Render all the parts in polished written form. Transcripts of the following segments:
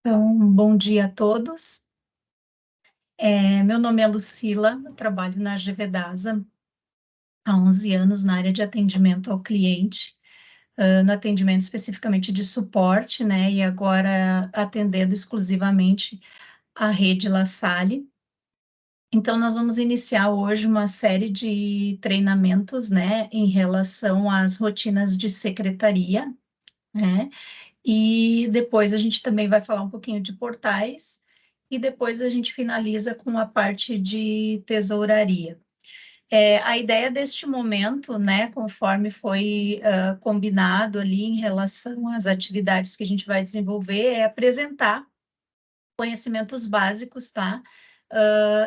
Então, bom dia a todos. Meu nome é Lucila, eu trabalho na GVDASA há 11 anos na área de atendimento ao cliente, no atendimento especificamente de suporte, né, e agora atendendo exclusivamente a rede La Salle. Então, nós vamos iniciar hoje uma série de treinamentos, né, em relação às rotinas de secretaria, né, e depois a gente também vai falar um pouquinho de portais, e depois a gente finaliza com a parte de tesouraria. A ideia deste momento, né, conforme foi combinado ali em relação às atividades que a gente vai desenvolver, é apresentar conhecimentos básicos, tá?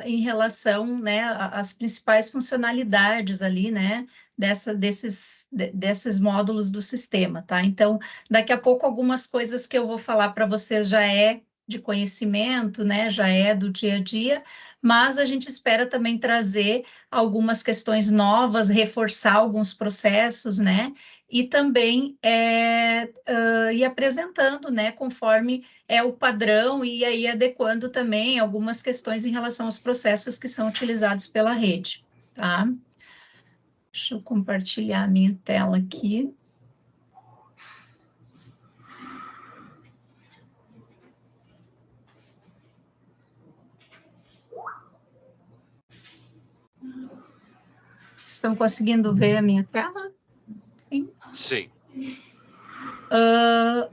Em relação, né, às principais funcionalidades ali, né, desses módulos do sistema, tá? Então, daqui a pouco, algumas coisas que eu vou falar para vocês já é de conhecimento, né, já é do dia a dia, mas a gente espera também trazer algumas questões novas, reforçar alguns processos, né, e também ir apresentando, né, conforme é o padrão e aí adequando também algumas questões em relação aos processos que são utilizados pela rede, tá? Deixa eu compartilhar a minha tela aqui. Estão conseguindo ver a minha tela? Sim? Sim.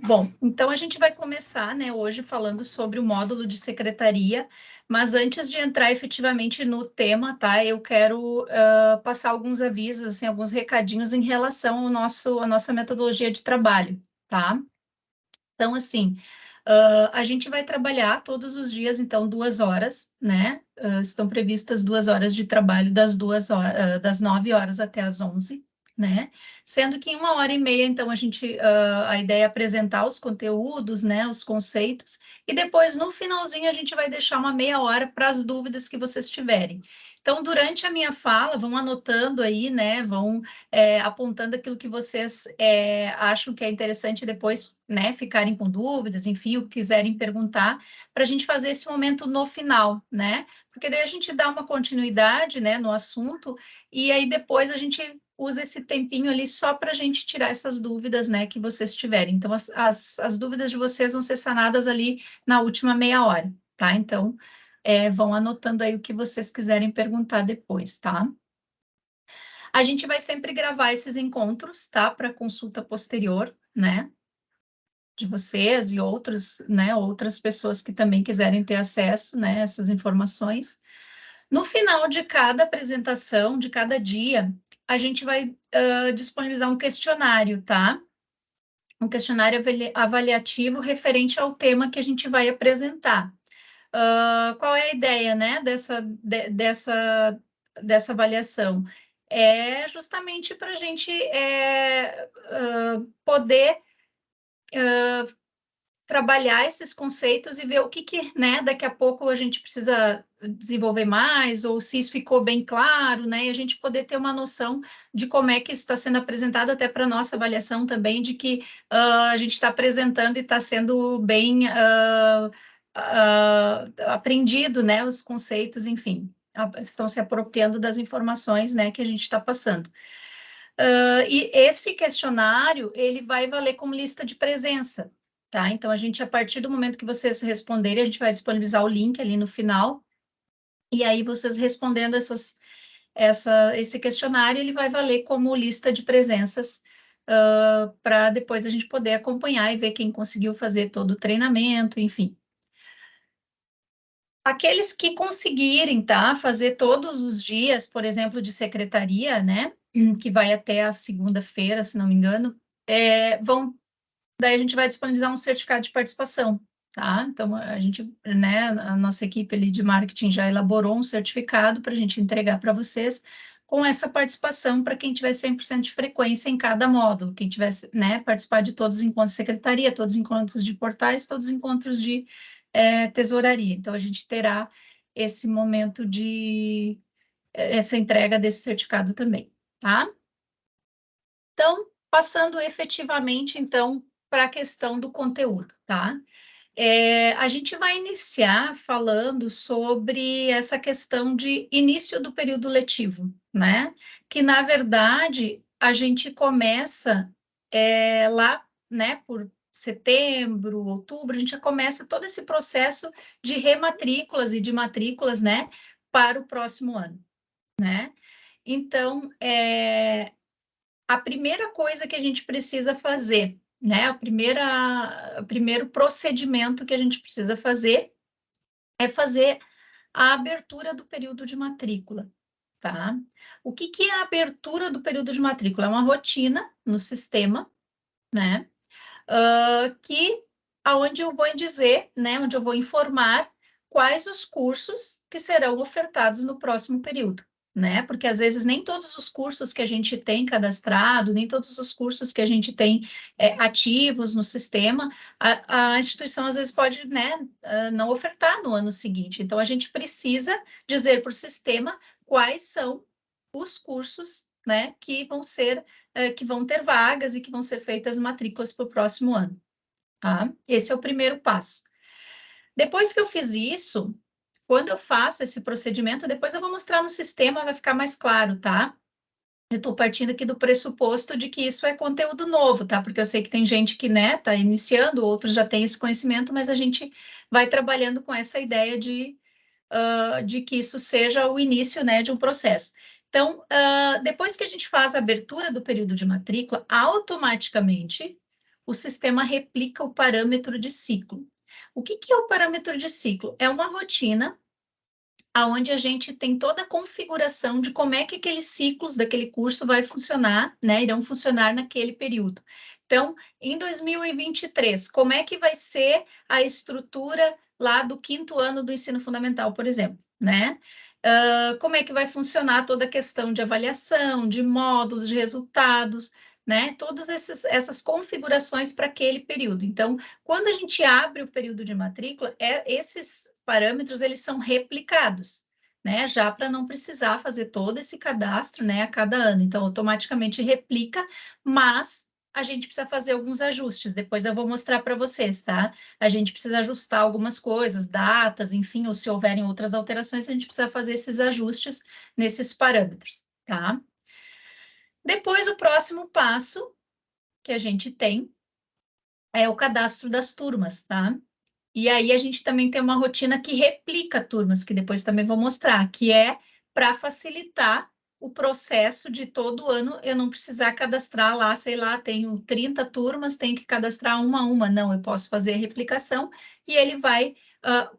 Bom, então a gente vai começar, né, hoje falando sobre o módulo de secretaria, mas antes de entrar efetivamente no tema, tá, eu quero passar alguns avisos, assim, alguns recadinhos em relação à nossa metodologia de trabalho, tá? Então, assim, a gente vai trabalhar todos os dias, então, 2 horas, né? Estão previstas 2 horas de trabalho das 9 horas até as 11, né? Sendo que em 1 hora e meia, então, a ideia é apresentar os conteúdos, né? Os conceitos, e depois, no finalzinho, a gente vai deixar uma meia hora para as dúvidas que vocês tiverem. Então, durante a minha fala, vão anotando aí, né? Vão apontando aquilo que vocês acham que é interessante depois, né, ficarem com dúvidas, enfim, o que quiserem perguntar, para a gente fazer esse momento no final, né? Porque daí a gente dá uma continuidade, né, no assunto, e aí depois a gente usa esse tempinho ali só para a gente tirar essas dúvidas, né, que vocês tiverem. Então, as dúvidas de vocês vão ser sanadas ali na última meia hora, tá? Então, vão anotando aí o que vocês quiserem perguntar depois, tá? A gente vai sempre gravar esses encontros, tá? Para consulta posterior, né? De vocês e outros, né? Outras pessoas que também quiserem ter acesso, né? Essas informações. No final de cada apresentação, de cada dia, a gente vai disponibilizar um questionário, tá? Um questionário avaliativo referente ao tema que a gente vai apresentar. Qual é a ideia, né, dessa avaliação? É justamente para a gente poder trabalhar esses conceitos e ver o que, né, daqui a pouco a gente precisa desenvolver mais, ou se isso ficou bem claro, né, e a gente poder ter uma noção de como é que isso está sendo apresentado, até para a nossa avaliação também, de que a gente está apresentando e está sendo bem aprendido, né, os conceitos, enfim, estão se apropriando das informações, né, que a gente está passando. E esse questionário, ele vai valer como lista de presença, tá? Então, a partir do momento que vocês responderem, a gente vai disponibilizar o link ali no final, e aí vocês respondendo esse questionário, ele vai valer como lista de presenças, para depois a gente poder acompanhar e ver quem conseguiu fazer todo o treinamento, enfim. Aqueles que conseguirem, tá, fazer todos os dias, por exemplo, de secretaria, né, que vai até a segunda-feira, se não me engano, daí a gente vai disponibilizar um certificado de participação, tá? Então, a gente, né, a nossa equipe ali de marketing já elaborou um certificado para a gente entregar para vocês com essa participação para quem tiver 100% de frequência em cada módulo, quem tiver, né, participar de todos os encontros de secretaria, todos os encontros de portais, todos os encontros de tesouraria. Então, a gente terá esse momento essa entrega desse certificado também, tá? Então, passando efetivamente, então, para a questão do conteúdo, tá? A gente vai iniciar falando sobre essa questão de início do período letivo, né? Que, na verdade, a gente começa lá, né, por setembro, outubro, a gente já começa todo esse processo de rematrículas e de matrículas, né, para o próximo ano, né? Então, a primeira coisa que a gente precisa fazer, né? O primeiro procedimento que a gente precisa fazer é fazer a abertura do período de matrícula, tá? O que que é a abertura do período de matrícula? É uma rotina no sistema, né? Que aonde eu vou dizer, né? Onde eu vou informar quais os cursos que serão ofertados no próximo período, né? Porque às vezes nem todos os cursos que a gente tem cadastrado, nem todos os cursos que a gente tem ativos no sistema, a instituição às vezes pode, né, não ofertar no ano seguinte. Então a gente precisa dizer para o sistema quais são os cursos, né, que vão ter vagas e que vão ser feitas matrículas para o próximo ano, tá? Esse é o primeiro passo. Depois que eu fiz isso, quando eu faço esse procedimento, depois eu vou mostrar no sistema, vai ficar mais claro, tá? Eu estou partindo aqui do pressuposto de que isso é conteúdo novo, tá? Porque eu sei que tem gente que, né, está iniciando, outros já têm esse conhecimento, mas a gente vai trabalhando com essa ideia de que isso seja o início, né, de um processo. Então, depois que a gente faz a abertura do período de matrícula, automaticamente o sistema replica o parâmetro de ciclo. O que que é o parâmetro de ciclo? É uma rotina onde a gente tem toda a configuração de como é que aqueles ciclos daquele curso vai funcionar, né? Irão funcionar naquele período. Então, em 2023, como é que vai ser a estrutura lá do quinto ano do ensino fundamental, por exemplo, né? Como é que vai funcionar toda a questão de avaliação, de módulos, de resultados, né? Todas essas configurações para aquele período. Então, quando a gente abre o período de matrícula, esses parâmetros eles são replicados, né? Já para não precisar fazer todo esse cadastro, né, a cada ano. Então, automaticamente replica, mas a gente precisa fazer alguns ajustes. Depois eu vou mostrar para vocês, tá? A gente precisa ajustar algumas coisas, datas, enfim, ou se houverem outras alterações, a gente precisa fazer esses ajustes nesses parâmetros, tá? Depois, o próximo passo que a gente tem é o cadastro das turmas, tá? E aí a gente também tem uma rotina que replica turmas, que depois também vou mostrar, que é para facilitar o processo de todo ano eu não precisar cadastrar lá, sei lá, tenho 30 turmas, tenho que cadastrar uma a uma. Não, eu posso fazer a replicação e ele vai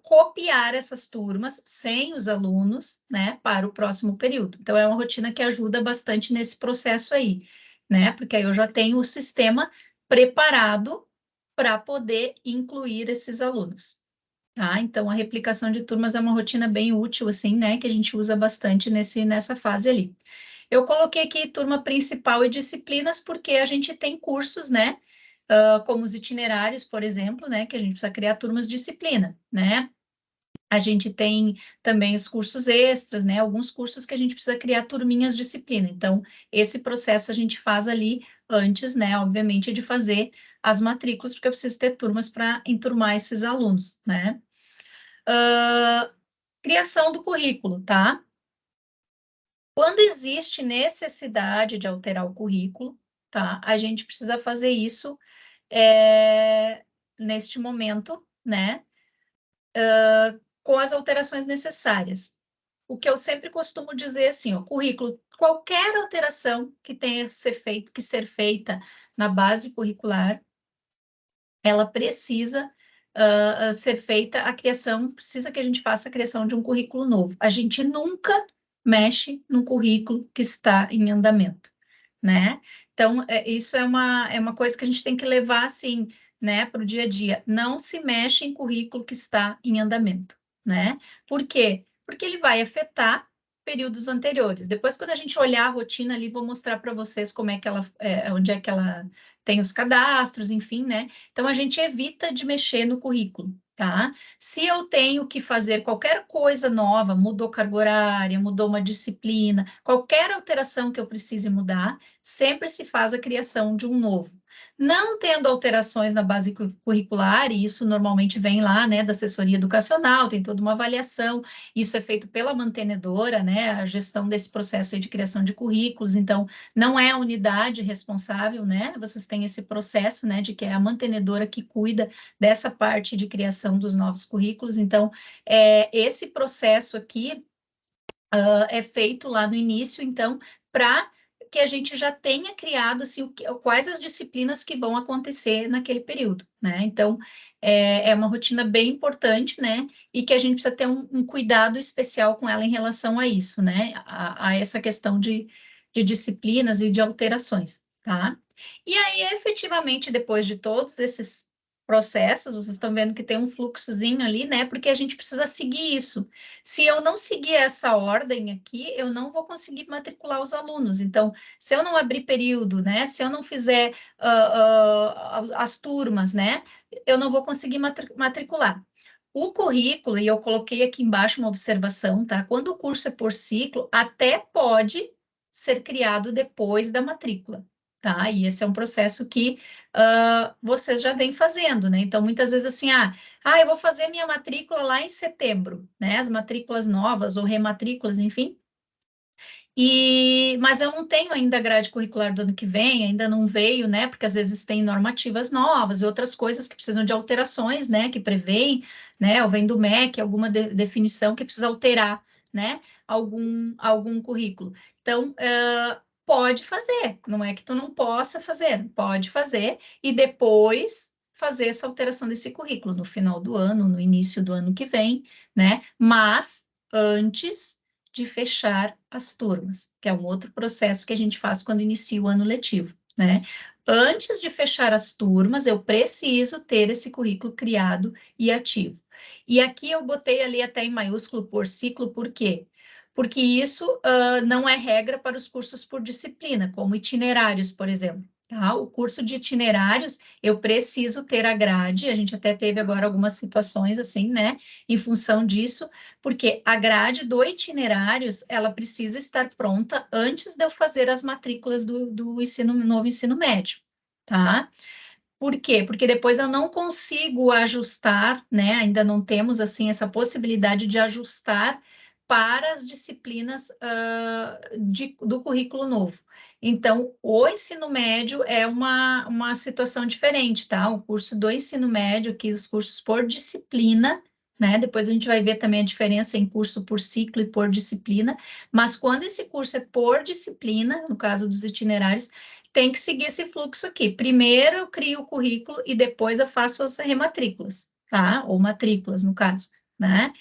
copiar essas turmas sem os alunos, né, para o próximo período. Então, é uma rotina que ajuda bastante nesse processo aí, né, porque aí eu já tenho o sistema preparado para poder incluir esses alunos, tá? Então, a replicação de turmas é uma rotina bem útil, assim, né, que a gente usa bastante nessa fase ali. Eu coloquei aqui turma principal e disciplinas, porque a gente tem cursos, né, como os itinerários, por exemplo, né, que a gente precisa criar turmas de disciplina, né? A gente tem também os cursos extras, né? Alguns cursos que a gente precisa criar turminhas de disciplina. Então, esse processo a gente faz ali antes, né? Obviamente, de fazer as matrículas, porque eu preciso ter turmas para enturmar esses alunos, né? Criação do currículo, tá? Quando existe necessidade de alterar o currículo, tá? A gente precisa fazer isso neste momento, né? Com as alterações necessárias. O que eu sempre costumo dizer assim, o currículo, qualquer alteração que tenha que ser feita na base curricular, ela precisa ser feita a criação, precisa que a gente faça a criação de um currículo novo. A gente nunca mexe no currículo que está em andamento, né? Então, isso é uma coisa que a gente tem que levar, assim, né, para o dia a dia. Não se mexe em currículo que está em andamento, né? Por quê? Porque ele vai afetar períodos anteriores. Depois, quando a gente olhar a rotina ali, vou mostrar para vocês como é que ela, onde é que ela tem os cadastros, enfim, né? Então, a gente evita de mexer no currículo, tá? Se eu tenho que fazer qualquer coisa nova, mudou carga horária, mudou uma disciplina, qualquer alteração que eu precise mudar, sempre se faz a criação de um novo. Não tendo alterações na base curricular, e isso normalmente vem lá, né, da assessoria educacional, tem toda uma avaliação, isso é feito pela mantenedora, né, a gestão desse processo aí de criação de currículos, então, não é a unidade responsável, né, vocês têm esse processo, né, de que é a mantenedora que cuida dessa parte de criação dos novos currículos, então, esse processo aqui, é feito lá no início, então, para que a gente já tenha criado assim, quais as disciplinas que vão acontecer naquele período, né? Então, é uma rotina bem importante, né? E que a gente precisa ter um cuidado especial com ela em relação a isso, né? A essa questão de disciplinas e de alterações, tá? E aí, efetivamente, depois de todos esses processos, vocês estão vendo que tem um fluxozinho ali, né? Porque a gente precisa seguir isso. Se eu não seguir essa ordem aqui, eu não vou conseguir matricular os alunos. Então, se eu não abrir período, né? Se eu não fizer as turmas, né? Eu não vou conseguir matricular. O currículo, e eu coloquei aqui embaixo uma observação, tá? Quando o curso é por ciclo, até pode ser criado depois da matrícula, tá? E esse é um processo que vocês já vêm fazendo, né? Então, muitas vezes assim, eu vou fazer minha matrícula lá em setembro, né? As matrículas novas ou rematrículas, enfim. Mas eu não tenho ainda a grade curricular do ano que vem, ainda não veio, né? Porque às vezes tem normativas novas e outras coisas que precisam de alterações, né? Que prevêem, né? Ou vem do MEC, alguma definição que precisa alterar, né? Algum currículo. Então, pode fazer, não é que tu não possa fazer, pode fazer, e depois fazer essa alteração desse currículo no final do ano, no início do ano que vem, né? Mas antes de fechar as turmas, que é um outro processo que a gente faz quando inicia o ano letivo, né? Antes de fechar as turmas, eu preciso ter esse currículo criado e ativo. E aqui eu botei ali até em maiúsculo por ciclo, por quê? Porque isso não é regra para os cursos por disciplina, como itinerários, por exemplo. Tá? O curso de itinerários, eu preciso ter a grade, a gente até teve agora algumas situações assim, né, em função disso, porque a grade do itinerários, ela precisa estar pronta antes de eu fazer as matrículas do novo ensino médio, tá? Por quê? Porque depois eu não consigo ajustar, né? Ainda não temos, assim, essa possibilidade de ajustar para as disciplinas do currículo novo. Então, o ensino médio é uma situação diferente, tá? O curso do ensino médio, que os cursos por disciplina, né? Depois a gente vai ver também a diferença em curso por ciclo e por disciplina, mas quando esse curso é por disciplina, no caso dos itinerários, tem que seguir esse fluxo aqui. Primeiro eu crio o currículo e depois eu faço as rematrículas, tá? Ou matrículas, no caso, né?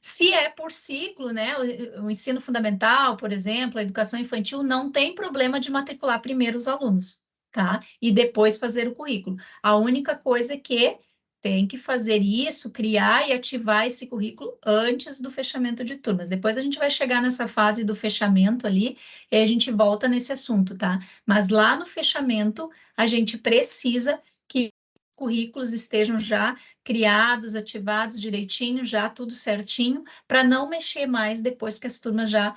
Se é por ciclo, né? O ensino fundamental, por exemplo, a educação infantil, não tem problema de matricular primeiro os alunos, tá? E depois fazer o currículo. A única coisa é que tem que fazer isso, criar e ativar esse currículo antes do fechamento de turmas. Depois a gente vai chegar nessa fase do fechamento ali, e a gente volta nesse assunto, tá? Mas lá no fechamento, a gente precisa que currículos estejam já criados, ativados direitinho, já tudo certinho, para não mexer mais depois que as turmas já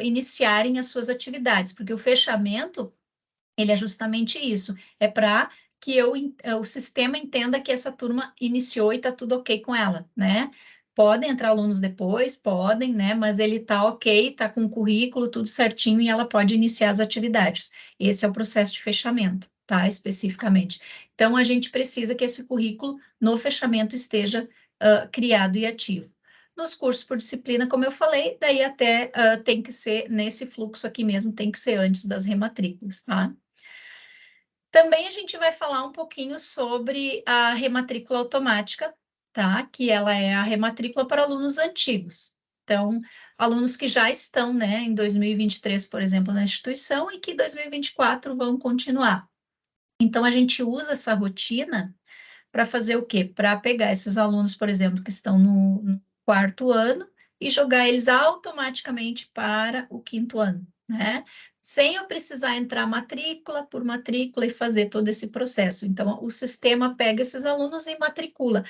iniciarem as suas atividades, porque o fechamento, ele é justamente isso, é para que o sistema entenda que essa turma iniciou e está tudo ok com ela, né? Podem entrar alunos depois, podem, né? Mas ele está ok, está com o currículo, tudo certinho, e ela pode iniciar as atividades. Esse é o processo de fechamento, tá? Especificamente. Então, a gente precisa que esse currículo, no fechamento, esteja criado e ativo. Nos cursos por disciplina, como eu falei, daí até tem que ser nesse fluxo aqui mesmo, tem que ser antes das rematrículas, tá? Também a gente vai falar um pouquinho sobre a rematrícula automática, tá? Que ela é a rematrícula para alunos antigos. Então, alunos que já estão, né, em 2023, por exemplo, na instituição e que em 2024 vão continuar. Então, a gente usa essa rotina para fazer o quê? Para pegar esses alunos, por exemplo, que estão no quarto ano e jogar eles automaticamente para o quinto ano, né? Sem eu precisar entrar matrícula por matrícula e fazer todo esse processo. Então, o sistema pega esses alunos e matricula.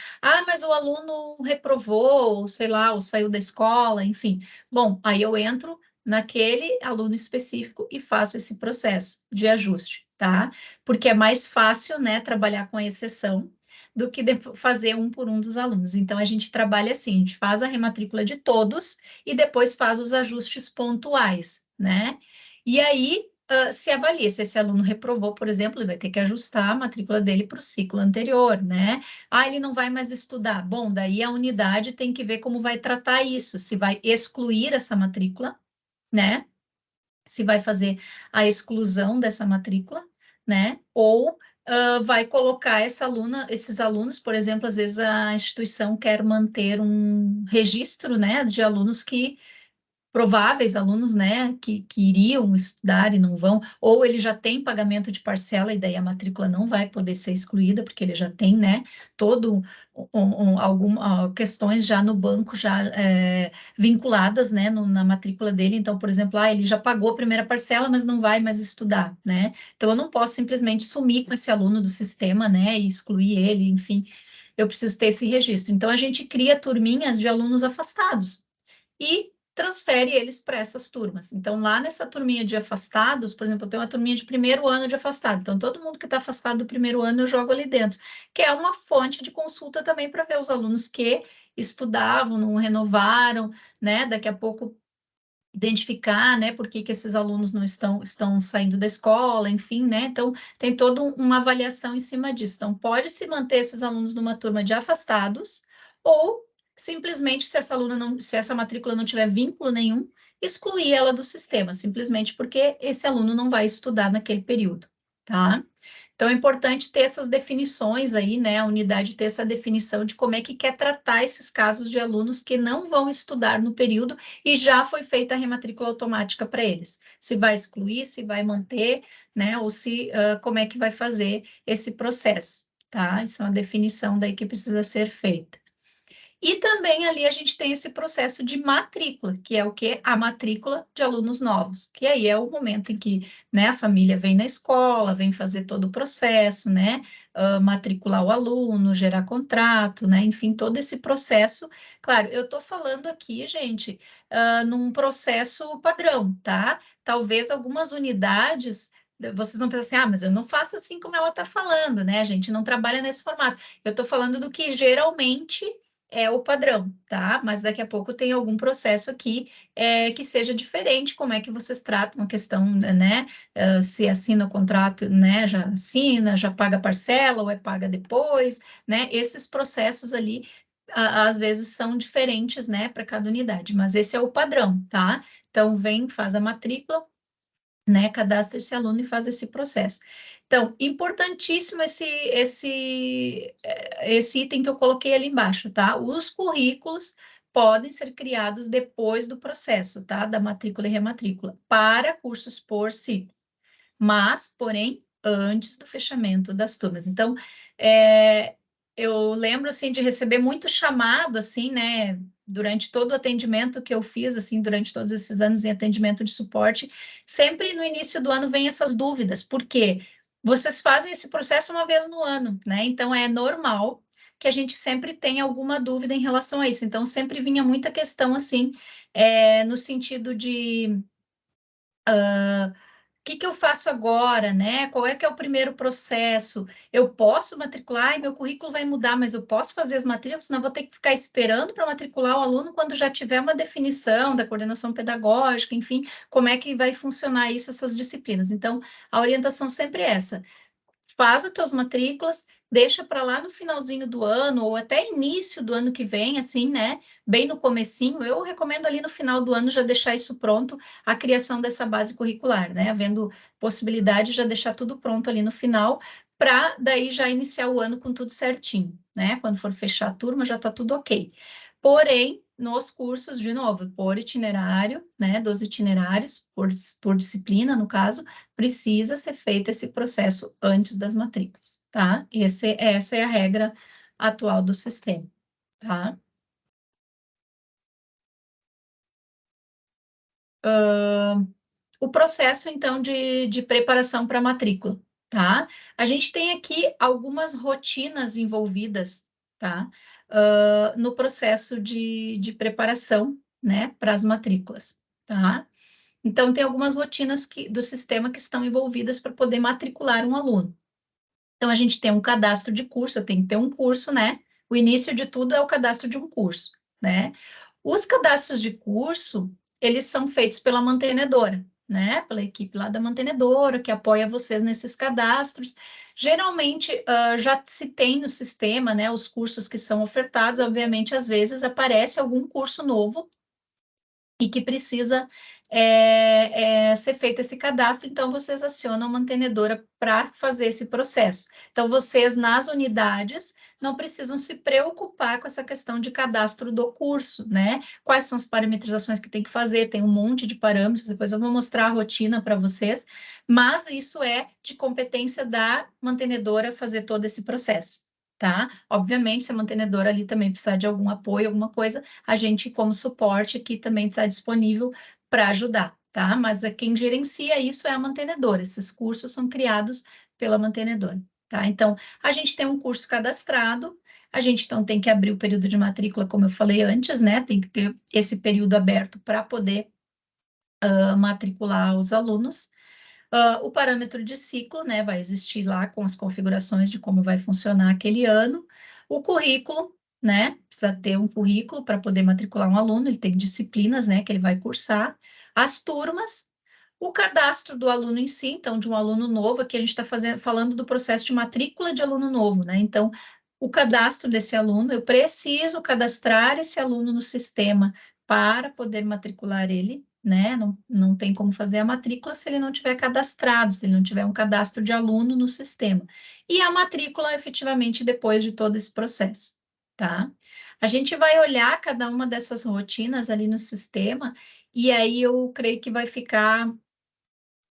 Mas o aluno reprovou, ou sei lá, ou saiu da escola, enfim. Bom, aí eu entro naquele aluno específico e faço esse processo de ajuste, tá? Porque é mais fácil, né, trabalhar com a exceção do que fazer um por um dos alunos. Então, a gente trabalha assim, a gente faz a rematrícula de todos e depois faz os ajustes pontuais, né? E aí, se avalia, se esse aluno reprovou, por exemplo, ele vai ter que ajustar a matrícula dele para o ciclo anterior, né? Ah, ele não vai mais estudar. Bom, daí a unidade tem que ver como vai tratar isso, se vai excluir essa matrícula, né? Se vai fazer a exclusão dessa matrícula, né? Ou vai colocar esses alunos, por exemplo, às vezes a instituição quer manter um registro, né, de alunos que prováveis alunos, né, que iriam estudar e não vão, ou ele já tem pagamento de parcela e daí a matrícula não vai poder ser excluída, porque ele já tem, né, todo algumas questões já no banco, já vinculadas, né, na matrícula dele. Então, por exemplo, ele já pagou a primeira parcela, mas não vai mais estudar, né? Então, eu não posso simplesmente sumir com esse aluno do sistema, né, e excluir ele, enfim, eu preciso ter esse registro. Então, a gente cria turminhas de alunos afastados e transfere eles para essas turmas. Então, lá nessa turminha de afastados, por exemplo, eu tenho uma turminha de primeiro ano de afastados. Então, todo mundo que está afastado do primeiro ano eu jogo ali dentro, que é uma fonte de consulta também para ver os alunos que estudavam, não renovaram, né? Daqui a pouco identificar, né, por que que esses alunos não estão saindo da escola, enfim, né? Então, tem toda uma avaliação em cima disso. Então, pode se manter esses alunos numa turma de afastados ou simplesmente se essa matrícula não tiver vínculo nenhum, excluir ela do sistema, simplesmente porque esse aluno não vai estudar naquele período, tá? Então, é importante ter essas definições aí, né? A unidade ter essa definição de como é que quer tratar esses casos de alunos que não vão estudar no período e já foi feita a rematrícula automática para eles. Se vai excluir, se vai manter, né? Ou se como é que vai fazer esse processo, tá? Isso é uma definição daí que precisa ser feita. E também ali a gente tem esse processo de matrícula, que é o que? A matrícula de alunos novos, que aí é o momento em que, né, a família vem na escola, vem fazer todo o processo, né, matricular o aluno, gerar contrato, né, enfim, todo esse processo. Claro, eu estou falando aqui, gente, num processo padrão, tá? Talvez algumas unidades vocês vão pensar assim, mas eu não faço assim como ela está falando, né? A gente não trabalha nesse formato. Eu estou falando do que geralmente é o padrão, tá? Mas daqui a pouco tem algum processo aqui que seja diferente, como é que vocês tratam a questão, né? Se assina o contrato, né? Já assina, já paga parcela ou é paga depois, né? Esses processos ali, às vezes, são diferentes, né? Para cada unidade, mas esse é o padrão, tá? Então, vem, faz a matrícula, né, cadastra esse aluno e faz esse processo. Então, importantíssimo esse item que eu coloquei ali embaixo, tá? Os currículos podem ser criados depois do processo, tá? Da matrícula e rematrícula, para cursos por ciclo, mas, porém, antes do fechamento das turmas. Então, eu lembro, assim, de receber muito chamado, assim, né, durante todo o atendimento que eu fiz, assim, durante todos esses anos em atendimento de suporte, sempre no início do ano vem essas dúvidas, porque vocês fazem esse processo uma vez no ano, né? Então, é normal que a gente sempre tenha alguma dúvida em relação a isso. Então, sempre vinha muita questão, assim, no sentido de que eu faço agora, né? Qual é que é o primeiro processo? Eu posso matricular e meu currículo vai mudar, mas eu posso fazer as matrículas, senão eu vou ter que ficar esperando para matricular o aluno quando já tiver uma definição da coordenação pedagógica, enfim, como é que vai funcionar isso, essas disciplinas. Então, a orientação sempre é essa: faz as tuas matrículas, deixa para lá no finalzinho do ano ou até início do ano que vem, assim, né? Bem no comecinho, eu recomendo ali no final do ano já deixar isso pronto, a criação dessa base curricular, né? Havendo possibilidade, já deixar tudo pronto ali no final, para daí já iniciar o ano com tudo certinho, né? Quando for fechar a turma, já está tudo ok. Porém, nos cursos, de novo, por itinerário, né? Dos itinerários, por disciplina, no caso, precisa ser feito esse processo antes das matrículas, tá? Essa é a regra atual do sistema, tá? O processo, então, de preparação para a matrícula, tá? A gente tem aqui algumas rotinas envolvidas, tá? No processo de preparação, né, para as matrículas, tá? Então, tem algumas rotinas do sistema que estão envolvidas para poder matricular um aluno. Então, a gente tem um cadastro de curso, eu tenho que ter um curso, né? O início de tudo é o cadastro de um curso, né? Os cadastros de curso, eles são feitos pela mantenedora, né? Pela equipe lá da mantenedora, que apoia vocês nesses cadastros. Geralmente, já se tem no sistema, né? Os cursos que são ofertados, obviamente, às vezes aparece algum curso novo e que precisa ser feito esse cadastro, então vocês acionam a mantenedora para fazer esse processo. Então, vocês nas unidades não precisam se preocupar com essa questão de cadastro do curso, né? Quais são as parametrizações que tem que fazer, tem um monte de parâmetros, depois eu vou mostrar a rotina para vocês, mas isso é de competência da mantenedora fazer todo esse processo. Tá? Obviamente, se a mantenedora ali também precisar de algum apoio, alguma coisa, a gente, como suporte, aqui também está disponível para ajudar, tá? Mas quem gerencia isso é a mantenedora. Esses cursos são criados pela mantenedora, tá? Então, a gente tem um curso cadastrado, a gente então tem que abrir o período de matrícula, como eu falei antes, né? Tem que ter esse período aberto para poder matricular os alunos. O parâmetro de ciclo, né, vai existir lá com as configurações de como vai funcionar aquele ano. O currículo, né, precisa ter um currículo para poder matricular um aluno, ele tem disciplinas, né, que ele vai cursar. As turmas, o cadastro do aluno em si, então, de um aluno novo, aqui a gente está falando do processo de matrícula de aluno novo, né, então, o cadastro desse aluno, eu preciso cadastrar esse aluno no sistema para poder matricular ele, né? Não tem como fazer a matrícula se ele não tiver cadastrado, se ele não tiver um cadastro de aluno no sistema. E a matrícula, efetivamente, depois de todo esse processo, tá? A gente vai olhar cada uma dessas rotinas ali no sistema, e aí eu creio que vai ficar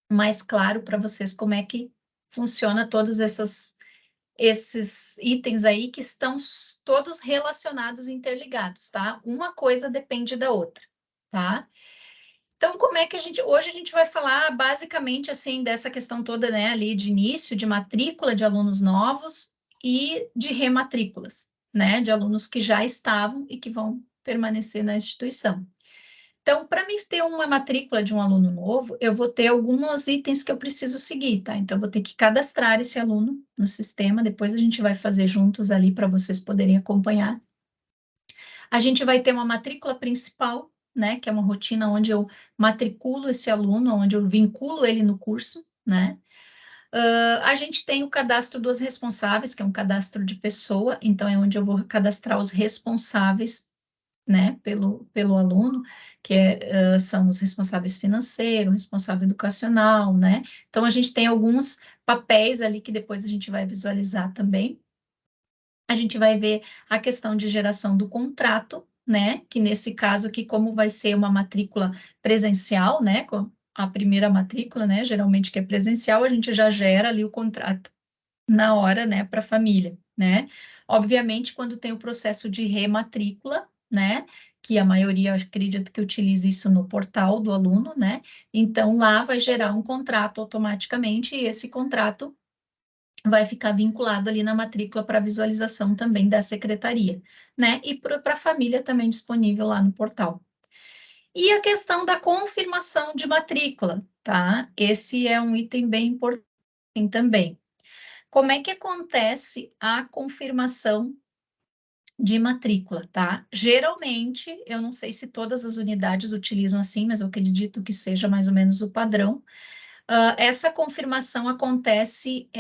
mais claro para vocês como é que funciona todos esses itens aí que estão todos relacionados e interligados, tá? Uma coisa depende da outra, tá? Então, como é que hoje a gente vai falar basicamente assim dessa questão toda, né, ali de início, de matrícula de alunos novos e de rematrículas, né, de alunos que já estavam e que vão permanecer na instituição. Então, para mim ter uma matrícula de um aluno novo, eu vou ter alguns itens que eu preciso seguir, tá? Então, eu vou ter que cadastrar esse aluno no sistema, depois a gente vai fazer juntos ali para vocês poderem acompanhar. A gente vai ter uma matrícula principal, né, que é uma rotina onde eu matriculo esse aluno, onde eu vinculo ele no curso, né? A gente tem o cadastro dos responsáveis, que é um cadastro de pessoa, então é onde eu vou cadastrar os responsáveis, né, pelo aluno, que são os responsáveis financeiros, responsável educacional, né? Então, a gente tem alguns papéis ali que depois a gente vai visualizar também. A gente vai ver a questão de geração do contrato, né? Que nesse caso aqui, como vai ser uma matrícula presencial, né? Com a primeira matrícula, né? Geralmente que é presencial, a gente já gera ali o contrato na hora, né? Para a família, né? Obviamente, quando tem o processo de rematrícula, né? Que a maioria acredita que utiliza isso no portal do aluno, né? Então, lá vai gerar um contrato automaticamente, e esse contrato vai ficar vinculado ali na matrícula para visualização também da secretaria, né? E para a família também disponível lá no portal. E a questão da confirmação de matrícula, tá? Esse é um item bem importante também. Como é que acontece a confirmação de matrícula, tá? Geralmente, eu não sei se todas as unidades utilizam assim, mas eu acredito que seja mais ou menos o padrão. Essa confirmação acontece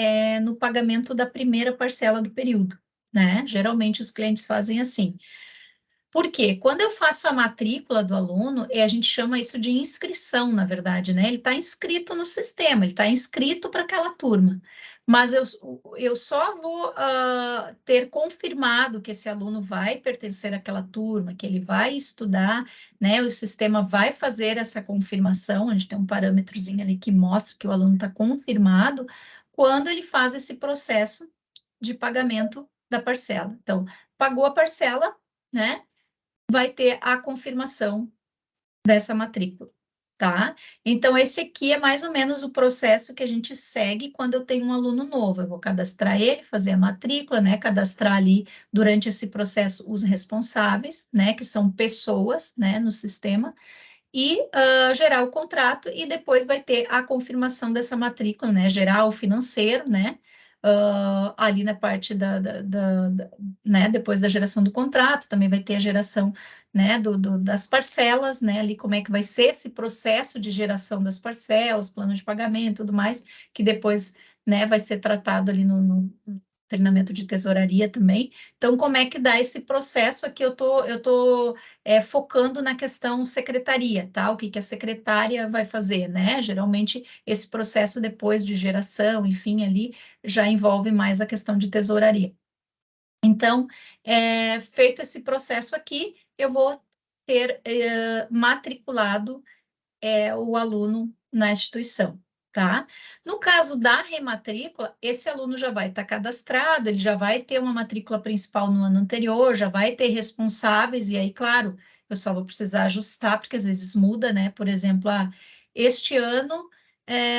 no pagamento da primeira parcela do período, né? Geralmente os clientes fazem assim. Por quê? Quando eu faço a matrícula do aluno, a gente chama isso de inscrição, na verdade, né? Ele está inscrito no sistema, ele está inscrito para aquela turma. Mas eu só vou ter confirmado que esse aluno vai pertencer àquela turma, que ele vai estudar, né? O sistema vai fazer essa confirmação, a gente tem um parâmetrozinho ali que mostra que o aluno está confirmado, quando ele faz esse processo de pagamento da parcela. Então, pagou a parcela, né? Vai ter a confirmação dessa matrícula, tá? Então, esse aqui é mais ou menos o processo que a gente segue quando eu tenho um aluno novo. Eu vou cadastrar ele, fazer a matrícula, né? Cadastrar ali, durante esse processo, os responsáveis, né? Que são pessoas, né? No sistema. e gerar o contrato, e depois vai ter a confirmação dessa matrícula, né? Gerar o financeiro, né? Ali na parte né? Depois da geração do contrato, também vai ter a geração, né? Das parcelas, né? Ali como é que vai ser esse processo de geração das parcelas, plano de pagamento, tudo mais, que depois, né? Vai ser tratado ali no treinamento de tesouraria também. Então, como é que dá esse processo aqui? Eu tô focando na questão secretaria, tá? O que que a secretária vai fazer, né? Geralmente, esse processo depois de geração, enfim, ali já envolve mais a questão de tesouraria. Então, feito esse processo aqui, eu vou ter matriculado o aluno na instituição, tá? No caso da rematrícula, esse aluno já vai estar cadastrado, ele já vai ter uma matrícula principal no ano anterior, já vai ter responsáveis, e aí, claro, eu só vou precisar ajustar, porque às vezes muda, né? Por exemplo, este ano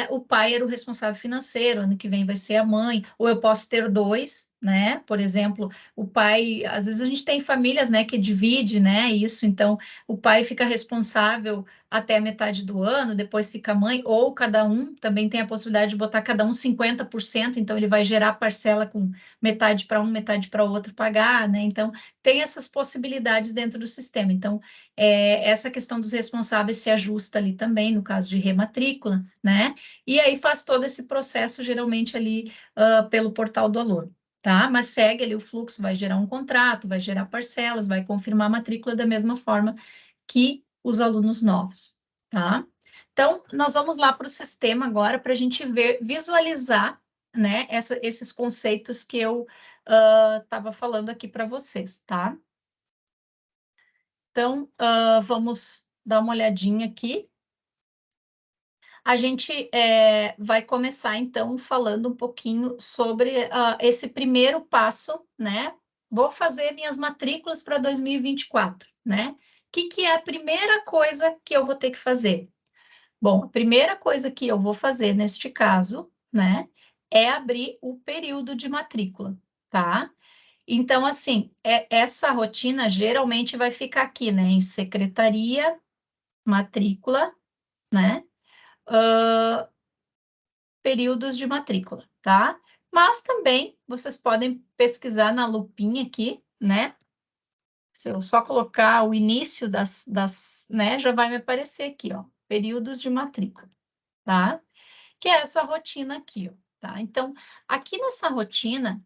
o pai era o responsável financeiro, ano que vem vai ser a mãe, ou eu posso ter dois, né? Por exemplo, o pai, às vezes a gente tem famílias, né, que divide, né, isso, então o pai fica responsável até a metade do ano, depois fica a mãe, ou cada um, também tem a possibilidade de botar cada um 50%, então ele vai gerar parcela com metade para um, metade para o outro pagar, né? Então, tem essas possibilidades dentro do sistema. Então, essa questão dos responsáveis se ajusta ali também, no caso de rematrícula, né? E aí faz todo esse processo, geralmente ali pelo portal do aluno. Tá? Mas segue ali o fluxo, vai gerar um contrato, vai gerar parcelas, vai confirmar a matrícula da mesma forma que os alunos novos, tá? Então, nós vamos lá para o sistema agora para a gente ver, visualizar, né, esses conceitos que eu estava falando aqui para vocês, tá? Então, vamos dar uma olhadinha aqui. A gente vai começar, então, falando um pouquinho sobre esse primeiro passo, né? Vou fazer minhas matrículas para 2024, né? O que é a primeira coisa que eu vou ter que fazer? Bom, a primeira coisa que eu vou fazer neste caso, né, é abrir o período de matrícula, tá? Então, assim, essa rotina geralmente vai ficar aqui, né, em secretaria, matrícula, né? Períodos de matrícula, tá? Mas também vocês podem pesquisar na lupinha aqui, né? Se eu só colocar o início né, já vai me aparecer aqui, ó, períodos de matrícula, tá? Que é essa rotina aqui, ó, tá? Então, aqui nessa rotina,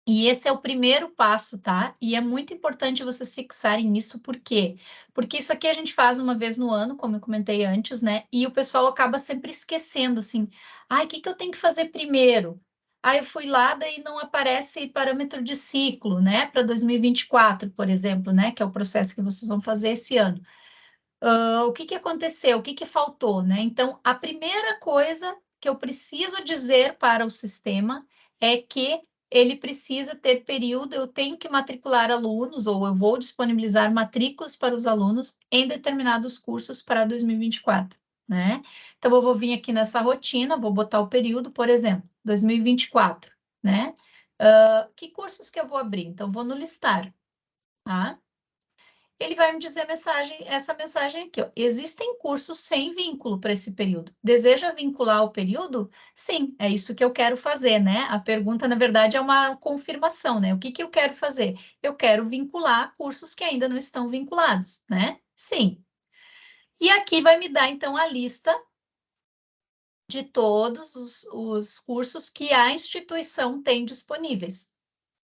e esse é o primeiro passo, tá? E é muito importante vocês fixarem isso, por quê? Porque isso aqui a gente faz uma vez no ano, como eu comentei antes, né? E o pessoal acaba sempre esquecendo, assim, ai, o que que eu tenho que fazer primeiro? Aí eu fui lá, daí não aparece parâmetro de ciclo, né? Para 2024, por exemplo, né? Que é o processo que vocês vão fazer esse ano. O que que aconteceu? O que que faltou, né? Então, a primeira coisa que eu preciso dizer para o sistema é que ele precisa ter período, eu tenho que matricular alunos, ou eu vou disponibilizar matrículas para os alunos em determinados cursos para 2024, né? Então, eu vou vir aqui nessa rotina, vou botar o período, por exemplo, 2024, né? Que cursos que eu vou abrir? Então, vou no listar, tá? Ele vai me dizer essa mensagem aqui, ó. Existem cursos sem vínculo para esse período. Deseja vincular o período? Sim, é isso que eu quero fazer, né? A pergunta, na verdade, é uma confirmação, né? O que que eu quero fazer? Eu quero vincular cursos que ainda não estão vinculados, né? Sim. E aqui vai me dar, então, a lista de todos os cursos que a instituição tem disponíveis.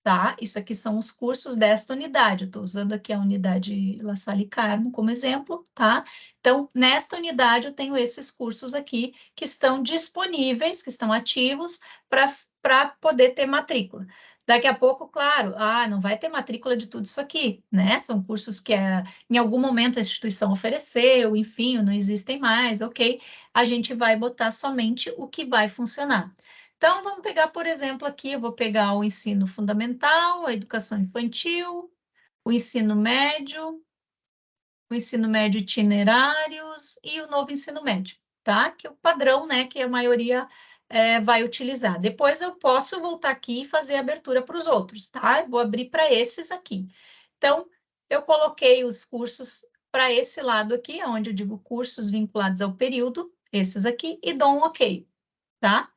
Tá? Isso aqui são os cursos desta unidade. Eu estou usando aqui a unidade La Salle Carmo como exemplo, tá? Então, nesta unidade, eu tenho esses cursos aqui que estão disponíveis, que estão ativos para poder ter matrícula. Daqui a pouco, claro, não vai ter matrícula de tudo isso aqui, né? São cursos que em algum momento a instituição ofereceu, enfim, não existem mais, ok? A gente vai botar somente o que vai funcionar. Então, vamos pegar, por exemplo, aqui, eu vou pegar o ensino fundamental, a educação infantil, o ensino médio itinerários e o novo ensino médio, tá? Que é o padrão, né, que a maioria vai utilizar. Depois eu posso voltar aqui e fazer a abertura para os outros, tá? Eu vou abrir para esses aqui. Então, eu coloquei os cursos para esse lado aqui, onde eu digo cursos vinculados ao período, esses aqui, e dou um OK, tá?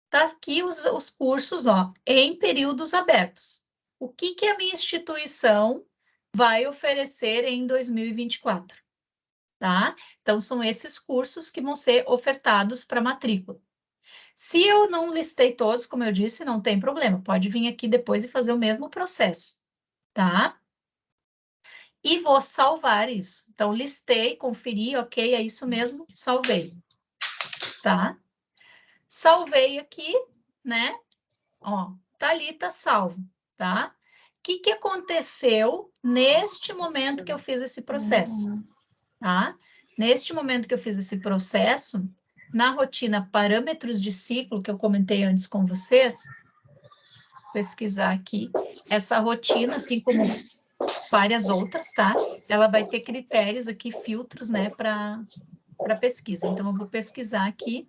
Tá aqui os cursos, ó, em períodos abertos. O que a minha instituição vai oferecer em 2024, tá? Então, são esses cursos que vão ser ofertados para matrícula. Se eu não listei todos, como eu disse, não tem problema, pode vir aqui depois e fazer o mesmo processo, tá? E vou salvar isso. Então, listei, conferi, ok, é isso mesmo, salvei, tá? Salvei aqui, né? Ó, tá ali, tá salvo, tá? O que aconteceu neste momento que eu fiz esse processo, tá? Neste momento que eu fiz esse processo, na rotina parâmetros de ciclo, que eu comentei antes com vocês, pesquisar aqui, essa rotina, assim como várias outras, tá? Ela vai ter critérios aqui, filtros, né, para pesquisa. Então, eu vou pesquisar aqui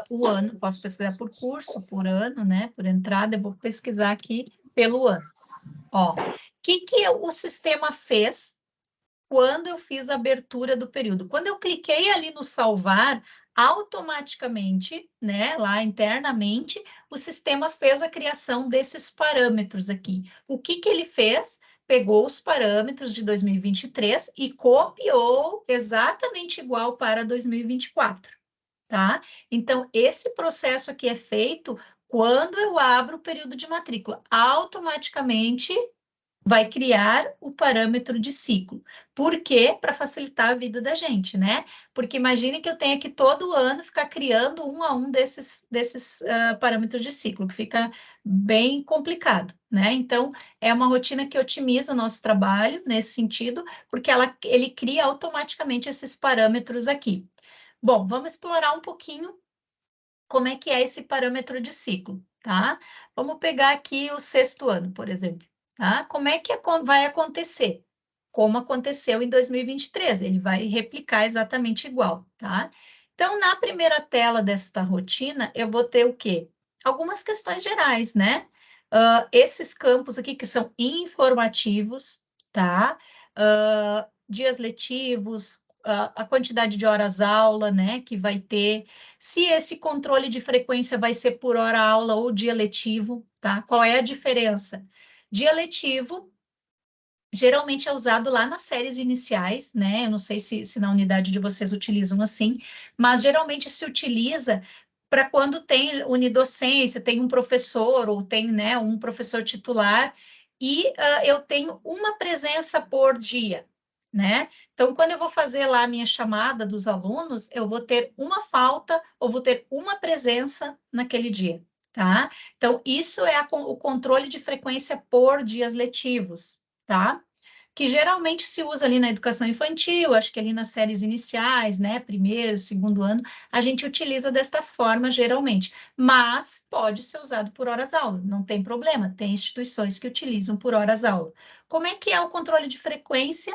o ano, posso pesquisar por curso, por ano, né, por entrada, eu vou pesquisar aqui pelo ano. Ó, o que o sistema fez quando eu fiz a abertura do período? Quando eu cliquei ali no salvar, automaticamente, né, lá internamente, o sistema fez a criação desses parâmetros aqui. O que ele fez? Pegou os parâmetros de 2023 e copiou exatamente igual para 2024, tá? Então, esse processo aqui é feito quando eu abro o período de matrícula. Automaticamente vai criar o parâmetro de ciclo. Por quê? Para facilitar a vida da gente, né? Porque imagine que eu tenha que todo ano ficar criando um a um desses parâmetros de ciclo, que fica bem complicado, né? Então, é uma rotina que otimiza o nosso trabalho nesse sentido, porque ele cria automaticamente esses parâmetros aqui. Bom, vamos explorar um pouquinho como é que é esse parâmetro de ciclo, tá? Vamos pegar aqui o sexto ano, por exemplo, tá? Como é que vai acontecer? Como aconteceu em 2023, ele vai replicar exatamente igual, tá? Então, na primeira tela desta rotina, eu vou ter o quê? Algumas questões gerais, né? Esses campos aqui que são informativos, tá? Dias letivos, a quantidade de horas aula, né, que vai ter, se esse controle de frequência vai ser por hora aula ou dia letivo, tá? Qual é a diferença? Dia letivo geralmente é usado lá nas séries iniciais, né? Eu não sei se na unidade de vocês utilizam assim, mas geralmente se utiliza para quando tem unidocência, tem um professor ou tem, né, um professor titular e eu tenho uma presença por dia, né? Então, quando eu vou fazer lá a minha chamada dos alunos, eu vou ter uma falta ou vou ter uma presença naquele dia, tá? Então, isso é o controle de frequência por dias letivos, tá? Que geralmente se usa ali na educação infantil, acho que ali nas séries iniciais, né, primeiro, segundo ano, a gente utiliza desta forma geralmente, mas pode ser usado por horas-aula, não tem problema, tem instituições que utilizam por horas-aula. Como é que é o controle de frequência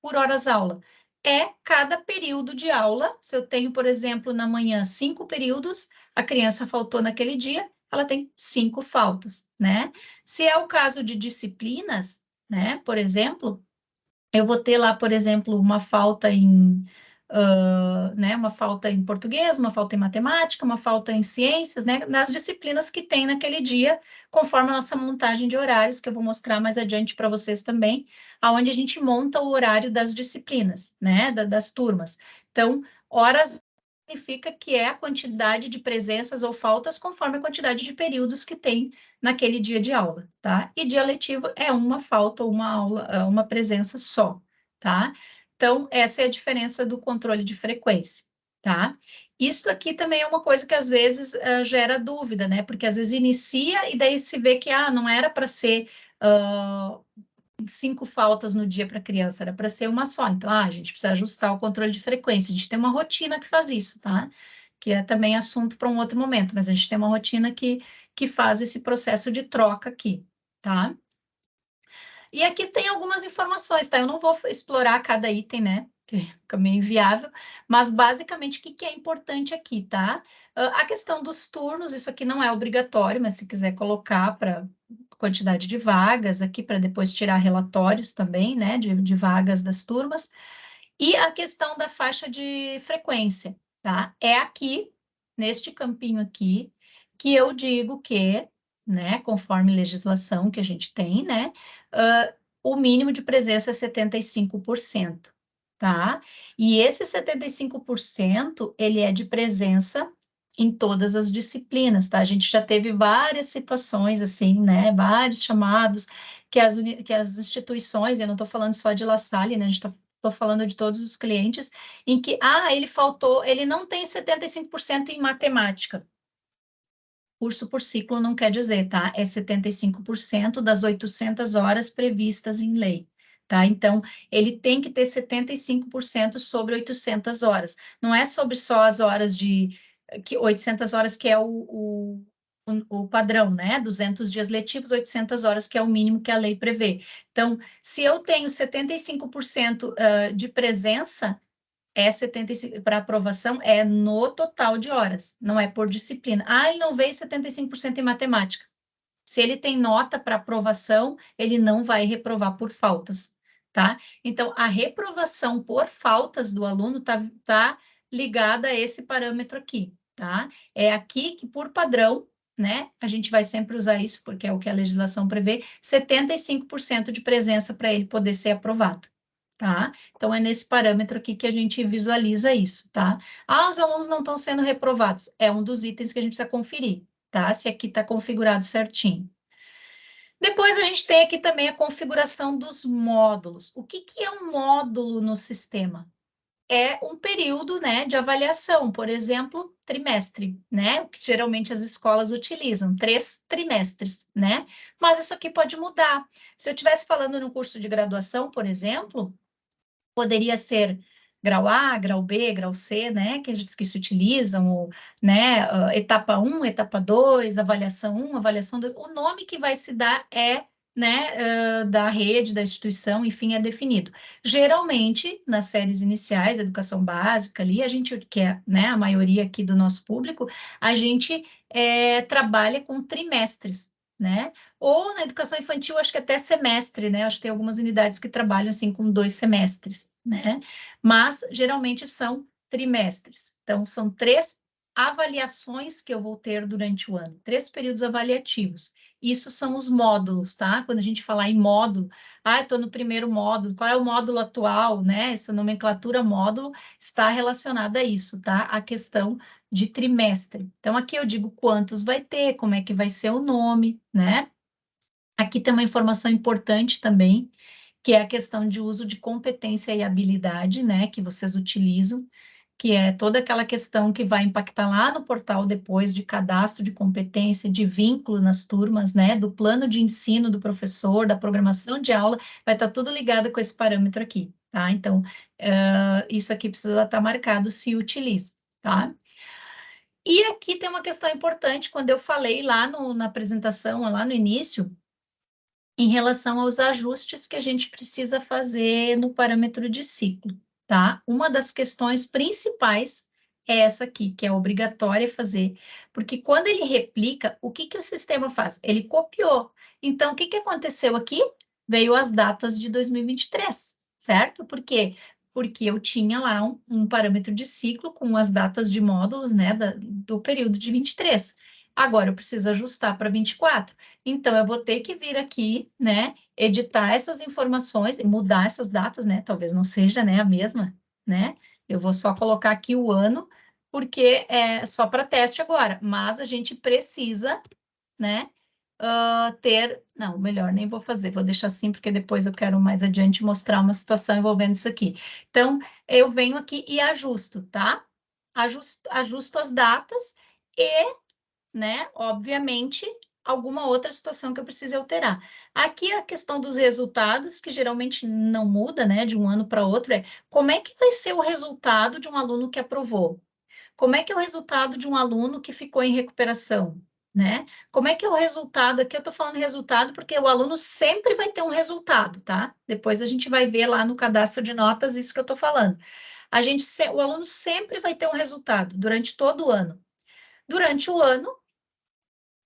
por horas-aula? É cada período de aula, se eu tenho, por exemplo, na manhã 5 períodos, a criança faltou naquele dia, ela tem 5 faltas, né? Se é o caso de disciplinas, né? Por exemplo, eu vou ter lá, por exemplo, uma falta em, né, uma falta em português, uma falta em matemática, uma falta em ciências, né, nas disciplinas que tem naquele dia, conforme a nossa montagem de horários, que eu vou mostrar mais adiante para vocês também, aonde a gente monta o horário das disciplinas, né, das turmas. Então, horas significa que é a quantidade de presenças ou faltas conforme a quantidade de períodos que tem naquele dia de aula, tá? E dia letivo é uma falta ou uma aula, uma presença só, tá? Então, essa é a diferença do controle de frequência, tá? Isso aqui também é uma coisa que às vezes gera dúvida, né? Porque às vezes inicia e daí se vê que não era para ser 5 faltas no dia para criança, era para ser uma só. Então, a gente precisa ajustar o controle de frequência. A gente tem uma rotina que faz isso, tá? Que é também assunto para um outro momento, mas a gente tem uma rotina que faz esse processo de troca aqui, tá? E aqui tem algumas informações, tá? Eu não vou explorar cada item, né? porque fica meio inviável, mas basicamente o que é importante aqui, tá? A questão dos turnos, isso aqui não é obrigatório, mas se quiser colocar para quantidade de vagas aqui, para depois tirar relatórios também, né, de vagas das turmas, e a questão da faixa de frequência, tá? É aqui, neste campinho aqui, que eu digo que, né, conforme legislação que a gente tem, né, o mínimo de presença é 75%, tá? E esse 75%, ele é de presença em todas as disciplinas, tá? A gente já teve várias situações assim, né, vários chamados que as instituições, eu não estou falando só de La Salle, né, a gente está estou falando de todos os clientes, em que, ele faltou, ele não tem 75% em matemática. Curso por ciclo não quer dizer, tá? É 75% das 800 horas previstas em lei, tá? Então, ele tem que ter 75% sobre 800 horas. Não é sobre só as horas de 800 horas que é o padrão, né? 200 dias letivos, 800 horas que é o mínimo que a lei prevê. Então, se eu tenho 75% de presença, é 75 para aprovação, é no total de horas, não é por disciplina. Ele não veio 75% em matemática. Se ele tem nota para aprovação, ele não vai reprovar por faltas, tá? Então, a reprovação por faltas do aluno tá ligada a esse parâmetro aqui, tá? É aqui que, por padrão, né, a gente vai sempre usar isso, porque é o que a legislação prevê, 75% de presença para ele poder ser aprovado. Tá? Então, é nesse parâmetro aqui que a gente visualiza isso, tá? Os alunos não estão sendo reprovados. É um dos itens que a gente precisa conferir, tá? Se aqui está configurado certinho. Depois, a gente tem aqui também a configuração dos módulos. O que é um módulo no sistema? É um período, né, de avaliação, por exemplo, trimestre, né? O que geralmente as escolas utilizam, 3 trimestres, né? Mas isso aqui pode mudar. Se eu estivesse falando no curso de graduação, por exemplo, poderia ser grau A, grau B, grau C, né, que se utilizam, ou, né, etapa 1, etapa 2, avaliação 1, avaliação 2, o nome que vai se dar é, né, da rede, da instituição, enfim, é definido. Geralmente, nas séries iniciais, educação básica ali, a gente, que é, né, a maioria aqui do nosso público, a gente trabalha com trimestres, né? Ou na educação infantil, acho que até semestre, né? Acho que tem algumas unidades que trabalham assim com 2 semestres, né? Mas geralmente são trimestres. Então, são 3 avaliações que eu vou ter durante o ano, 3 períodos avaliativos. Isso são os módulos, tá? Quando a gente falar em módulo, estou no primeiro módulo, qual é o módulo atual, né? Essa nomenclatura módulo está relacionada a isso, tá? A questão de trimestre. Então, aqui eu digo quantos vai ter, como é que vai ser o nome, né? Aqui tem uma informação importante também, que é a questão de uso de competência e habilidade, né, que vocês utilizam, que é toda aquela questão que vai impactar lá no portal depois de cadastro de competência, de vínculo nas turmas, né, do plano de ensino do professor, da programação de aula, vai estar tudo ligado com esse parâmetro aqui, tá? Então, isso aqui precisa estar marcado se utiliza, tá? E aqui tem uma questão importante, quando eu falei lá na apresentação, lá no início, em relação aos ajustes que a gente precisa fazer no parâmetro de ciclo, tá? Uma das questões principais é essa aqui, que é obrigatória fazer, porque quando ele replica, o que o sistema faz? Ele copiou. Então, o que aconteceu aqui? Veio as datas de 2023, certo? Por quê? Porque eu tinha lá um parâmetro de ciclo com as datas de módulos, né, do período de 23. Agora eu preciso ajustar para 24. Então, eu vou ter que vir aqui, né, editar essas informações e mudar essas datas, né, talvez não seja, né, a mesma, né, eu vou só colocar aqui o ano, porque é só para teste agora, mas a gente precisa, né, não, melhor, nem vou fazer, vou deixar assim, porque depois eu quero mais adiante mostrar uma situação envolvendo isso aqui. Então, eu venho aqui e ajusto, tá? Ajusto as datas e, né, obviamente, alguma outra situação que eu precise alterar. Aqui a questão dos resultados, que geralmente não muda, né, de um ano para outro, é como é que vai ser o resultado de um aluno que aprovou? Como é que é o resultado de um aluno que ficou em recuperação? né? Como é que é o resultado? Aqui eu estou falando resultado porque o aluno sempre vai ter um resultado, tá? Depois a gente vai ver lá no cadastro de notas isso que eu estou falando. O aluno sempre vai ter um resultado durante todo o ano. Durante o ano,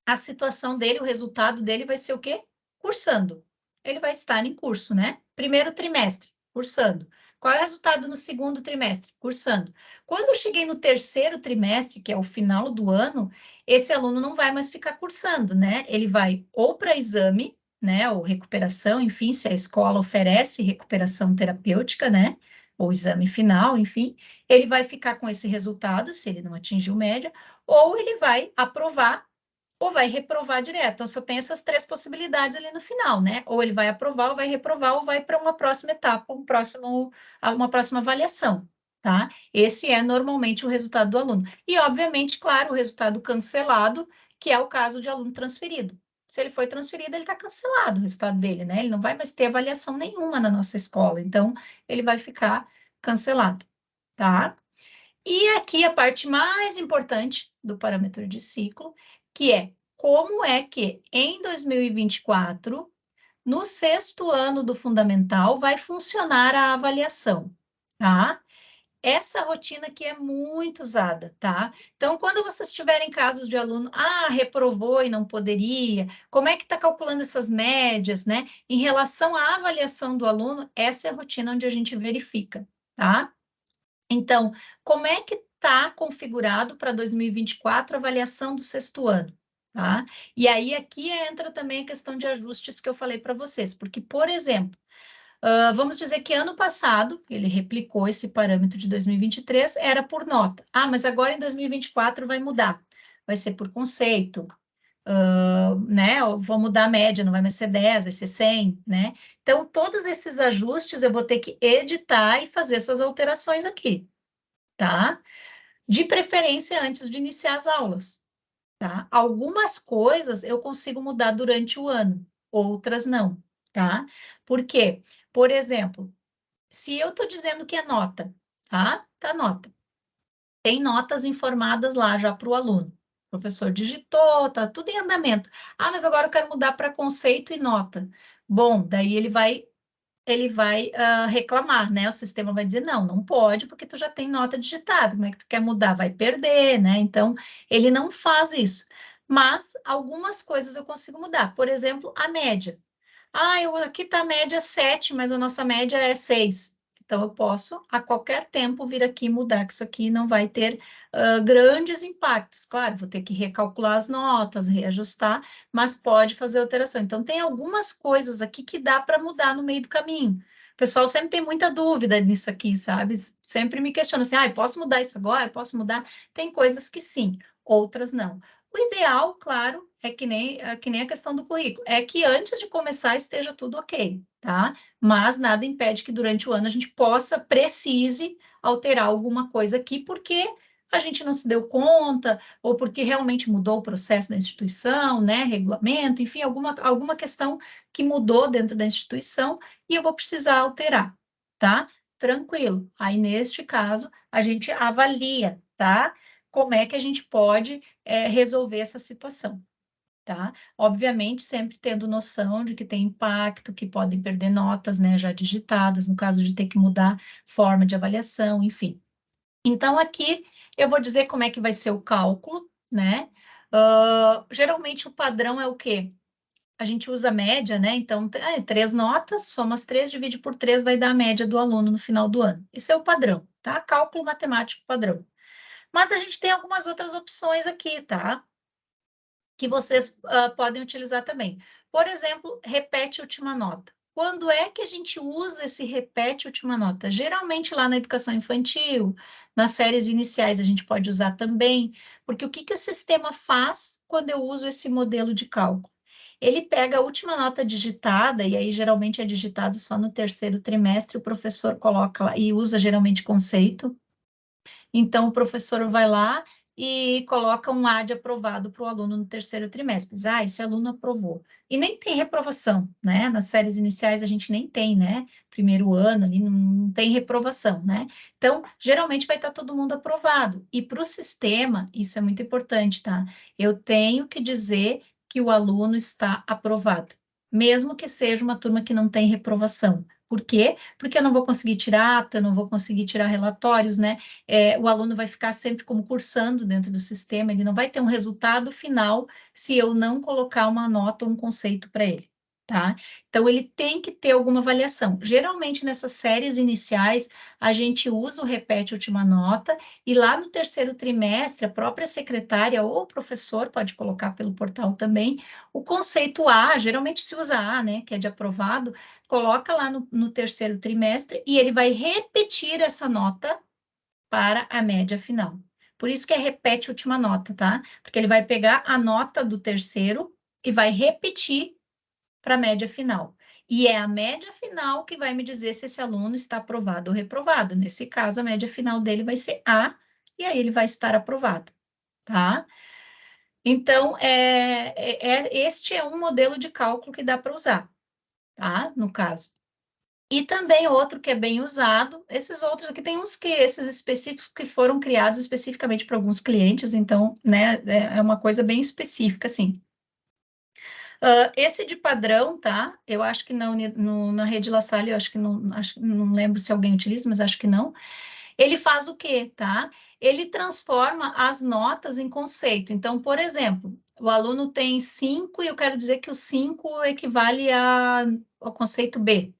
a situação dele, o resultado dele vai ser o quê? Cursando. Ele vai estar em curso, né? Primeiro trimestre, cursando. Qual é o resultado no segundo trimestre? Cursando. Quando eu cheguei no terceiro trimestre, que é o final do ano, esse aluno não vai mais ficar cursando, né? Ele vai ou para exame, né? Ou recuperação, enfim, se a escola oferece recuperação terapêutica, né? Ou exame final, enfim, ele vai ficar com esse resultado, se ele não atingiu média, ou ele vai aprovar ou vai reprovar direto. Então, só tem essas três possibilidades ali no final, né? Ou ele vai aprovar, ou vai reprovar, ou vai para uma próxima etapa, uma próxima avaliação, tá? Esse é normalmente o resultado do aluno. E, obviamente, claro, o resultado cancelado, que é o caso de aluno transferido. Se ele foi transferido, ele está cancelado o resultado dele, né? Ele não vai mais ter avaliação nenhuma na nossa escola, então ele vai ficar cancelado, tá? E aqui a parte mais importante do parâmetro de ciclo, que é como é que em 2024, no sexto ano do fundamental, vai funcionar a avaliação, tá? Essa rotina aqui é muito usada, tá? Então, quando vocês tiverem casos de aluno, reprovou e não poderia, como é que está calculando essas médias, né? Em relação à avaliação do aluno, essa é a rotina onde a gente verifica, tá? Então, como é que está configurado para 2024 a avaliação do sexto ano? Tá? E aí, aqui entra também a questão de ajustes que eu falei para vocês, porque, por exemplo, vamos dizer que ano passado, ele replicou esse parâmetro de 2023, era por nota. Mas agora em 2024 vai mudar, vai ser por conceito, né? Eu vou mudar a média, não vai mais ser 10, vai ser 100, né? Então, todos esses ajustes eu vou ter que editar e fazer essas alterações aqui, tá? De preferência antes de iniciar as aulas, tá? Algumas coisas eu consigo mudar durante o ano, outras não, tá? Por quê? Por exemplo, se eu estou dizendo que é nota, tá? Tá nota. Tem notas informadas lá já para o aluno. O professor digitou, tá tudo em andamento. Mas agora eu quero mudar para conceito e nota. Bom, daí ele vai reclamar, né? O sistema vai dizer, não, não pode, porque tu já tem nota digitada, como é que tu quer mudar? Vai perder, né? Então, ele não faz isso. Mas algumas coisas eu consigo mudar. Por exemplo, a média. Aqui está a média 7, mas a nossa média é 6. Então, eu posso, a qualquer tempo, vir aqui e mudar, que isso aqui não vai ter grandes impactos. Claro, vou ter que recalcular as notas, reajustar, mas pode fazer alteração. Então, tem algumas coisas aqui que dá para mudar no meio do caminho. O pessoal sempre tem muita dúvida nisso aqui, sabe? Sempre me questiona assim, posso mudar isso agora? Posso mudar? Tem coisas que sim, outras não. O ideal, claro, é que nem a questão do currículo, é que antes de começar esteja tudo ok, tá? Mas nada impede que durante o ano a gente precise alterar alguma coisa aqui, porque a gente não se deu conta, ou porque realmente mudou o processo da instituição, né? Regulamento, enfim, alguma questão que mudou dentro da instituição e eu vou precisar alterar, tá? Tranquilo. Aí, neste caso, a gente avalia, tá? Como é que a gente pode resolver essa situação, tá? Obviamente, sempre tendo noção de que tem impacto, que podem perder notas, né, já digitadas, no caso de ter que mudar forma de avaliação, enfim. Então, aqui eu vou dizer como é que vai ser o cálculo, né? Geralmente o padrão é o quê? A gente usa a média, né? Então, 3 notas, soma as 3, divide por 3, vai dar a média do aluno no final do ano. Esse é o padrão, tá? Cálculo matemático padrão. Mas a gente tem algumas outras opções aqui, tá? Que vocês podem utilizar também. Por exemplo, repete última nota. Quando é que a gente usa esse repete última nota? Geralmente lá na educação infantil, nas séries iniciais a gente pode usar também, porque o que que o sistema faz quando eu uso esse modelo de cálculo? Ele pega a última nota digitada, e aí geralmente é digitado só no terceiro trimestre, o professor coloca lá e usa geralmente conceito. Então, o professor vai lá e coloca um A de aprovado para o aluno no terceiro trimestre. Diz, esse aluno aprovou. E nem tem reprovação, né? Nas séries iniciais a gente nem tem, né? Primeiro ano ali não tem reprovação, né? Então, geralmente vai estar todo mundo aprovado. E para o sistema, isso é muito importante, tá? Eu tenho que dizer que o aluno está aprovado, mesmo que seja uma turma que não tem reprovação. Por quê? Porque eu não vou conseguir tirar ata, eu não vou conseguir tirar relatórios, né? O aluno vai ficar sempre como cursando dentro do sistema, ele não vai ter um resultado final se eu não colocar uma nota ou um conceito para ele, tá? Então, ele tem que ter alguma avaliação. Geralmente, nessas séries iniciais, a gente usa o repete última nota, e lá no terceiro trimestre, a própria secretária ou o professor pode colocar pelo portal também o conceito A, geralmente se usa A, né, que é de aprovado, coloca lá no terceiro trimestre e ele vai repetir essa nota para a média final. Por isso que é repete última nota, tá? Porque ele vai pegar a nota do terceiro e vai repetir para a média final. E é a média final que vai me dizer se esse aluno está aprovado ou reprovado. Nesse caso, a média final dele vai ser A, e aí ele vai estar aprovado, tá? Então, este é um modelo de cálculo que dá para usar, tá? No caso. E também outro que é bem usado, esses outros aqui tem uns que, esses específicos que foram criados especificamente para alguns clientes, então, né, é uma coisa bem específica, assim. Esse de padrão, tá? Eu acho que na rede La Salle, eu não lembro se alguém utiliza, mas acho que não. Ele faz o quê, tá? Ele transforma as notas em conceito. Então, por exemplo, o aluno tem 5 e eu quero dizer que o 5 equivale ao conceito B,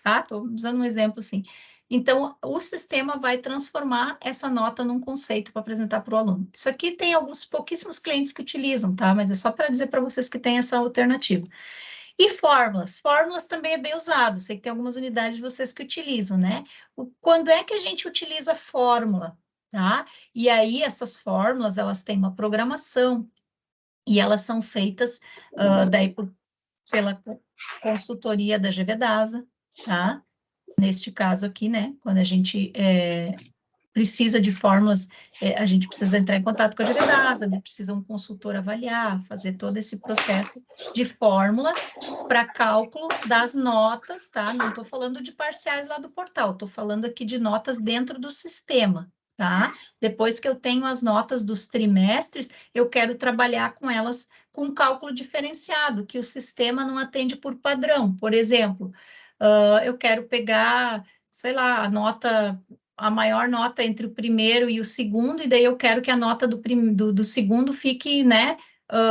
tá? Estou usando um exemplo assim. Então, o sistema vai transformar essa nota num conceito para apresentar para o aluno. Isso aqui tem alguns pouquíssimos clientes que utilizam, tá? Mas é só para dizer para vocês que tem essa alternativa. E fórmulas? Fórmulas também é bem usado. Sei que tem algumas unidades de vocês que utilizam, né? Quando é que a gente utiliza fórmula, tá? E aí, essas fórmulas, elas têm uma programação e elas são feitas pela consultoria da GVDASA, tá? Neste caso aqui, né? Quando a gente precisa de fórmulas, a gente precisa entrar em contato com a GVDASA, né? Precisa um consultor avaliar, fazer todo esse processo de fórmulas para cálculo das notas, tá? Não estou falando de parciais lá do portal, estou falando aqui de notas dentro do sistema, tá? Depois que eu tenho as notas dos trimestres, eu quero trabalhar com elas com cálculo diferenciado, que o sistema não atende por padrão. Por exemplo, eu quero pegar, sei lá, a maior nota entre o primeiro e o segundo, e daí eu quero que a nota do segundo fique, né?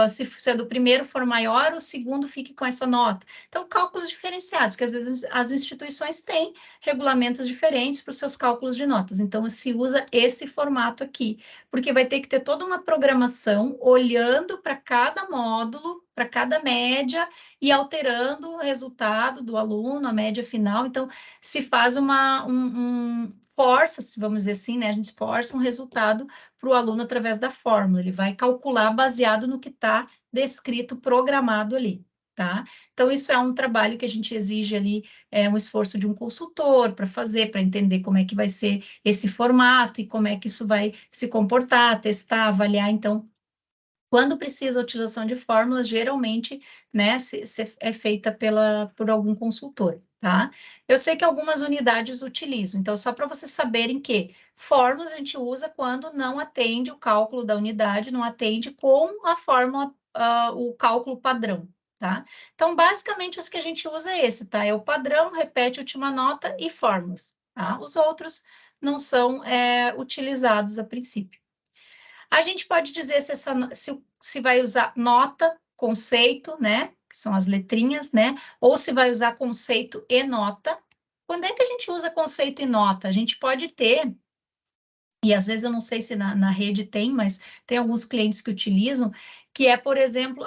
Se a do primeiro for maior, o segundo fique com essa nota. Então, cálculos diferenciados, que às vezes as instituições têm regulamentos diferentes para os seus cálculos de notas. Então, se usa esse formato aqui, porque vai ter que ter toda uma programação olhando para cada módulo, para cada média, e alterando o resultado do aluno, a média final. Então, se faz força, vamos dizer assim, né? A gente força um resultado para o aluno através da fórmula. Ele vai calcular baseado no que está descrito, programado ali, tá? Então, isso é um trabalho que a gente exige ali, um esforço de um consultor para fazer, para entender como é que vai ser esse formato e como é que isso vai se comportar, testar, avaliar. Então, quando precisa a utilização de fórmulas, geralmente, né, é feita por algum consultor, tá? Eu sei que algumas unidades utilizam, então, só para vocês saberem que fórmulas a gente usa quando não atende o cálculo da unidade, não atende com a fórmula, o cálculo padrão, tá? Então, basicamente, os que a gente usa é esse, tá? É o padrão, repete última nota e fórmulas, tá? Os outros não são utilizados a princípio. A gente pode dizer se vai usar nota, conceito, né? Que são as letrinhas, né? Ou se vai usar conceito e nota. Quando é que a gente usa conceito e nota? A gente pode ter, e às vezes eu não sei se na rede tem, mas tem alguns clientes que utilizam, que é, por exemplo,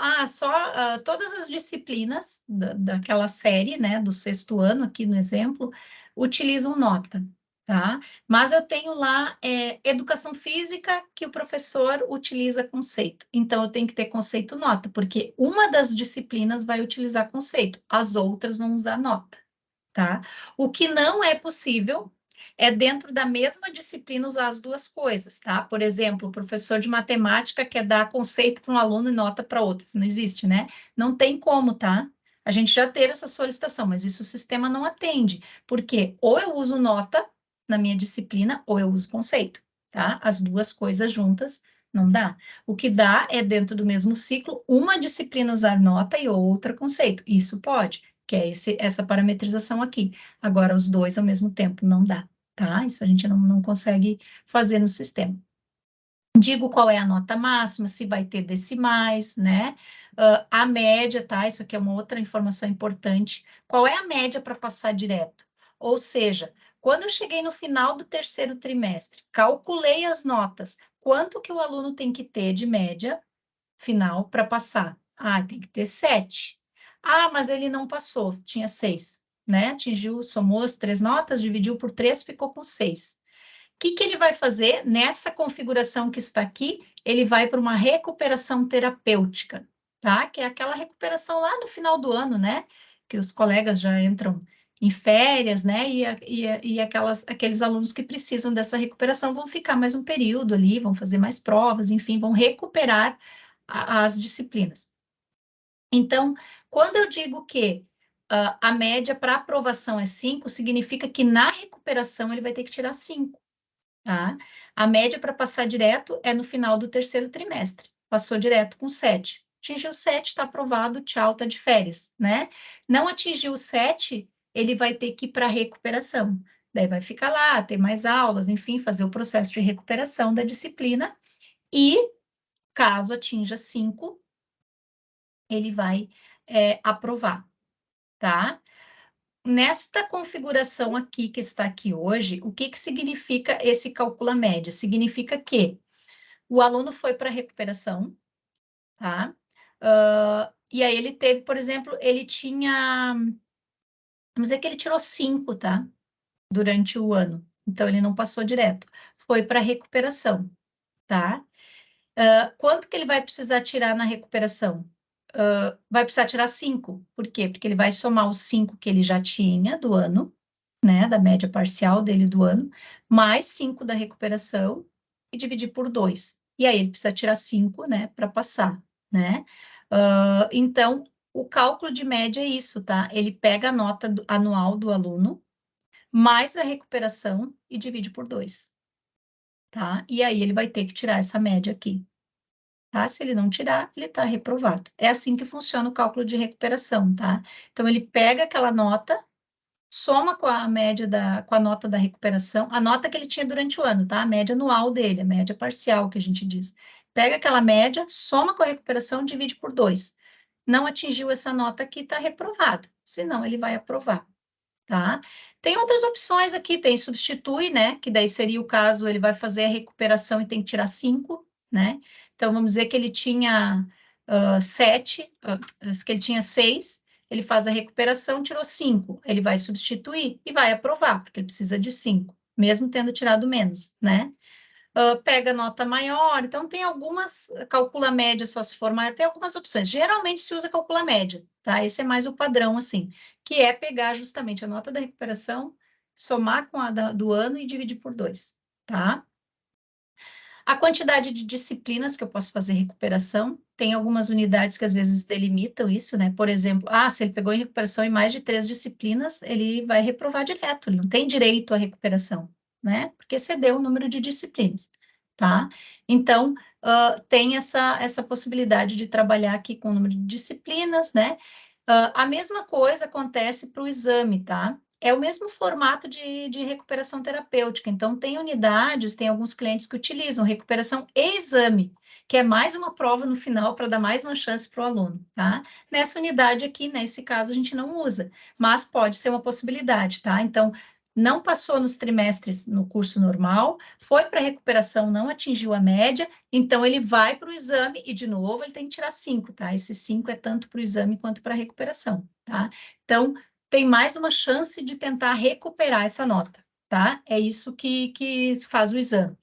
todas as disciplinas daquela série, né? Do sexto ano, aqui no exemplo, utilizam nota. Tá? Mas eu tenho lá educação física que o professor utiliza conceito. Então, eu tenho que ter conceito nota, porque uma das disciplinas vai utilizar conceito, as outras vão usar nota, tá? O que não é possível é dentro da mesma disciplina usar as duas coisas, tá? Por exemplo, o professor de matemática quer dar conceito para um aluno e nota para outro. Isso não existe, né? Não tem como, tá? A gente já teve essa solicitação, mas isso o sistema não atende, porque ou eu uso nota na minha disciplina, ou eu uso conceito, tá? As duas coisas juntas não dá. O que dá é dentro do mesmo ciclo, uma disciplina usar nota e outra conceito. Isso pode, que é essa parametrização aqui. Agora, os dois ao mesmo tempo não dá, tá? Isso a gente não consegue fazer no sistema. Digo qual é a nota máxima, se vai ter decimais, né? A média, tá? Isso aqui é uma outra informação importante. Qual é a média para passar direto? Ou seja, quando eu cheguei no final do terceiro trimestre, calculei as notas, quanto que o aluno tem que ter de média final para passar? Ah, tem que ter 7. Ah, mas ele não passou, tinha 6, né? Atingiu, somou as 3 notas, dividiu por 3, ficou com 6. O que ele vai fazer nessa configuração que está aqui? Ele vai para uma recuperação terapêutica, tá? Que é aquela recuperação lá no final do ano, né? Que os colegas já entram em férias, né? E aqueles alunos que precisam dessa recuperação vão ficar mais um período ali, vão fazer mais provas, enfim, vão recuperar as disciplinas. Então, quando eu digo que a média para aprovação é 5, significa que na recuperação ele vai ter que tirar 5. Tá? A média para passar direto é no final do terceiro trimestre. Passou direto com 7. Atingiu 7, está aprovado, tchau, está de férias, né? Não atingiu 7, ele vai ter que ir para recuperação. Daí vai ficar lá, ter mais aulas, enfim, fazer o processo de recuperação da disciplina. E, caso atinja 5, ele vai aprovar, tá? Nesta configuração aqui que está aqui hoje, o que significa esse cálculo média? Significa que o aluno foi para recuperação, tá? E aí ele teve, por exemplo, ele tinha, vamos dizer que ele tirou 5, tá? Durante o ano. Então, ele não passou direto. Foi para recuperação, tá? Quanto que ele vai precisar tirar na recuperação? Vai precisar tirar 5. Por quê? Porque ele vai somar os 5 que ele já tinha do ano, né? Da média parcial dele do ano, mais 5 da recuperação e dividir por 2. E aí ele precisa tirar 5, né? Para passar, né? Então, o cálculo de média é isso, tá? Ele pega a nota anual do aluno, mais a recuperação e divide por 2, tá? E aí ele vai ter que tirar essa média aqui. Tá? Se ele não tirar, ele está reprovado. É assim que funciona o cálculo de recuperação, tá? Então, ele pega aquela nota, soma com a média com a nota da recuperação, a nota que ele tinha durante o ano, tá? A média anual dele, a média parcial que a gente diz. Pega aquela média, soma com a recuperação, divide por 2. Não atingiu essa nota aqui, está reprovado. Senão, ele vai aprovar, tá? Tem outras opções aqui, tem substitui, né? Que daí seria o caso, ele vai fazer a recuperação e tem que tirar 5, né? Então, vamos dizer que ele tinha 7, que ele tinha 6, ele faz a recuperação, tirou 5, ele vai substituir e vai aprovar, porque ele precisa de 5, mesmo tendo tirado menos, né? Pega nota maior, então tem algumas, calcula média só se for maior, tem algumas opções. Geralmente se usa calcula média, tá? Esse é mais o padrão, assim, que é pegar justamente a nota da recuperação, somar com a do ano e dividir por 2, tá? A quantidade de disciplinas que eu posso fazer recuperação, tem algumas unidades que às vezes delimitam isso, né? Por exemplo, se ele pegou em recuperação em mais de 3 disciplinas, ele vai reprovar direto, ele não tem direito à recuperação, né? Porque excedeu o número de disciplinas, tá? Então, tem essa possibilidade de trabalhar aqui com o número de disciplinas, né? A mesma coisa acontece para o exame, tá? É o mesmo formato de recuperação terapêutica. Então, tem unidades, tem alguns clientes que utilizam recuperação e exame, que é mais uma prova no final para dar mais uma chance para o aluno, tá? Nessa unidade aqui, nesse caso, a gente não usa, mas pode ser uma possibilidade, tá? Então, não passou nos trimestres no curso normal, foi para recuperação, não atingiu a média, então ele vai para o exame e, de novo, ele tem que tirar 5, tá? Esse 5 é tanto para o exame quanto para a recuperação, tá? Então, tem mais uma chance de tentar recuperar essa nota, tá? É isso que faz o exame.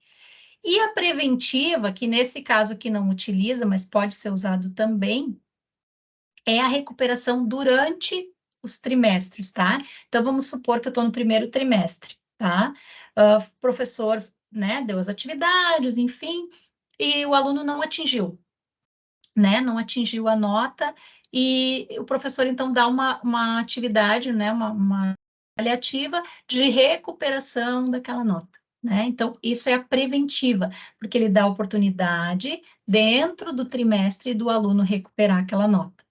E a preventiva, que nesse caso aqui não utiliza, mas pode ser usado também, é a recuperação durante os trimestres, tá? Então, vamos supor que eu estou no primeiro trimestre, tá? Professor, né, deu as atividades, enfim, e o aluno não atingiu, né, não atingiu a nota, e o professor, então, dá uma atividade, né, uma avaliativa de recuperação daquela nota, né? Então, isso é a preventiva, porque ele dá oportunidade, dentro do trimestre, do aluno recuperar aquela nota.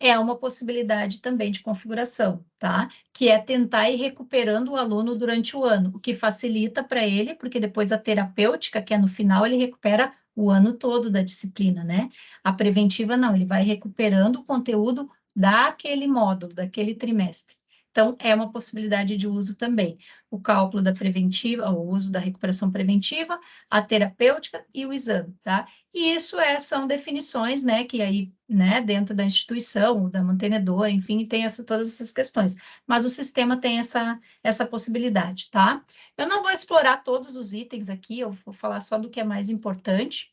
É uma possibilidade também de configuração, tá? Que é tentar ir recuperando o aluno durante o ano, o que facilita para ele, porque depois a terapêutica, que é no final, ele recupera o ano todo da disciplina, né? A preventiva não, ele vai recuperando o conteúdo daquele módulo, daquele trimestre. Então, é uma possibilidade de uso também. O cálculo da preventiva, o uso da recuperação preventiva, a terapêutica e o exame, tá? E isso são definições, né, que aí, né, dentro da instituição, da mantenedora, enfim, tem todas essas questões. Mas o sistema tem essa possibilidade, tá? Eu não vou explorar todos os itens aqui, eu vou falar só do que é mais importante.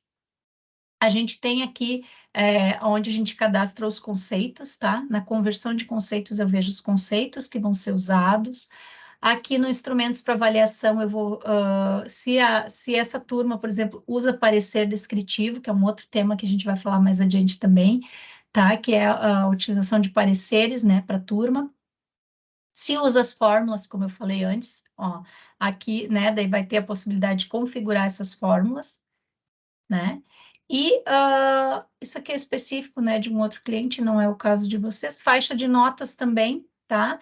A gente tem aqui onde a gente cadastra os conceitos, tá? Na conversão de conceitos eu vejo os conceitos que vão ser usados. Aqui no instrumentos para avaliação eu vou, se essa turma, por exemplo, usa parecer descritivo, que é um outro tema que a gente vai falar mais adiante também, tá? Que é a utilização de pareceres, né, para a turma. Se usa as fórmulas, como eu falei antes, ó, aqui, né, daí vai ter a possibilidade de configurar essas fórmulas, né? E isso aqui é específico, né, de um outro cliente, não é o caso de vocês. Faixa de notas também, tá?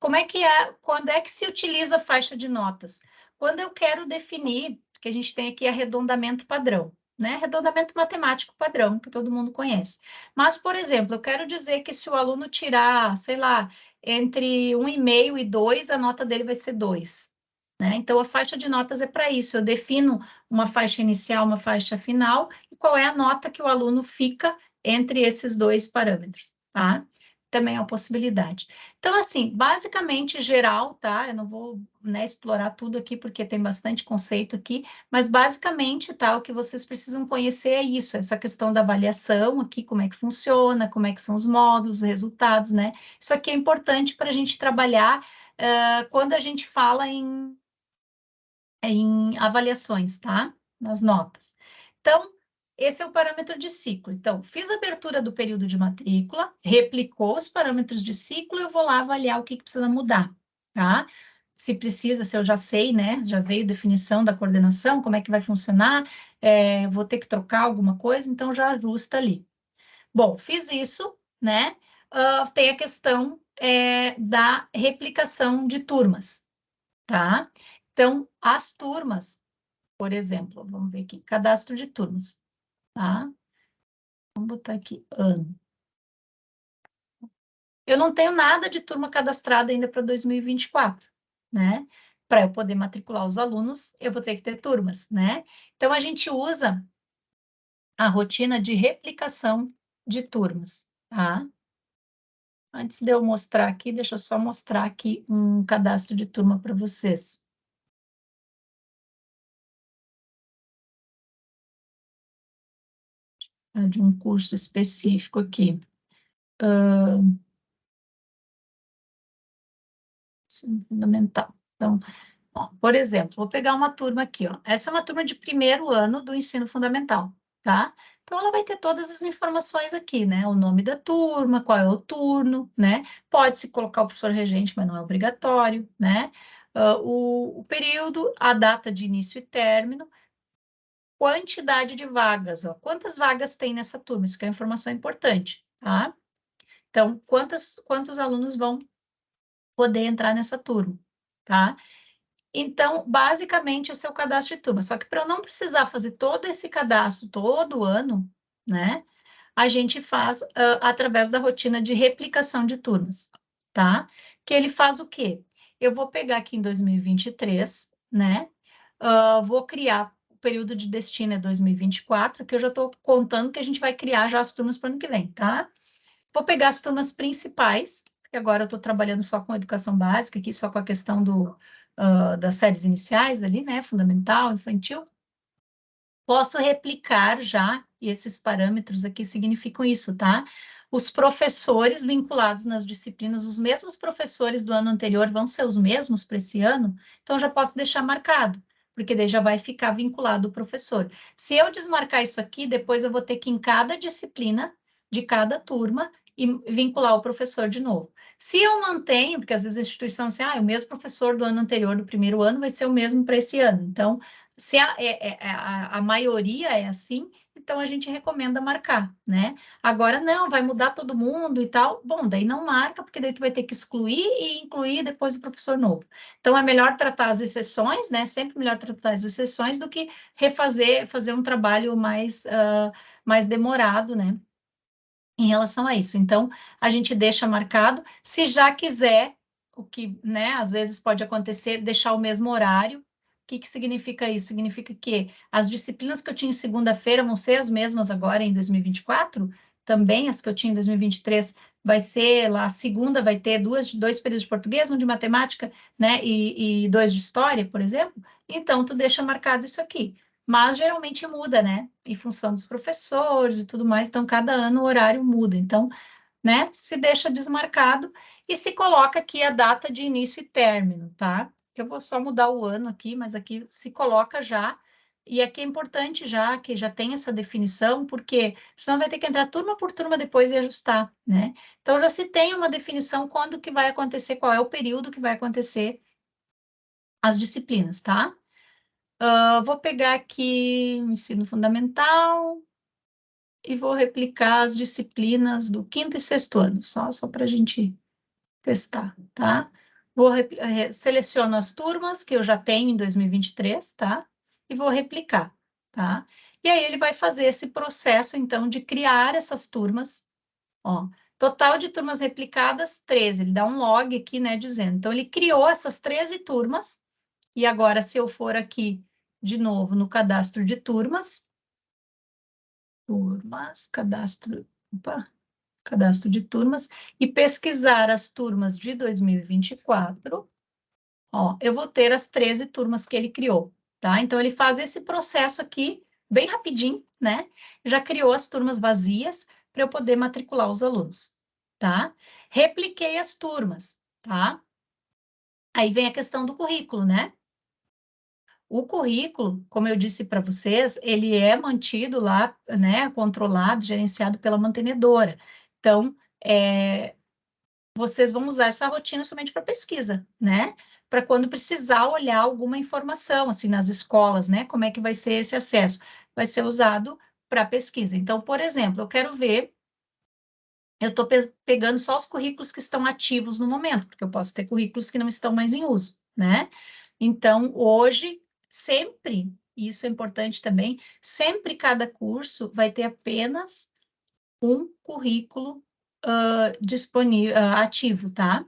Como é que é? Quando é que se utiliza faixa de notas? Quando eu quero definir, que a gente tem aqui arredondamento padrão, né? Arredondamento matemático padrão, que todo mundo conhece. Mas, por exemplo, eu quero dizer que se o aluno tirar, sei lá, entre 1,5 e 2, a nota dele vai ser 2. Né? Então, a faixa de notas é para isso. Eu defino uma faixa inicial, uma faixa final, e qual é a nota que o aluno fica entre esses dois parâmetros, tá? Também é uma possibilidade. Então, assim, basicamente geral, tá? Eu não vou, né, explorar tudo aqui, porque tem bastante conceito aqui, mas basicamente, tá, o que vocês precisam conhecer é isso, essa questão da avaliação aqui, como é que funciona, como é que são os módulos, os resultados, né? Isso aqui é importante para a gente trabalhar quando a gente fala em avaliações, tá? Nas notas. Então, esse é o parâmetro de ciclo. Então, fiz a abertura do período de matrícula, replicou os parâmetros de ciclo, eu vou lá avaliar o que precisa mudar, tá? Se precisa, se eu já sei, né? Já veio definição da coordenação, como é que vai funcionar, vou ter que trocar alguma coisa, então já ajusta ali. Bom, fiz isso, né? Tem a questão da replicação de turmas, tá? Então, as turmas, por exemplo, vamos ver aqui, cadastro de turmas, tá? Vamos botar aqui, ano. Eu não tenho nada de turma cadastrada ainda para 2024, né? Para eu poder matricular os alunos, eu vou ter que ter turmas, né? Então, a gente usa a rotina de replicação de turmas, tá? Antes de eu mostrar aqui, deixa eu só mostrar aqui um cadastro de turma para vocês. De um curso específico aqui. Ensino fundamental. Então, ó, por exemplo, vou pegar uma turma aqui, ó. Essa é uma turma de primeiro ano do ensino fundamental, tá? Então, ela vai ter todas as informações aqui, né? O nome da turma, qual é o turno, né? Pode-se colocar o professor regente, mas não é obrigatório, né? O período, a data de início e término, quantidade de vagas, ó. Quantas vagas tem nessa turma? Isso que é uma informação importante, tá? Então, quantos alunos vão poder entrar nessa turma, tá? Então, basicamente, esse é o cadastro de turma. Só que para eu não precisar fazer todo esse cadastro todo ano, né? A gente faz através da rotina de replicação de turmas, tá? Que ele faz o quê? Eu vou pegar aqui em 2023, né? Vou criar o período de destino é 2024, que eu já estou contando que a gente vai criar já as turmas para o ano que vem, tá? Vou pegar as turmas principais, que agora eu estou trabalhando só com educação básica, aqui só com a questão das séries iniciais ali, né? Fundamental, infantil. Posso replicar já, e esses parâmetros aqui significam isso, tá? Os professores vinculados nas disciplinas, os mesmos professores do ano anterior vão ser os mesmos para esse ano, então já posso deixar marcado, porque daí já vai ficar vinculado o professor. Se eu desmarcar isso aqui, depois eu vou ter que, em cada disciplina de cada turma, e vincular o professor de novo. Se eu mantenho, porque às vezes a instituição assim, o mesmo professor do ano anterior, do primeiro ano, vai ser o mesmo para esse ano. Então, se a maioria é assim, então a gente recomenda marcar, né? Agora, não, vai mudar todo mundo e tal. Bom, daí não marca, porque daí tu vai ter que excluir e incluir depois o professor novo. Então, é melhor tratar as exceções, né? Sempre melhor tratar as exceções do que fazer um trabalho mais demorado, né? Em relação a isso. Então, a gente deixa marcado. Se já quiser, o que, né, às vezes pode acontecer, deixar o mesmo horário. O que que significa isso? Significa que as disciplinas que eu tinha em segunda-feira vão ser as mesmas agora em 2024, também as que eu tinha em 2023 vai ser lá, a segunda vai ter dois períodos de português, um de matemática, né, e dois de história, por exemplo. Então, tu deixa marcado isso aqui. Mas geralmente muda, né? Em função dos professores e tudo mais, então cada ano o horário muda. Então, né, se deixa desmarcado e se coloca aqui a data de início e término, tá? Eu vou só mudar o ano aqui, mas aqui se coloca já. E aqui é importante já que já tem essa definição, porque senão vai ter que entrar turma por turma depois e ajustar, né? Então já se tem uma definição quando que vai acontecer, qual é o período que vai acontecer as disciplinas, tá? Vou pegar aqui o ensino fundamental e vou replicar as disciplinas do quinto e sexto ano, só para a gente testar, tá? Seleciono as turmas que eu já tenho em 2023, tá? E vou replicar, tá? E aí ele vai fazer esse processo, então, de criar essas turmas, ó. Total de turmas replicadas, 13. Ele dá um log aqui, né, dizendo. Então, ele criou essas 13 turmas, e agora, se eu for aqui de novo no cadastro de cadastro de turmas, e pesquisar as turmas de 2024, ó, eu vou ter as 13 turmas que ele criou, tá? Então, ele faz esse processo aqui, bem rapidinho, né? Já criou as turmas vazias para eu poder matricular os alunos, tá? Repliquei as turmas, tá? Aí vem a questão do currículo, né? O currículo, como eu disse para vocês, ele é mantido lá, né, controlado, gerenciado pela mantenedora. Então, vocês vão usar essa rotina somente para pesquisa, né? Para quando precisar olhar alguma informação, assim, nas escolas, né? Como é que vai ser esse acesso? Vai ser usado para pesquisa. Então, por exemplo, eu quero ver, eu estou pegando só os currículos que estão ativos no momento, porque eu posso ter currículos que não estão mais em uso, né? Então, hoje, sempre, e isso é importante também, sempre cada curso vai ter apenas um currículo disponível, ativo, tá?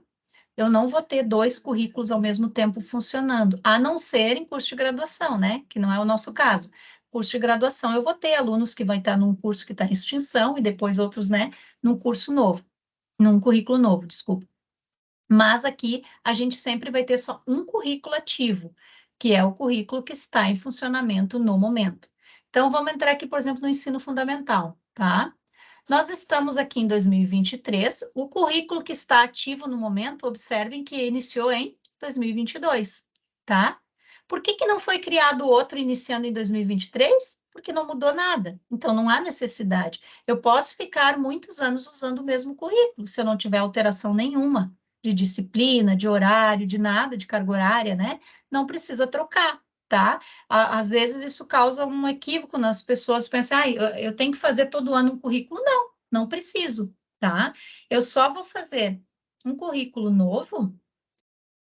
Eu não vou ter dois currículos ao mesmo tempo funcionando, a não ser em curso de graduação, né? Que não é o nosso caso. Curso de graduação, eu vou ter alunos que vão estar num curso que está em extinção e depois outros, né, num curso novo, num currículo novo, desculpa. Mas aqui a gente sempre vai ter só um currículo ativo, que é o currículo que está em funcionamento no momento. Então, vamos entrar aqui, por exemplo, no ensino fundamental, tá? Nós estamos aqui em 2023, o currículo que está ativo no momento, observem que iniciou em 2022, tá? Por que que não foi criado outro iniciando em 2023? Porque não mudou nada, então não há necessidade. Eu posso ficar muitos anos usando o mesmo currículo, se eu não tiver alteração nenhuma de disciplina, de horário, de nada, de carga horária, né? Não precisa trocar, tá? Às vezes isso causa um equívoco nas pessoas, pensam, eu tenho que fazer todo ano um currículo. Não, não preciso, tá? Eu só vou fazer um currículo novo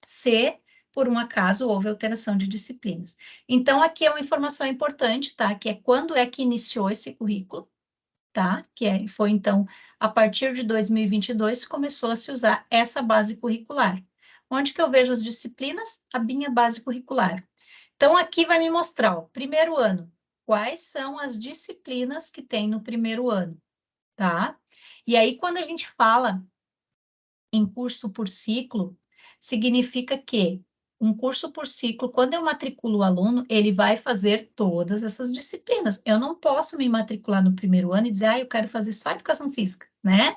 se, por um acaso, houve alteração de disciplinas. Então, aqui é uma informação importante, tá? Que é quando é que iniciou esse currículo, tá? Foi, então, a partir de 2022, começou a se usar essa base curricular. Onde que eu vejo as disciplinas? A minha base curricular. Então, aqui vai me mostrar, ó, primeiro ano, quais são as disciplinas que tem no primeiro ano, tá? E aí, quando a gente fala em curso por ciclo, significa que um curso por ciclo, quando eu matriculo o aluno, ele vai fazer todas essas disciplinas. Eu não posso me matricular no primeiro ano e dizer, eu quero fazer só educação física, né?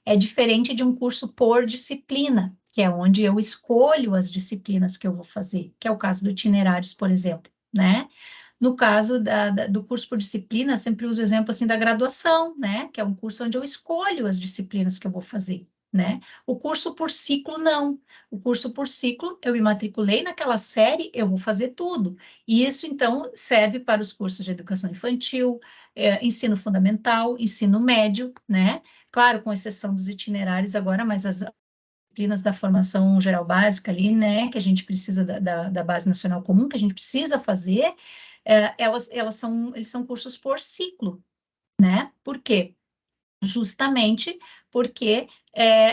É diferente de um curso por disciplina, que é onde eu escolho as disciplinas que eu vou fazer, que é o caso do itinerários, por exemplo, né? No caso do curso por disciplina, eu sempre uso o exemplo assim da graduação, né? Que é um curso onde eu escolho as disciplinas que eu vou fazer, né? O curso por ciclo, não. O curso por ciclo, eu me matriculei naquela série, eu vou fazer tudo. E isso, então, serve para os cursos de educação infantil, ensino fundamental, ensino médio, né? Claro, com exceção dos itinerários agora, mas as disciplinas da formação geral básica ali, né, que a gente precisa da Base Nacional Comum, que a gente precisa fazer, eles são cursos por ciclo, né? Por quê? Justamente porque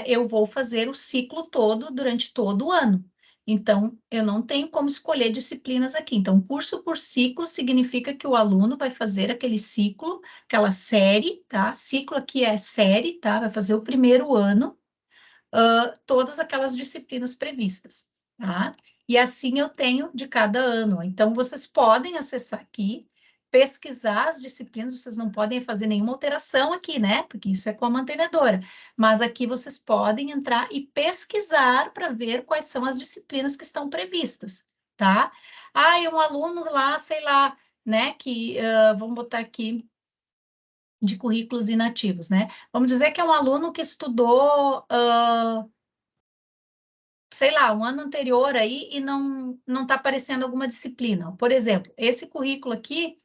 eu vou fazer o ciclo todo durante todo o ano. Então, eu não tenho como escolher disciplinas aqui. Então, curso por ciclo significa que o aluno vai fazer aquele ciclo, aquela série, tá? Ciclo aqui é série, tá? Vai fazer o primeiro ano, todas aquelas disciplinas previstas, tá? E assim eu tenho de cada ano. Então, vocês podem acessar aqui, pesquisar as disciplinas, vocês não podem fazer nenhuma alteração aqui, né? Porque isso é com a mantenedora. Mas aqui vocês podem entrar e pesquisar para ver quais são as disciplinas que estão previstas, tá? Ah, e um aluno lá, sei lá, né, vamos botar aqui, de currículos inativos, né? Vamos dizer que é um aluno que estudou, sei lá, um ano anterior aí e não está aparecendo alguma disciplina. Por exemplo, esse currículo aqui,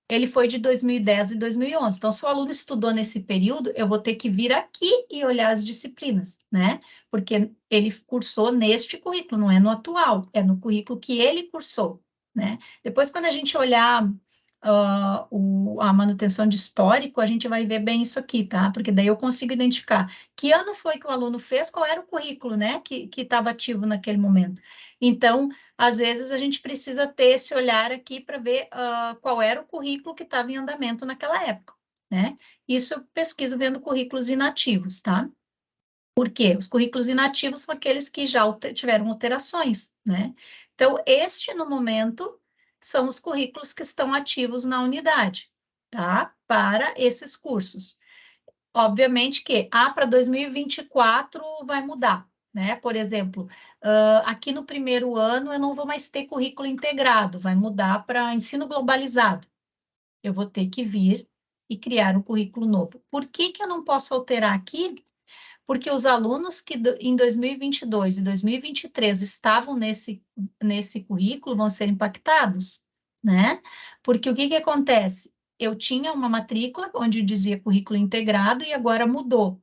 ele foi de 2010 e 2011. Então, se o aluno estudou nesse período, eu vou ter que vir aqui e olhar as disciplinas, né? Porque ele cursou neste currículo, não é no atual, é no currículo que ele cursou, né? Depois, quando a gente olhar a manutenção de histórico, a gente vai ver bem isso aqui, tá? Porque daí eu consigo identificar que ano foi que o aluno fez, qual era o currículo, né, que estava ativo naquele momento. Então, às vezes, a gente precisa ter esse olhar aqui para ver qual era o currículo que estava em andamento naquela época, né? Isso eu pesquiso vendo currículos inativos, tá? Por quê? Os currículos inativos são aqueles que já tiveram alterações, né? Então, este, no momento, são os currículos que estão ativos na unidade, tá? Para esses cursos. Obviamente que para 2024 vai mudar, né? Por exemplo, aqui no primeiro ano eu não vou mais ter currículo integrado, vai mudar para ensino globalizado. Eu vou ter que vir e criar um currículo novo. Por que que eu não posso alterar aqui? Porque os alunos que em 2022 e 2023 estavam nesse currículo vão ser impactados, né? Porque o que que acontece? Eu tinha uma matrícula onde dizia currículo integrado e agora mudou.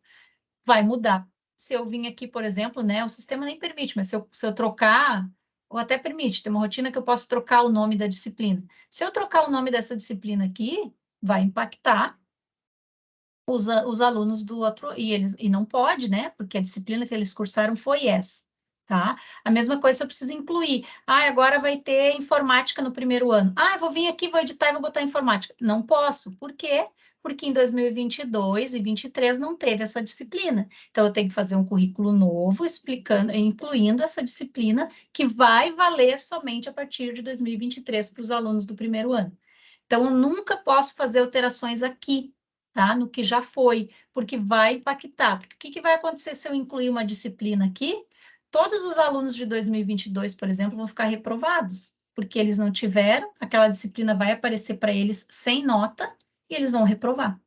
Vai mudar. Se eu vim aqui, por exemplo, né? O sistema nem permite, mas se eu trocar, ou até permite, tem uma rotina que eu posso trocar o nome da disciplina. Se eu trocar o nome dessa disciplina aqui, vai impactar os alunos do outro, e não pode, né? Porque a disciplina que eles cursaram foi essa, tá? A mesma coisa eu preciso incluir. Agora vai ter informática no primeiro ano. Eu vou vir aqui, vou editar e vou botar informática. Não posso. Por quê? Porque em 2022 e 2023 não teve essa disciplina. Então, eu tenho que fazer um currículo novo, explicando, incluindo essa disciplina, que vai valer somente a partir de 2023 para os alunos do primeiro ano. Então, eu nunca posso fazer alterações aqui, tá? No que já foi, porque vai impactar. Porque o que que vai acontecer se eu incluir uma disciplina aqui? Todos os alunos de 2022, por exemplo, vão ficar reprovados, porque eles não tiveram, aquela disciplina vai aparecer para eles sem nota e eles vão reprovar.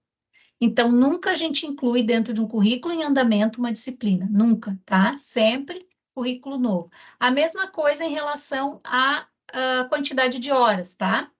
Então, nunca a gente inclui dentro de um currículo em andamento uma disciplina, nunca, tá? Sempre currículo novo. A mesma coisa em relação à quantidade de horas, tá?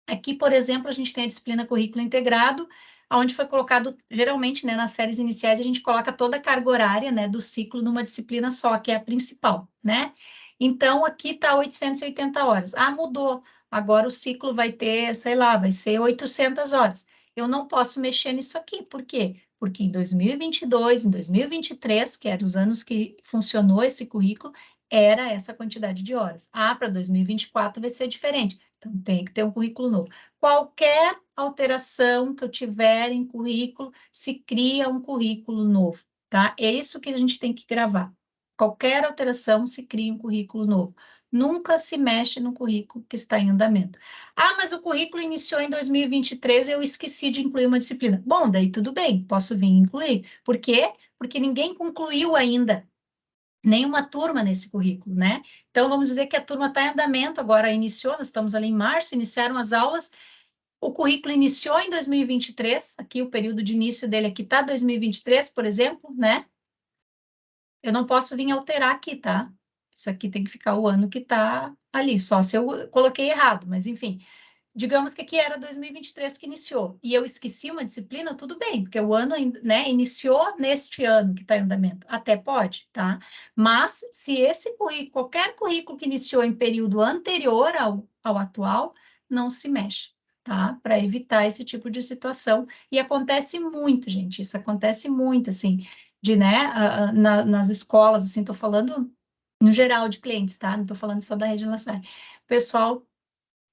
Aqui, por exemplo, a gente tem a disciplina currículo integrado, onde foi colocado, geralmente, né, nas séries iniciais, a gente coloca toda a carga horária, né, do ciclo numa disciplina só, que é a principal, né? Então, aqui está 880 horas. Mudou. Agora o ciclo vai ter, sei lá, vai ser 800 horas. Eu não posso mexer nisso aqui. Por quê? Porque em 2022, em 2023, que eram os anos que funcionou esse currículo, era essa quantidade de horas. Para 2024 vai ser diferente. Então, tem que ter um currículo novo. Qualquer alteração que eu tiver em currículo, se cria um currículo novo, tá? É isso que a gente tem que gravar. Qualquer alteração, se cria um currículo novo. Nunca se mexe no currículo que está em andamento. Ah, mas o currículo iniciou em 2023 e eu esqueci de incluir uma disciplina. Bom, daí tudo bem, posso vir incluir. Por quê? Porque ninguém concluiu ainda nenhuma turma nesse currículo, né? Então, vamos dizer que a turma está em andamento, agora iniciou, nós estamos ali em março, iniciaram as aulas, o currículo iniciou em 2023, aqui o período de início dele aqui está 2023, por exemplo, né? Eu não posso vir alterar aqui, tá? Isso aqui tem que ficar o ano que está ali, só se eu coloquei errado, mas enfim. Digamos que aqui era 2023 que iniciou, e eu esqueci uma disciplina, tudo bem, porque o ano, né, iniciou neste ano que está em andamento, até pode, tá? Mas se esse currículo, qualquer currículo que iniciou em período anterior ao atual, não se mexe, tá? Para evitar esse tipo de situação, e acontece muito, gente, isso acontece muito, assim, de, né, nas escolas, assim, tô falando no geral de clientes, tá? Não tô falando só da Rede La Salle. O pessoal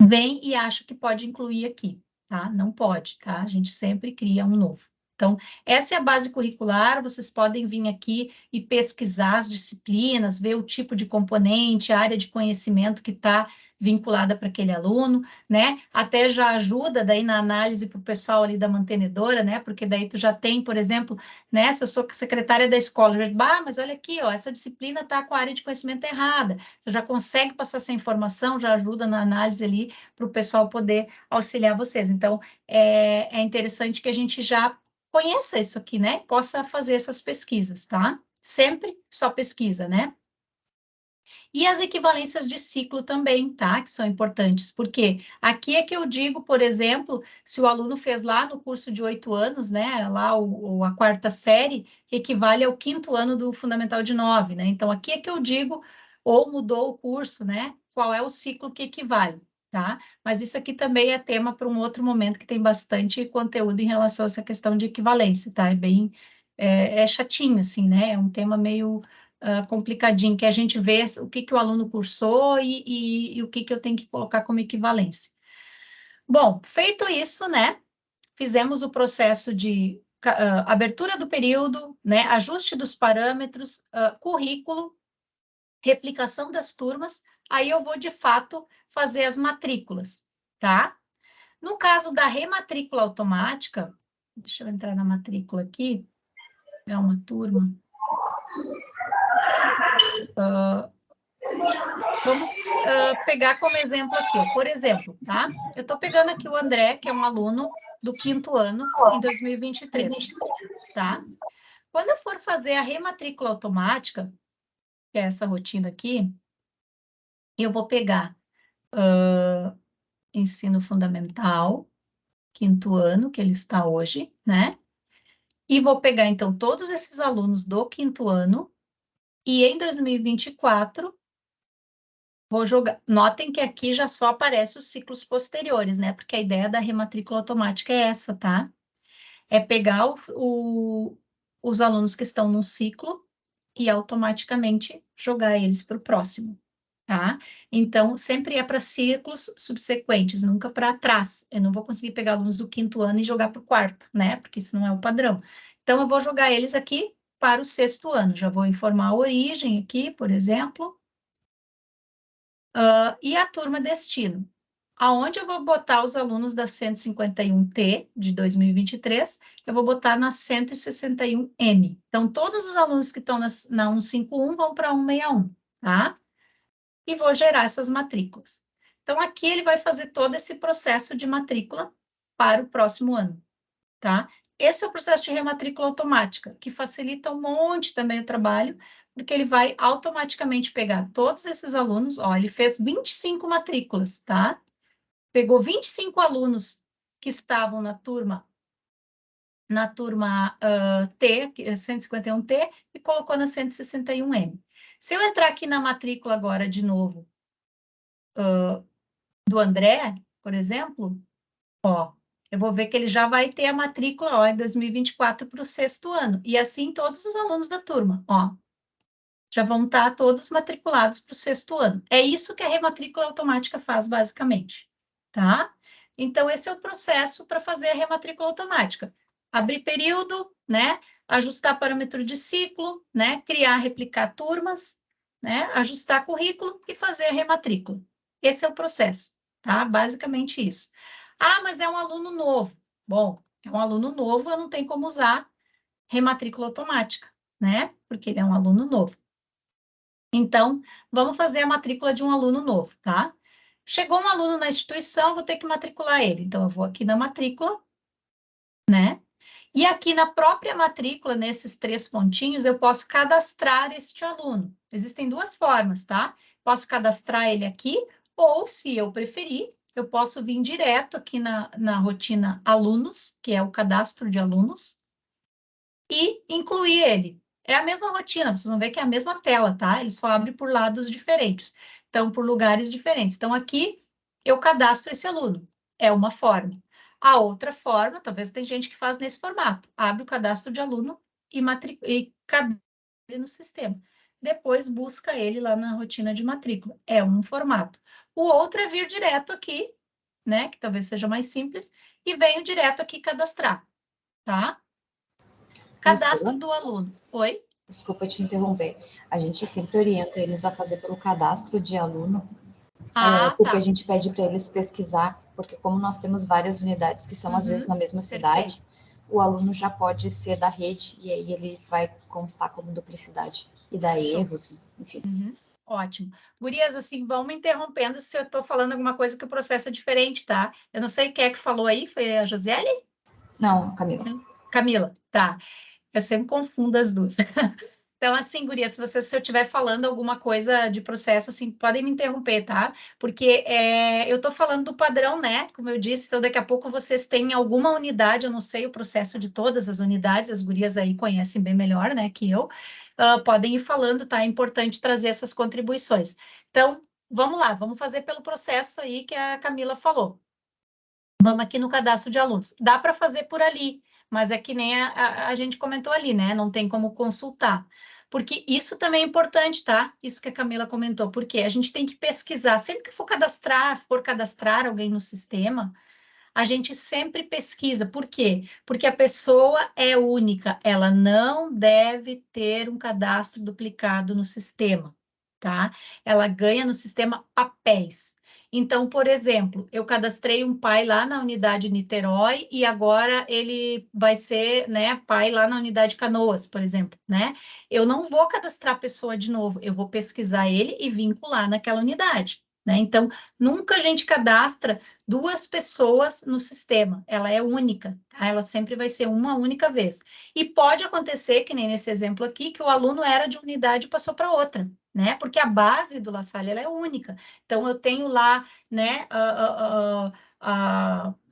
vem e acha que pode incluir aqui, tá? Não pode, tá? A gente sempre cria um novo. Então, essa é a base curricular, vocês podem vir aqui e pesquisar as disciplinas, ver o tipo de componente, a área de conhecimento que está vinculada para aquele aluno, né? Até já ajuda daí na análise para o pessoal ali da mantenedora, né? Porque daí tu já tem, por exemplo, né? Se eu sou secretária da escola, mas olha aqui, ó, essa disciplina está com a área de conhecimento errada. Você já consegue passar essa informação, já ajuda na análise ali para o pessoal poder auxiliar vocês. Então, é interessante que a gente já conheça isso aqui, né? Possa fazer essas pesquisas, tá? Sempre só pesquisa, né? E as equivalências de ciclo também, tá? Que são importantes, porque aqui é que eu digo, por exemplo, se o aluno fez lá no curso de 8 anos, né? Lá a quarta série, que equivale ao quinto ano do Fundamental de 9, né? Então, aqui é que eu digo, ou mudou o curso, né? Qual é o ciclo que equivale, tá? Mas isso aqui também é tema para um outro momento que tem bastante conteúdo em relação a essa questão de equivalência, tá? É bem, é chatinho, assim, né? É um tema meio complicadinho, que a gente vê o que, que o aluno cursou e o que, que eu tenho que colocar como equivalência. Bom, feito isso, né, fizemos o processo de abertura do período, né, ajuste dos parâmetros, currículo, replicação das turmas, aí eu vou, de fato, fazer as matrículas, tá? No caso da rematrícula automática, deixa eu entrar na matrícula aqui, é uma turma. Vamos pegar como exemplo aqui, ó. Por exemplo, tá? Eu estou pegando aqui o André, que é um aluno do quinto ano, em 2023, tá? Quando eu for fazer a rematrícula automática, que é essa rotina aqui, eu vou pegar ensino fundamental, quinto ano, que ele está hoje, né? E vou pegar, então, todos esses alunos do quinto ano, e em 2024, vou jogar. Notem que aqui já só aparece os ciclos posteriores, né? Porque a ideia da rematrícula automática é essa, tá? É pegar os alunos que estão no ciclo e automaticamente jogar eles para o próximo, tá? Então, sempre é para ciclos subsequentes, nunca para trás. Eu não vou conseguir pegar alunos do quinto ano e jogar para o quarto, né? Porque isso não é o padrão. Então, eu vou jogar eles aqui para o sexto ano. Já vou informar a origem aqui, por exemplo. E a turma destino, aonde eu vou botar os alunos da 151T de 2023, eu vou botar na 161M. Então, todos os alunos que estão na 151 vão para 161, tá? E vou gerar essas matrículas. Então, aqui ele vai fazer todo esse processo de matrícula para o próximo ano, tá? Esse é o processo de rematrícula automática, que facilita um monte também o trabalho, porque ele vai automaticamente pegar todos esses alunos, ó, ele fez 25 matrículas, tá? Pegou 25 alunos que estavam na turma T, 151T, e colocou na 161M. Se eu entrar aqui na matrícula agora de novo, do André, por exemplo, ó, eu vou ver que ele já vai ter a matrícula, ó, em 2024 para o sexto ano. E assim todos os alunos da turma, ó, já vão estar todos matriculados para o sexto ano. É isso que a rematrícula automática faz, basicamente, tá? Então, esse é o processo para fazer a rematrícula automática. Abrir período, né? Ajustar parâmetro de ciclo, né? Criar, replicar turmas, né? Ajustar currículo e fazer a rematrícula. Esse é o processo, tá? Basicamente isso. Ah, mas é um aluno novo. Bom, é um aluno novo, eu não tenho como usar rematrícula automática, né? Porque ele é um aluno novo. Então, vamos fazer a matrícula de um aluno novo, tá? Chegou um aluno na instituição, vou ter que matricular ele. Então, eu vou aqui na matrícula, né? E aqui na própria matrícula, nesses 3 pontinhos, eu posso cadastrar este aluno. Existem 2 formas, tá? Posso cadastrar ele aqui, ou, se eu preferir, eu posso vir direto aqui na rotina alunos, que é o cadastro de alunos, e incluir ele. É a mesma rotina, vocês vão ver que é a mesma tela, tá? Ele só abre por lados diferentes, então, por lugares diferentes. Então, aqui eu cadastro esse aluno, é uma forma. A outra forma, talvez tem gente que faz nesse formato, abre o cadastro de aluno e cadastra ele no sistema. Depois busca ele lá na rotina de matrícula. É um formato. O outro é vir direto aqui, né? Que talvez seja mais simples, e venho direto aqui cadastrar, tá? Cadastro Priscila, do aluno. Oi? desculpa te interromper. A gente sempre orienta eles a fazer pelo cadastro de aluno, Ah, porque a tá. gente pede para eles pesquisar, porque como nós temos várias unidades que são às vezes Uhum, na mesma perfeito. cidade, o aluno já pode ser da rede e aí ele vai constar como duplicidade e dar Show. erros, enfim. Uhum, ótimo. Gurias, assim, vão me interrompendo se eu estou falando alguma coisa que o processo é diferente, tá? Eu não sei quem é que falou aí, foi a Josiele? Não, Camila. Não? Camila, tá. Eu sempre confundo as duas. Então, assim, guria, se eu estiver falando alguma coisa de processo, assim, podem me interromper, tá? Porque eu estou falando do padrão, né? Como eu disse, então daqui a pouco vocês têm alguma unidade, eu não sei o processo de todas as unidades, as gurias aí conhecem bem melhor, né, que eu. Podem ir falando, tá? É importante trazer essas contribuições. Então, vamos lá, vamos fazer pelo processo aí que a Camila falou. Vamos aqui no cadastro de alunos. Dá para fazer por ali, mas é que nem a gente comentou ali, né? Não tem como consultar. Porque isso também é importante, tá? Isso que a Camila comentou, porque a gente tem que pesquisar. Sempre que for cadastrar alguém no sistema, a gente sempre pesquisa. Por quê? Porque a pessoa é única, ela não deve ter um cadastro duplicado no sistema, tá? Ela ganha no sistema papéis. Então, por exemplo, eu cadastrei um pai lá na unidade Niterói e agora ele vai ser, né, pai lá na unidade Canoas, por exemplo, né? Eu não vou cadastrar a pessoa de novo, eu vou pesquisar ele e vincular naquela unidade, né? Então, nunca a gente cadastra 2 pessoas no sistema, ela é única, tá? Ela sempre vai ser uma única vez. E pode acontecer, que nem nesse exemplo aqui, que o aluno era de unidade e passou para outra, né? Porque a base do La Salle, ela é única. Então, eu tenho lá, né,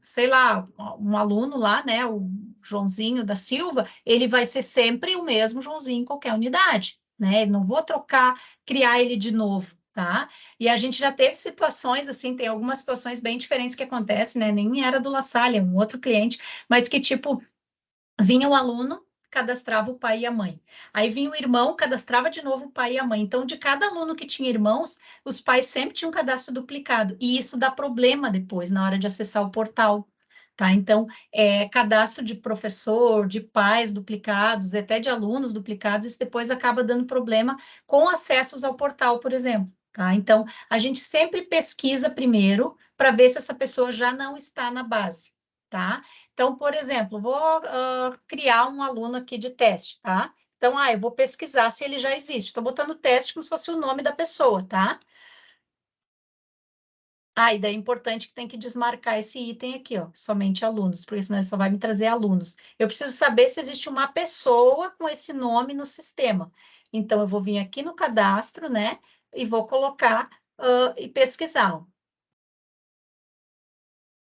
sei lá, um aluno lá, né, o Joãozinho da Silva, ele vai ser sempre o mesmo Joãozinho em qualquer unidade, né? Eu não vou trocar, criar ele de novo, tá? E a gente já teve situações, assim, tem algumas situações bem diferentes que acontecem, né? Nem era do La Salle, é um outro cliente, mas que, tipo, vinha o aluno, cadastrava o pai e a mãe. Aí vinha o irmão, cadastrava de novo o pai e a mãe. Então, de cada aluno que tinha irmãos, os pais sempre tinham um cadastro duplicado. E isso dá problema depois, na hora de acessar o portal. Tá? Então, cadastro de professor, de pais duplicados, até de alunos duplicados, isso depois acaba dando problema com acessos ao portal, por exemplo. Tá? Então, a gente sempre pesquisa primeiro para ver se essa pessoa já não está na base. Tá? Então, por exemplo, vou criar um aluno aqui de teste, tá? Então, eu vou pesquisar se ele já existe. Estou botando teste como se fosse o nome da pessoa, tá? E daí é importante que tem que desmarcar esse item aqui, ó, somente alunos, porque senão ele só vai me trazer alunos. Eu preciso saber se existe uma pessoa com esse nome no sistema. Então, eu vou vir aqui no cadastro, né? E vou colocar e pesquisar, ó,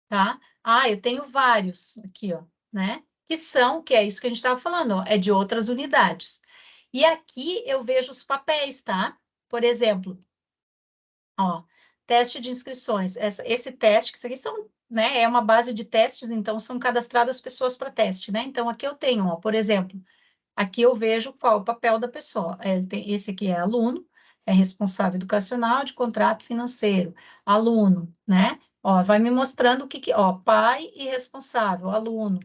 tá? Eu tenho vários aqui, ó, né? Que é isso que a gente estava falando, ó, é de outras unidades. E aqui eu vejo os papéis, tá? Por exemplo, ó, teste de inscrições. Esse teste, que isso aqui são, né? É uma base de testes, então são cadastradas pessoas para teste, né? Então aqui eu tenho, ó, por exemplo, aqui eu vejo qual é o papel da pessoa. Esse aqui é aluno, é responsável educacional de contrato financeiro, aluno, né? Ó, vai me mostrando ó, pai e responsável, aluno,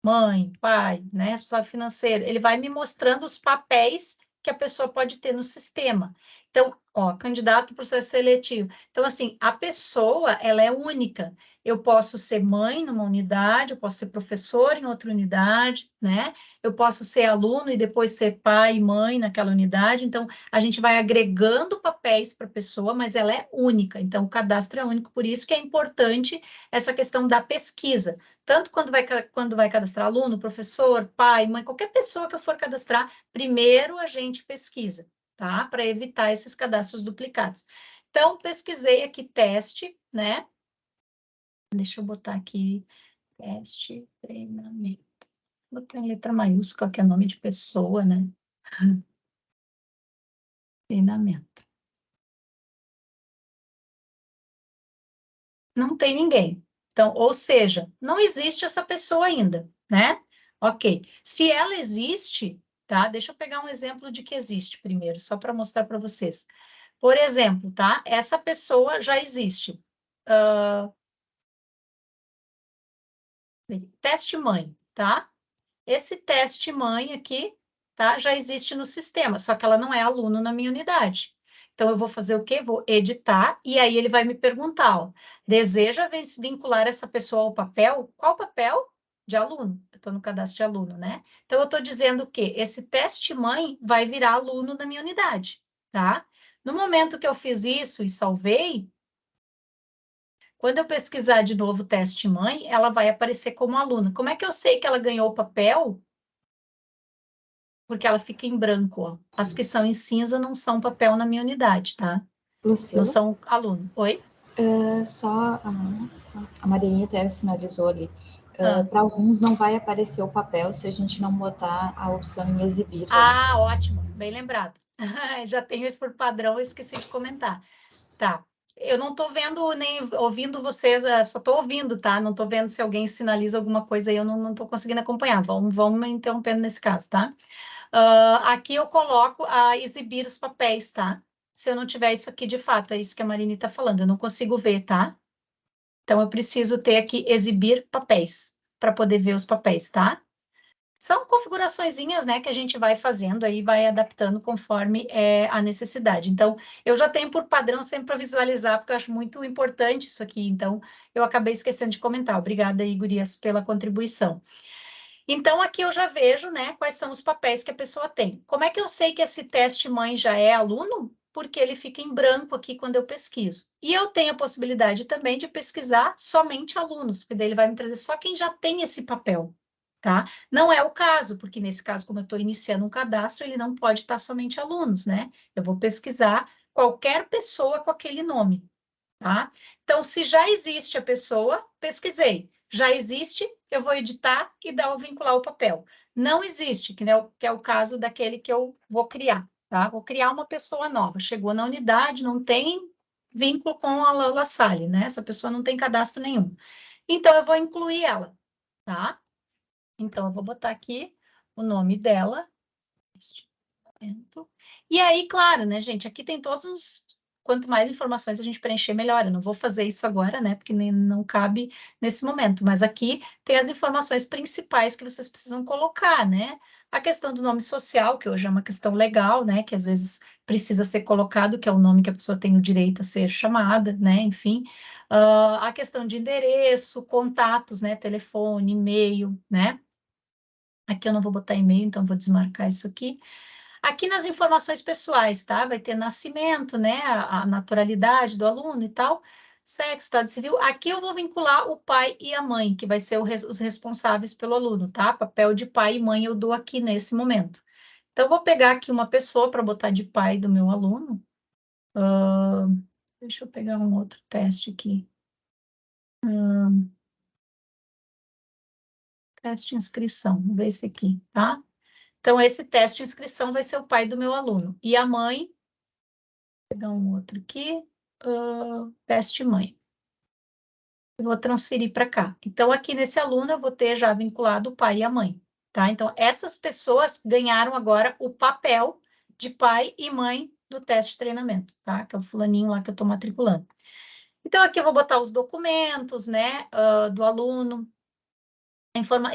mãe, pai, né? Responsável financeiro. Ele vai me mostrando os papéis que a pessoa pode ter no sistema. Então, ó, candidato ao processo seletivo. Então, assim, a pessoa, ela é única. Eu posso ser mãe numa unidade, eu posso ser professor em outra unidade, né? Eu posso ser aluno e depois ser pai e mãe naquela unidade. Então, a gente vai agregando papéis para a pessoa, mas ela é única. Então, o cadastro é único, por isso que é importante essa questão da pesquisa. Tanto quando vai cadastrar aluno, professor, pai, mãe, qualquer pessoa que eu for cadastrar, primeiro a gente pesquisa, tá? Para evitar esses cadastros duplicados. Então, pesquisei aqui teste, né? Deixa eu botar aqui, teste, treinamento. Botar em letra maiúscula, que é nome de pessoa, né? Treinamento. Não tem ninguém. Então, ou seja, não existe essa pessoa ainda, né? Ok. Se ela existe, tá? Deixa eu pegar um exemplo de que existe primeiro, só para mostrar para vocês. Por exemplo, tá? Essa pessoa já existe. Teste mãe, tá? Esse teste mãe aqui, tá? Já existe no sistema, só que ela não é aluno na minha unidade. Então, eu vou fazer o quê? Vou editar, e aí ele vai me perguntar, ó, deseja vincular essa pessoa ao papel? Qual papel? De aluno. Eu estou no cadastro de aluno, né? Então, eu estou dizendo que esse teste mãe vai virar aluno na minha unidade, tá? No momento que eu fiz isso e salvei, quando eu pesquisar de novo o teste mãe, ela vai aparecer como aluna. Como é que eu sei que ela ganhou o papel? Porque ela fica em branco, ó. As que são em cinza não são papel na minha unidade, tá? Não Lucila, são aluno. Oi? só a Marilinha até sinalizou ali. Ah. Para alguns não vai aparecer o papel se a gente não botar a opção em exibir lá. Ah, ótimo. Bem lembrado. Já tenho isso por padrão, eu esqueci de comentar. Tá. Eu não estou vendo nem ouvindo vocês, só estou ouvindo, tá? Não estou vendo se alguém sinaliza alguma coisa aí, eu não estou conseguindo acompanhar. Vamos me interrompendo nesse caso, tá? Aqui eu coloco a exibir os papéis, tá? Se eu não tiver isso aqui de fato, é isso que a Marine está falando, eu não consigo ver, tá? Então eu preciso ter aqui exibir papéis para poder ver os papéis, tá? São configuraçõezinhas, né, que a gente vai fazendo aí, vai adaptando conforme a necessidade. Então, eu já tenho por padrão sempre para visualizar, porque eu acho muito importante isso aqui. Então, eu acabei esquecendo de comentar. Obrigada aí, gurias, pela contribuição. Então, aqui eu já vejo, né, quais são os papéis que a pessoa tem. Como é que eu sei que esse teste mãe já é aluno? Porque ele fica em branco aqui quando eu pesquiso. E eu tenho a possibilidade também de pesquisar somente alunos, porque daí ele vai me trazer só quem já tem esse papel, tá? Não é o caso, porque nesse caso, como eu estou iniciando um cadastro, ele não pode estar somente alunos, né? Eu vou pesquisar qualquer pessoa com aquele nome, tá? Então, se já existe a pessoa, pesquisei. Já existe, eu vou editar e dar o vincular o papel. Não existe, que é o caso daquele que eu vou criar, tá? Vou criar uma pessoa nova. Chegou na unidade, não tem vínculo com a La Salle, né? Essa pessoa não tem cadastro nenhum. Então, eu vou incluir ela, tá? Então, eu vou botar aqui o nome dela. E aí, claro, né, gente, aqui tem todos os... Quanto mais informações a gente preencher, melhor. Eu não vou fazer isso agora, né, porque nem, não cabe nesse momento. Mas aqui tem as informações principais que vocês precisam colocar, né? A questão do nome social, que hoje é uma questão legal, né, que às vezes precisa ser colocado, que é o nome que a pessoa tem o direito a ser chamada, né, enfim. A questão de endereço, contatos, né, telefone, e-mail, né? Aqui eu não vou botar e-mail, então vou desmarcar isso aqui. Aqui nas informações pessoais, tá? Vai ter nascimento, né? A naturalidade do aluno e tal, sexo, estado civil. Aqui eu vou vincular o pai e a mãe, que vai ser os responsáveis pelo aluno, tá? Papel de pai e mãe eu dou aqui nesse momento. Então, eu vou pegar aqui uma pessoa para botar de pai do meu aluno. Deixa eu pegar um outro teste aqui. Teste de inscrição, vamos ver esse aqui, tá? Então, esse teste de inscrição vai ser o pai do meu aluno. E a mãe, vou pegar um outro aqui, teste mãe. Eu vou transferir para cá. Então, aqui nesse aluno, eu vou ter já vinculado o pai e a mãe, tá? Então, essas pessoas ganharam agora o papel de pai e mãe do teste de treinamento, tá? Que é o fulaninho lá que eu estou matriculando. Então, aqui eu vou botar os documentos, né, do aluno.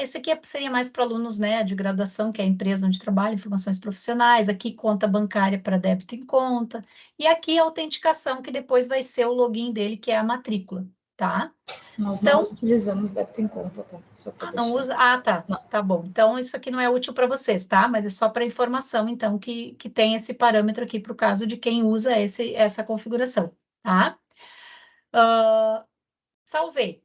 Esse aqui seria mais para alunos, né, de graduação, que é a empresa onde trabalha, informações profissionais, aqui conta bancária para débito em conta, e aqui a autenticação, que depois vai ser o login dele, que é a matrícula, tá? Nós Então, não utilizamos débito em conta, tá? Só para não deixar. usa? Ah, tá. Não. Tá bom. Então, isso aqui não é útil para vocês, tá? Mas é só para informação, então, que tem esse parâmetro aqui para o caso de quem usa essa configuração, tá? Salvei.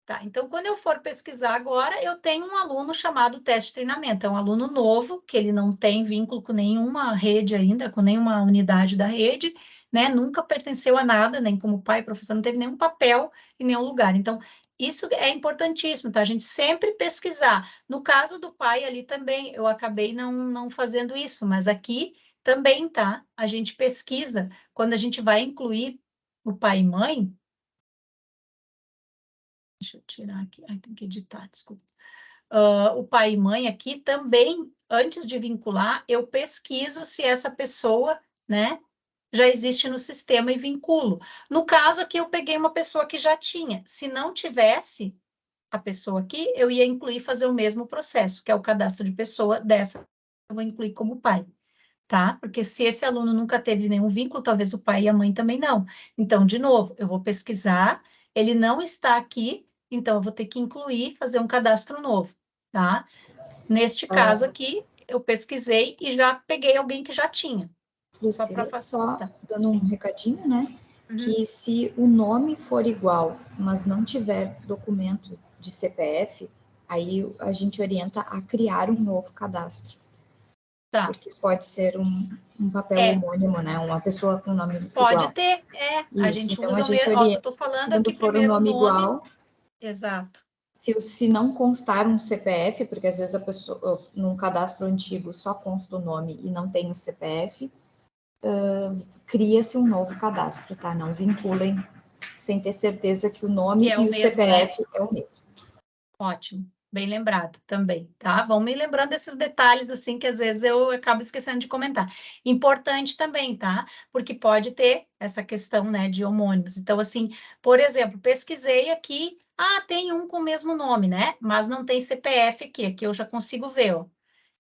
Tá, então, quando eu for pesquisar agora, eu tenho um aluno chamado teste de treinamento. É um aluno novo, que ele não tem vínculo com nenhuma rede ainda, com nenhuma unidade da rede, né? Nunca pertenceu a nada, nem como pai, professor, não teve nenhum papel em nenhum lugar. Então, isso é importantíssimo, tá? A gente sempre pesquisar. No caso do pai ali também, eu acabei não fazendo isso, mas aqui também, tá? A gente pesquisa, quando a gente vai incluir o pai e mãe. Deixa eu tirar aqui. Ai, tem que editar, desculpa. O pai e mãe aqui também, antes de vincular, eu pesquiso se essa pessoa, né, já existe no sistema e vinculo. No caso aqui, eu peguei uma pessoa que já tinha. Se não tivesse a pessoa aqui, eu ia incluir, fazer o mesmo processo, que é o cadastro de pessoa dessa, eu vou incluir como pai, tá? Porque se esse aluno nunca teve nenhum vínculo, talvez o pai e a mãe também não. Então, de novo, eu vou pesquisar, ele não está aqui, então eu vou ter que incluir, fazer um cadastro novo, tá? Neste caso aqui, eu pesquisei e já peguei alguém que já tinha. Só para Lucila, só facilitar. dando um Sim. recadinho, né? Uhum. Que se o nome for igual, mas não tiver documento de CPF, aí a gente orienta a criar um novo cadastro. Tá. Porque pode ser um papel É, homônimo, né? Uma pessoa com nome pode igual. ter, a Isso, gente então a usa o gente mesmo. Ó, eu orienta, tô falando quando aqui for o primeiro o nome nome. igual, Exato. se não constar um CPF, porque às vezes a pessoa, num cadastro antigo, só consta o nome e não tem o CPF, cria-se um novo cadastro, tá? Não vinculem sem ter certeza que o Que nome é e o o mesmo, né? CPF é o mesmo. Ótimo, bem lembrado também, tá? Vão me lembrando desses detalhes, assim, que às vezes eu acabo esquecendo de comentar. Importante também, tá? Porque pode ter essa questão, né, de homônimos. Então, assim, por exemplo, pesquisei aqui, tem um com o mesmo nome, né? Mas não tem CPF aqui eu já consigo ver, ó.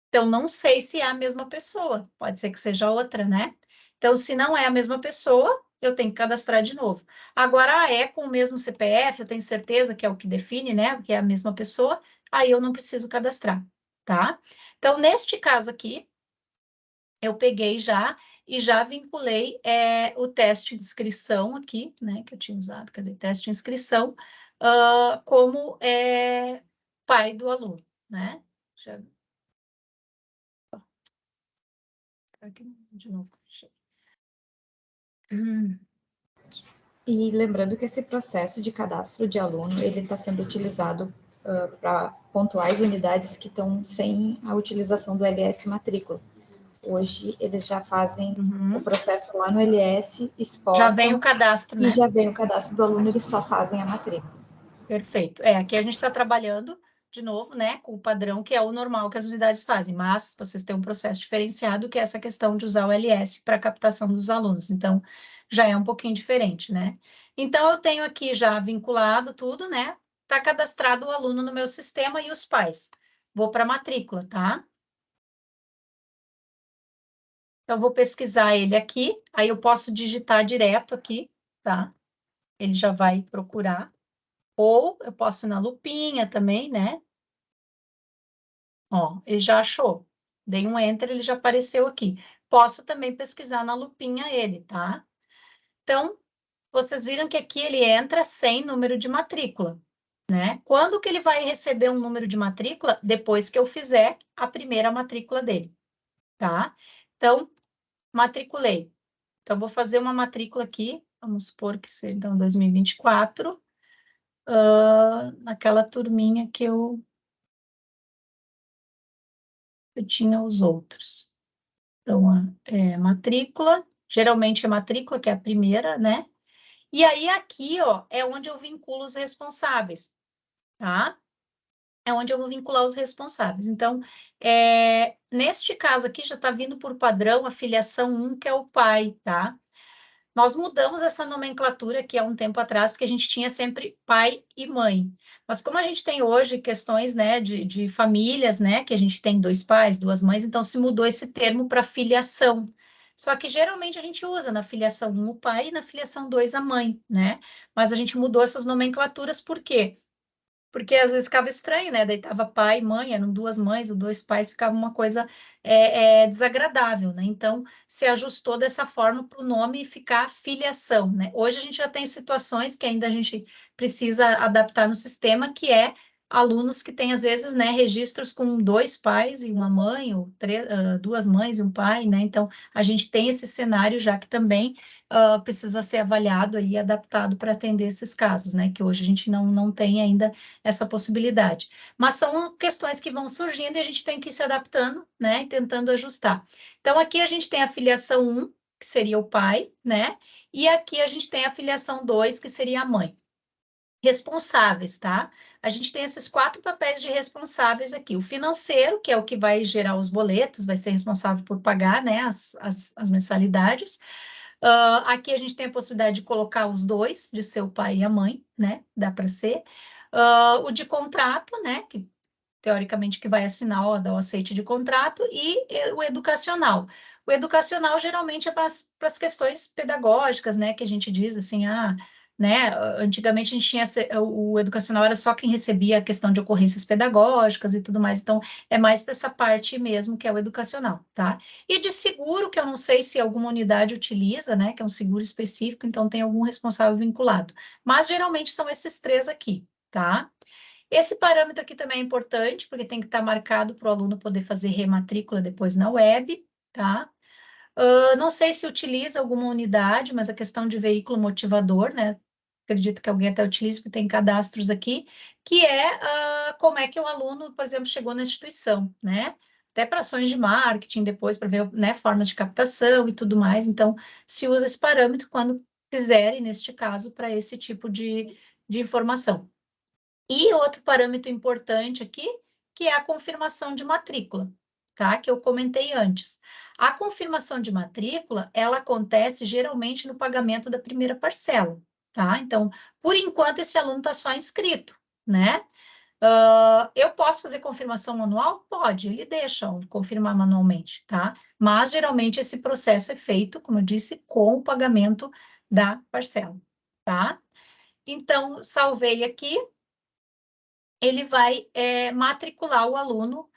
Então, não sei se é a mesma pessoa, pode ser que seja outra, né? Então, se não é a mesma pessoa, eu tenho que cadastrar de novo. Agora, é com o mesmo CPF, eu tenho certeza que é o que define, né? Que é a mesma pessoa, aí eu não preciso cadastrar, tá? Então, neste caso aqui, eu peguei já e já vinculei o teste de inscrição aqui, né? Que eu tinha usado, cadê? Teste de inscrição, como pai do aluno, né? Já aqui de novo. E lembrando que esse processo de cadastro de aluno, ele está sendo utilizado para pontuais unidades que estão sem a utilização do LS matrícula. Hoje, eles já fazem o processo lá no LS, Já vem o exportam cadastro, e né? já vem o cadastro do aluno, eles só fazem a matrícula. Perfeito. Aqui a gente está trabalhando, de novo, né, com o padrão que é o normal que as unidades fazem, mas vocês têm um processo diferenciado, que é essa questão de usar o LS para captação dos alunos. Então, já é um pouquinho diferente, né? Então, eu tenho aqui já vinculado tudo, né? Está cadastrado o aluno no meu sistema e os pais. Vou para a matrícula, tá? Então, vou pesquisar ele aqui, aí eu posso digitar direto aqui, tá? Ele já vai procurar. Ou eu posso ir na lupinha também, né? Ó, ele já achou. Dei um enter, ele já apareceu aqui. Posso também pesquisar na lupinha ele, tá? Então, vocês viram que aqui ele entra sem número de matrícula, né? Quando que ele vai receber um número de matrícula? Depois que eu fizer a primeira matrícula dele, tá? Então, matriculei. Então, vou fazer uma matrícula aqui, vamos supor que seja, então, 2024, naquela turminha que eu tinha os outros. Então, matrícula, geralmente é matrícula, que é a primeira, né? E aí, aqui, ó, é onde eu vinculo os responsáveis, tá? É onde eu vou vincular os responsáveis. Então, neste caso aqui, já está vindo por padrão a filiação 1, que é o pai, tá? Nós mudamos essa nomenclatura aqui há um tempo atrás, porque a gente tinha sempre pai e mãe. Mas como a gente tem hoje questões, né, de famílias, né, que a gente tem 2 pais, 2 mães, então se mudou esse termo para filiação. Só que geralmente a gente usa na filiação 1 o pai e na filiação 2 a mãe, né? Mas a gente mudou essas nomenclaturas por quê? Porque às vezes ficava estranho, né? Daí tava pai, mãe, eram 2 mães ou 2 pais, ficava uma coisa desagradável, né? Então se ajustou dessa forma para o nome ficar filiação, né? Hoje a gente já tem situações que ainda a gente precisa adaptar no sistema, que é alunos que têm, às vezes, né, registros com 2 pais e uma mãe, ou 2 mães e um pai, né? Então a gente tem esse cenário já que também precisa ser avaliado e adaptado para atender esses casos, né? Que hoje a gente não tem ainda essa possibilidade. Mas são questões que vão surgindo e a gente tem que ir se adaptando, né, e tentando ajustar. Então, aqui a gente tem a filiação 1, que seria o pai, né, e aqui a gente tem a filiação 2, que seria a mãe. Responsáveis, tá? A gente tem esses 4 papéis de responsáveis aqui. O financeiro, que é o que vai gerar os boletos, vai ser responsável por pagar, né, as mensalidades. Aqui a gente tem a possibilidade de colocar os 2, de ser o pai e a mãe, né? Dá para ser. O de contrato, né? Que teoricamente que vai assinar ou dar o aceite de contrato, e o educacional. O educacional geralmente é para as questões pedagógicas, né? Que a gente diz assim, né? Antigamente a gente tinha o educacional era só quem recebia a questão de ocorrências pedagógicas e tudo mais, então é mais para essa parte mesmo que é o educacional, tá? E de seguro, que eu não sei se alguma unidade utiliza, né? Que é um seguro específico, então tem algum responsável vinculado. Mas geralmente são esses 3 aqui, tá? Esse parâmetro aqui também é importante, porque tem que estar marcado para o aluno poder fazer rematrícula depois na web, tá? Não sei se utiliza alguma unidade, mas a questão de veículo motivador, né? Acredito que alguém até utilize, porque tem cadastros aqui, que é como é que o aluno, por exemplo, chegou na instituição, né? Até para ações de marketing, depois para ver, né, formas de captação e tudo mais. Então, se usa esse parâmetro quando quiserem, neste caso, para esse tipo de informação. E outro parâmetro importante aqui, que é a confirmação de matrícula, tá? Que eu comentei antes. A confirmação de matrícula, ela acontece geralmente no pagamento da primeira parcela, tá? Então, por enquanto, esse aluno está só inscrito, né? Eu posso fazer confirmação manual? Pode, ele deixa confirmar manualmente, tá? Mas, geralmente, esse processo é feito, como eu disse, com o pagamento da parcela, tá? Então, salvei aqui, ele vai matricular o aluno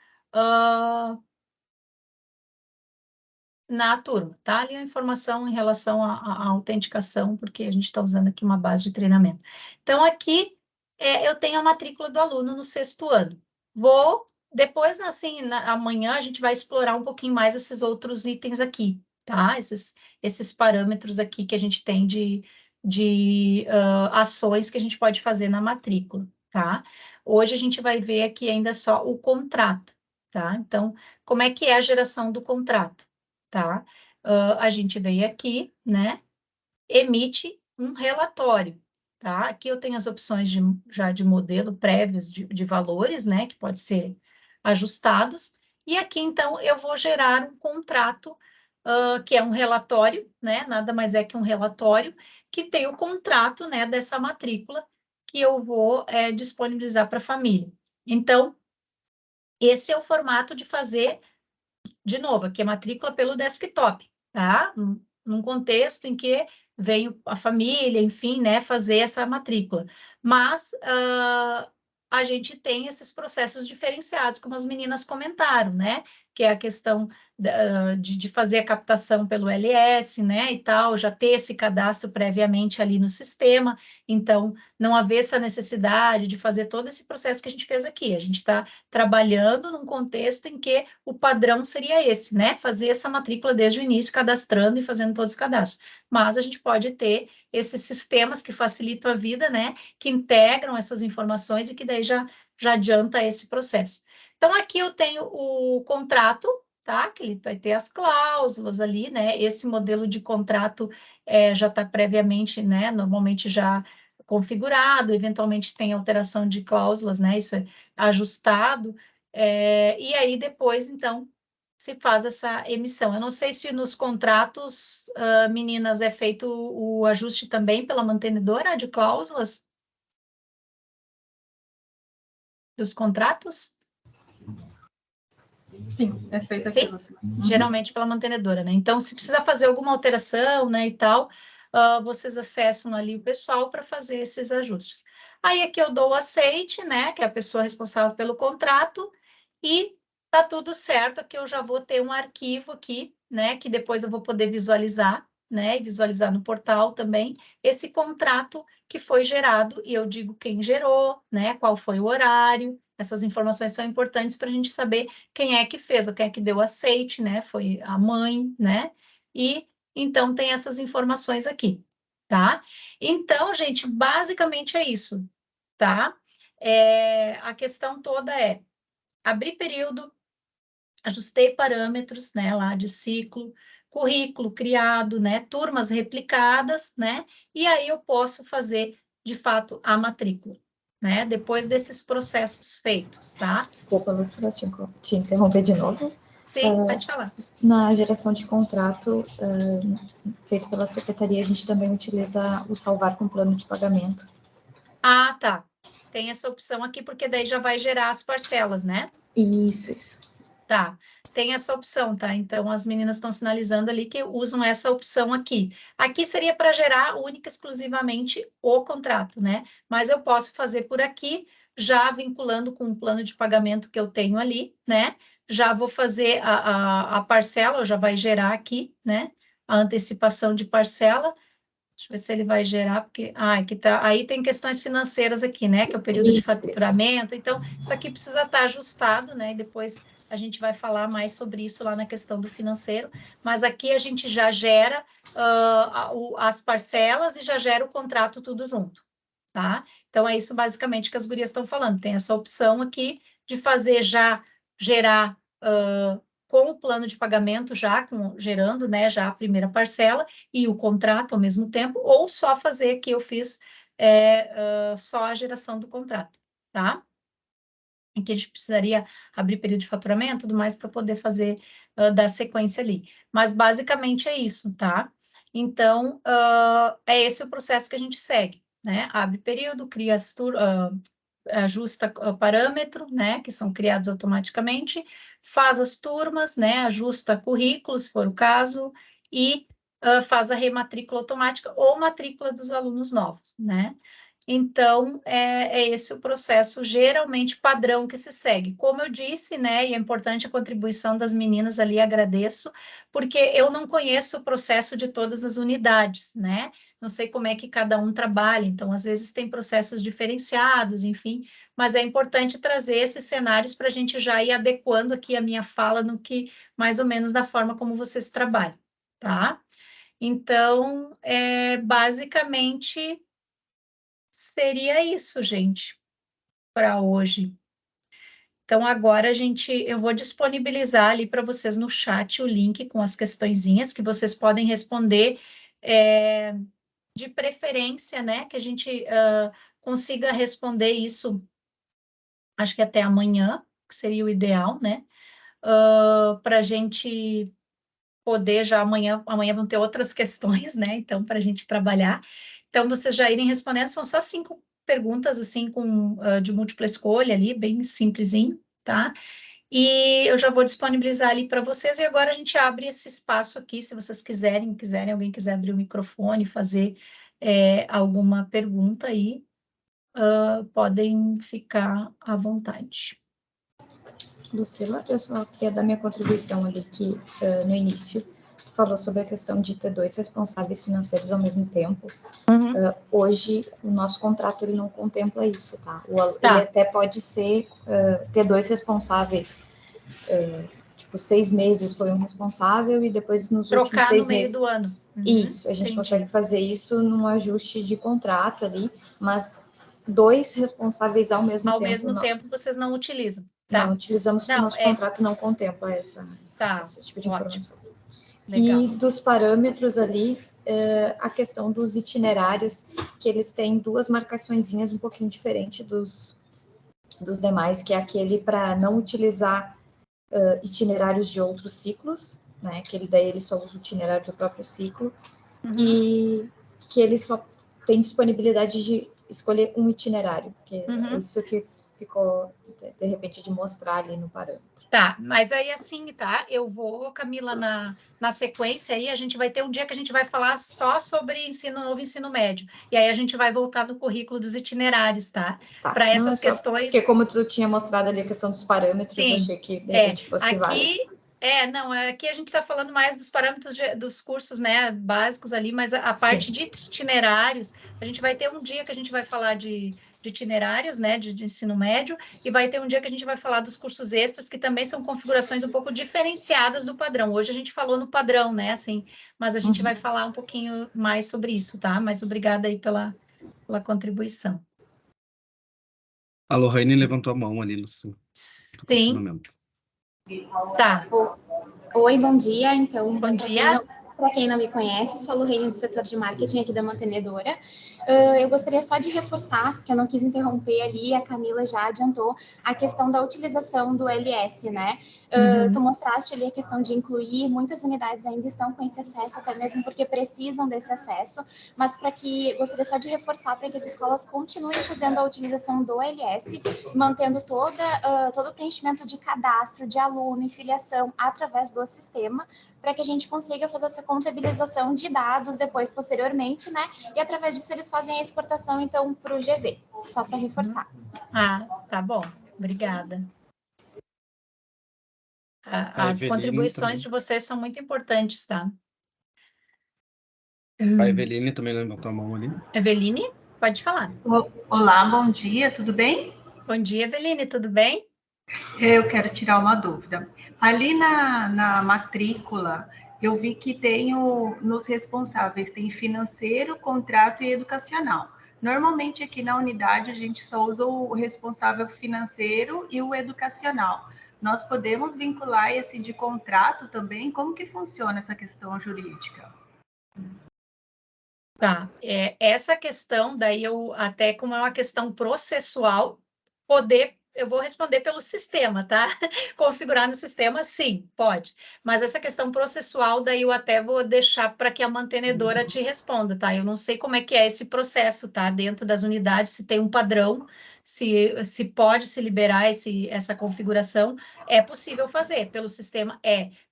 na turma, tá? Ali a informação em relação à autenticação, porque a gente está usando aqui uma base de treinamento. Então, aqui eu tenho a matrícula do aluno no 6º ano. Depois, assim, amanhã a gente vai explorar um pouquinho mais esses outros itens aqui, tá? Esses parâmetros aqui que a gente tem de ações que a gente pode fazer na matrícula, tá? Hoje a gente vai ver aqui ainda só o contrato, tá? Então, como é que é a geração do contrato, tá? A gente veio aqui, né? Emite um relatório, tá? Aqui eu tenho as opções já de modelo prévios de valores, né? Que pode ser ajustados. E aqui, então, eu vou gerar um contrato, que é um relatório, né? Nada mais é que um relatório que tem o contrato, né? Dessa matrícula que eu vou disponibilizar para a família. Então, esse é o formato de fazer, de novo, aqui é matrícula pelo desktop, tá? Num contexto em que vem a família, enfim, né, fazer essa matrícula. Mas a gente tem esses processos diferenciados, como as meninas comentaram, né? Que é a questão de fazer a captação pelo LS, né, e tal, já ter esse cadastro previamente ali no sistema, então não haver essa necessidade de fazer todo esse processo que a gente fez aqui. A gente está trabalhando num contexto em que o padrão seria esse, né? Fazer essa matrícula desde o início, cadastrando e fazendo todos os cadastros. Mas a gente pode ter esses sistemas que facilitam a vida, né? Que integram essas informações e que daí já adianta esse processo. Então, aqui eu tenho o contrato, tá? Que ele vai ter as cláusulas ali, né? Esse modelo de contrato já está previamente, né? Normalmente já configurado, eventualmente tem alteração de cláusulas, né? Isso é ajustado, e aí depois, então, se faz essa emissão. Eu não sei se nos contratos, meninas, é feito o ajuste também pela mantenedora de cláusulas dos contratos? Sim, é feito Sim? aquilo. Assim. Geralmente pela mantenedora, né? Então, se precisa fazer alguma alteração, né, e tal, vocês acessam ali o pessoal para fazer esses ajustes. Aí aqui eu dou o aceite, né, que é a pessoa responsável pelo contrato, e tá tudo certo, que eu já vou ter um arquivo aqui, né, que depois eu vou poder visualizar, né, e visualizar no portal também, esse contrato que foi gerado, e eu digo quem gerou, né, qual foi o horário, essas informações são importantes para a gente saber quem é que fez, ou quem é que deu aceite, né, foi a mãe, né, e então tem essas informações aqui, tá? Então, gente, basicamente é isso, tá? A questão toda é abrir período, ajustei parâmetros, né, lá de ciclo, currículo criado, né, turmas replicadas, né, e aí eu posso fazer, de fato, a matrícula, né, depois desses processos feitos, tá? Desculpa, Lucila, te interromper de novo. Sim, pode falar. Na geração de contrato feito pela secretaria, a gente também utiliza o salvar com plano de pagamento. Ah, tá. Tem essa opção aqui, porque daí já vai gerar as parcelas, né? Isso. Tá, tem essa opção, tá? Então, as meninas estão sinalizando ali que usam essa opção aqui. Aqui seria para gerar única e exclusivamente o contrato, né? Mas eu posso fazer por aqui, já vinculando com o plano de pagamento que eu tenho ali, né? Já vou fazer a parcela, já vai gerar aqui, né? A antecipação de parcela. Deixa eu ver se ele vai gerar, porque aqui tá, aí tem questões financeiras aqui, né? Que é o período de faturamento. Então, isso aqui precisa estar ajustado, né? E depois a gente vai falar mais sobre isso lá na questão do financeiro. Mas aqui a gente já gera as parcelas e já gera o contrato tudo junto, tá? Então, é isso basicamente que as gurias estão falando. Tem essa opção aqui de fazer já gerar com o plano de pagamento já gerando, né, já a primeira parcela e o contrato ao mesmo tempo, ou só fazer que eu fiz só a geração do contrato, tá? Em que a gente precisaria abrir período de faturamento e tudo mais para poder fazer, dar sequência ali. Mas basicamente é isso, tá? Então, é esse o processo que a gente segue, né? Abre período, cria ajusta o parâmetro, né, que são criados automaticamente, faz as turmas, né, ajusta currículo, se for o caso, e faz a rematrícula automática ou matrícula dos alunos novos, né? Então, é esse o processo geralmente padrão que se segue. Como eu disse, né, e é importante a contribuição das meninas ali, agradeço, porque eu não conheço o processo de todas as unidades, né? Não sei como é que cada um trabalha, então, às vezes tem processos diferenciados, enfim, mas é importante trazer esses cenários para a gente já ir adequando aqui a minha fala no que, mais ou menos, da forma como vocês trabalham, tá? Então, basicamente seria isso, gente, para hoje. Então, agora eu vou disponibilizar ali para vocês no chat o link com as questõezinhas que vocês podem responder, de preferência, né, que a gente consiga responder isso, acho que até amanhã, que seria o ideal, né, para a gente poder já amanhã vão ter outras questões, né, então, para a gente trabalhar. Então, vocês já irem respondendo, são só 5 perguntas, assim, de múltipla escolha ali, bem simplesinho, tá? E eu já vou disponibilizar ali para vocês, e agora a gente abre esse espaço aqui, se vocês quiserem, alguém quiser abrir o microfone e fazer alguma pergunta aí, podem ficar à vontade. Lucila, eu só queria dar minha contribuição ali, que no início tu falou sobre a questão de ter 2 responsáveis financeiros ao mesmo tempo. Hoje, o nosso contrato, ele não contempla isso, tá? Ele até pode ser, ter 2 responsáveis, tipo, 6 meses foi um responsável e depois nos últimos 6 meses... Trocar no meio do ano. Isso, a gente consegue fazer isso num ajuste de contrato ali, mas 2 responsáveis ao mesmo tempo... Ao mesmo tempo, vocês não utilizam. Tá. Não utilizamos, porque o nosso contrato não contempla esse tipo de informação. Legal. E dos parâmetros ali, a questão dos itinerários, que eles têm 2 marcaçõezinhas um pouquinho diferente dos demais, que é aquele para não utilizar itinerários de outros ciclos, né, que daí ele só usa o itinerário do próprio ciclo, e que ele só tem disponibilidade de escolher um itinerário, que é isso que ficou, de repente, de mostrar ali no parâmetro. Tá, mas aí assim, tá? Eu vou, Camila, na sequência aí, a gente vai ter um dia que a gente vai falar só sobre ensino novo e ensino médio. E aí a gente vai voltar no currículo dos itinerários, tá? Para essas questões. Porque como tu tinha mostrado ali a questão dos parâmetros, Sim, achei que de repente fosse válido. Aqui a gente está falando mais dos parâmetros dos cursos, né, básicos ali, mas a parte de itinerários, a gente vai ter um dia que a gente vai falar de itinerários, né, de ensino médio, e vai ter um dia que a gente vai falar dos cursos extras, que também são configurações um pouco diferenciadas do padrão. Hoje a gente falou no padrão, né, assim, mas a gente vai falar um pouquinho mais sobre isso, tá? Mas obrigada aí pela contribuição. A Lohane levantou a mão ali no seu questionamento. Tá. Oi, bom dia. Então, bom dia. Para quem não me conhece, sou a Lohane do setor de marketing aqui da mantenedora. Eu gostaria só de reforçar, que eu não quis interromper ali, a Camila já adiantou a questão da utilização do LS, né? Tu mostraste ali a questão de incluir, muitas unidades ainda estão com esse acesso, até mesmo porque precisam desse acesso, mas gostaria só de reforçar para que as escolas continuem fazendo a utilização do LS, mantendo todo o preenchimento de cadastro de aluno e filiação através do sistema, para que a gente consiga fazer essa contabilização de dados depois, posteriormente, né? E através disso eles fazem a exportação, então, para o GV, só para reforçar. Ah, tá bom. Obrigada. As contribuições de vocês são muito importantes, tá? A Eveline também levantou a mão ali. Eveline, pode falar. Olá, bom dia, tudo bem? Bom dia, Eveline, tudo bem? Eu quero tirar uma dúvida. Ali na matrícula, eu vi que tem nos responsáveis, tem financeiro, contrato e educacional. Normalmente aqui na unidade a gente só usa o responsável financeiro e o educacional. Nós podemos vincular esse de contrato também? Como que funciona essa questão jurídica? Tá, essa questão, daí eu, até como é uma questão processual, eu vou responder pelo sistema, tá? Configurar no sistema, sim, pode. Mas essa questão processual, daí eu até vou deixar para que a mantenedora te responda, tá? Eu não sei como é que é esse processo, tá? Dentro das unidades, se tem um padrão, se pode se liberar essa configuração, é possível fazer pelo sistema,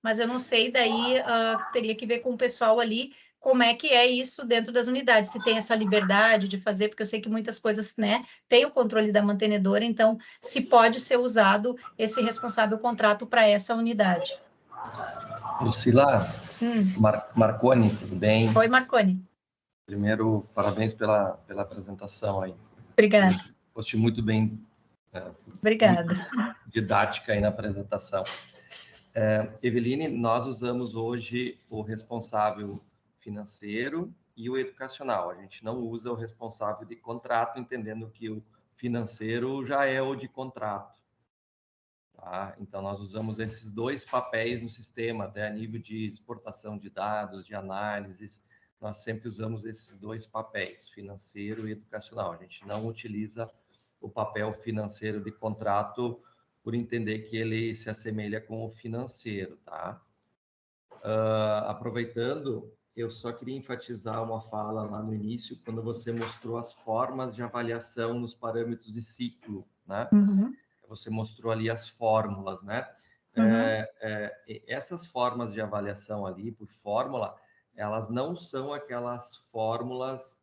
mas eu não sei, daí teria que ver com o pessoal ali, como é que é isso dentro das unidades, se tem essa liberdade de fazer, porque eu sei que muitas coisas, né, tem o controle da mantenedora, então, se pode ser usado esse responsável contrato para essa unidade. Lucila, Marconi, tudo bem? Oi, Marconi. Primeiro, parabéns pela apresentação aí. Obrigada. Foste muito bem Obrigada. Muito didática aí na apresentação. Eveline, nós usamos hoje o responsável financeiro e o educacional. A gente não usa o responsável de contrato, entendendo que o financeiro já é o de contrato. Tá? Então, nós usamos esses dois papéis no sistema, até a nível de exportação de dados, de análises, nós sempre usamos esses dois papéis, financeiro e educacional. A gente não utiliza o papel financeiro de contrato por entender que ele se assemelha com o financeiro, tá? Aproveitando, eu só queria enfatizar uma fala lá no início, quando você mostrou as formas de avaliação nos parâmetros de ciclo, né? Você mostrou ali as fórmulas, né? Essas formas de avaliação ali, por fórmula, elas não são aquelas fórmulas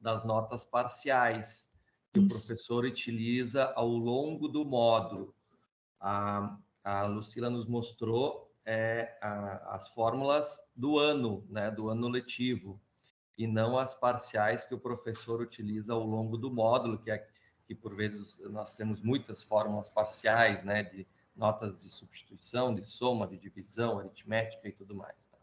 das notas parciais que o professor utiliza ao longo do módulo. A Lucila nos mostrou as fórmulas do ano, né, do ano letivo, e não as parciais que o professor utiliza ao longo do módulo, que por vezes nós temos muitas fórmulas parciais, né, de notas de substituição, de soma, de divisão, aritmética e tudo mais. Tá?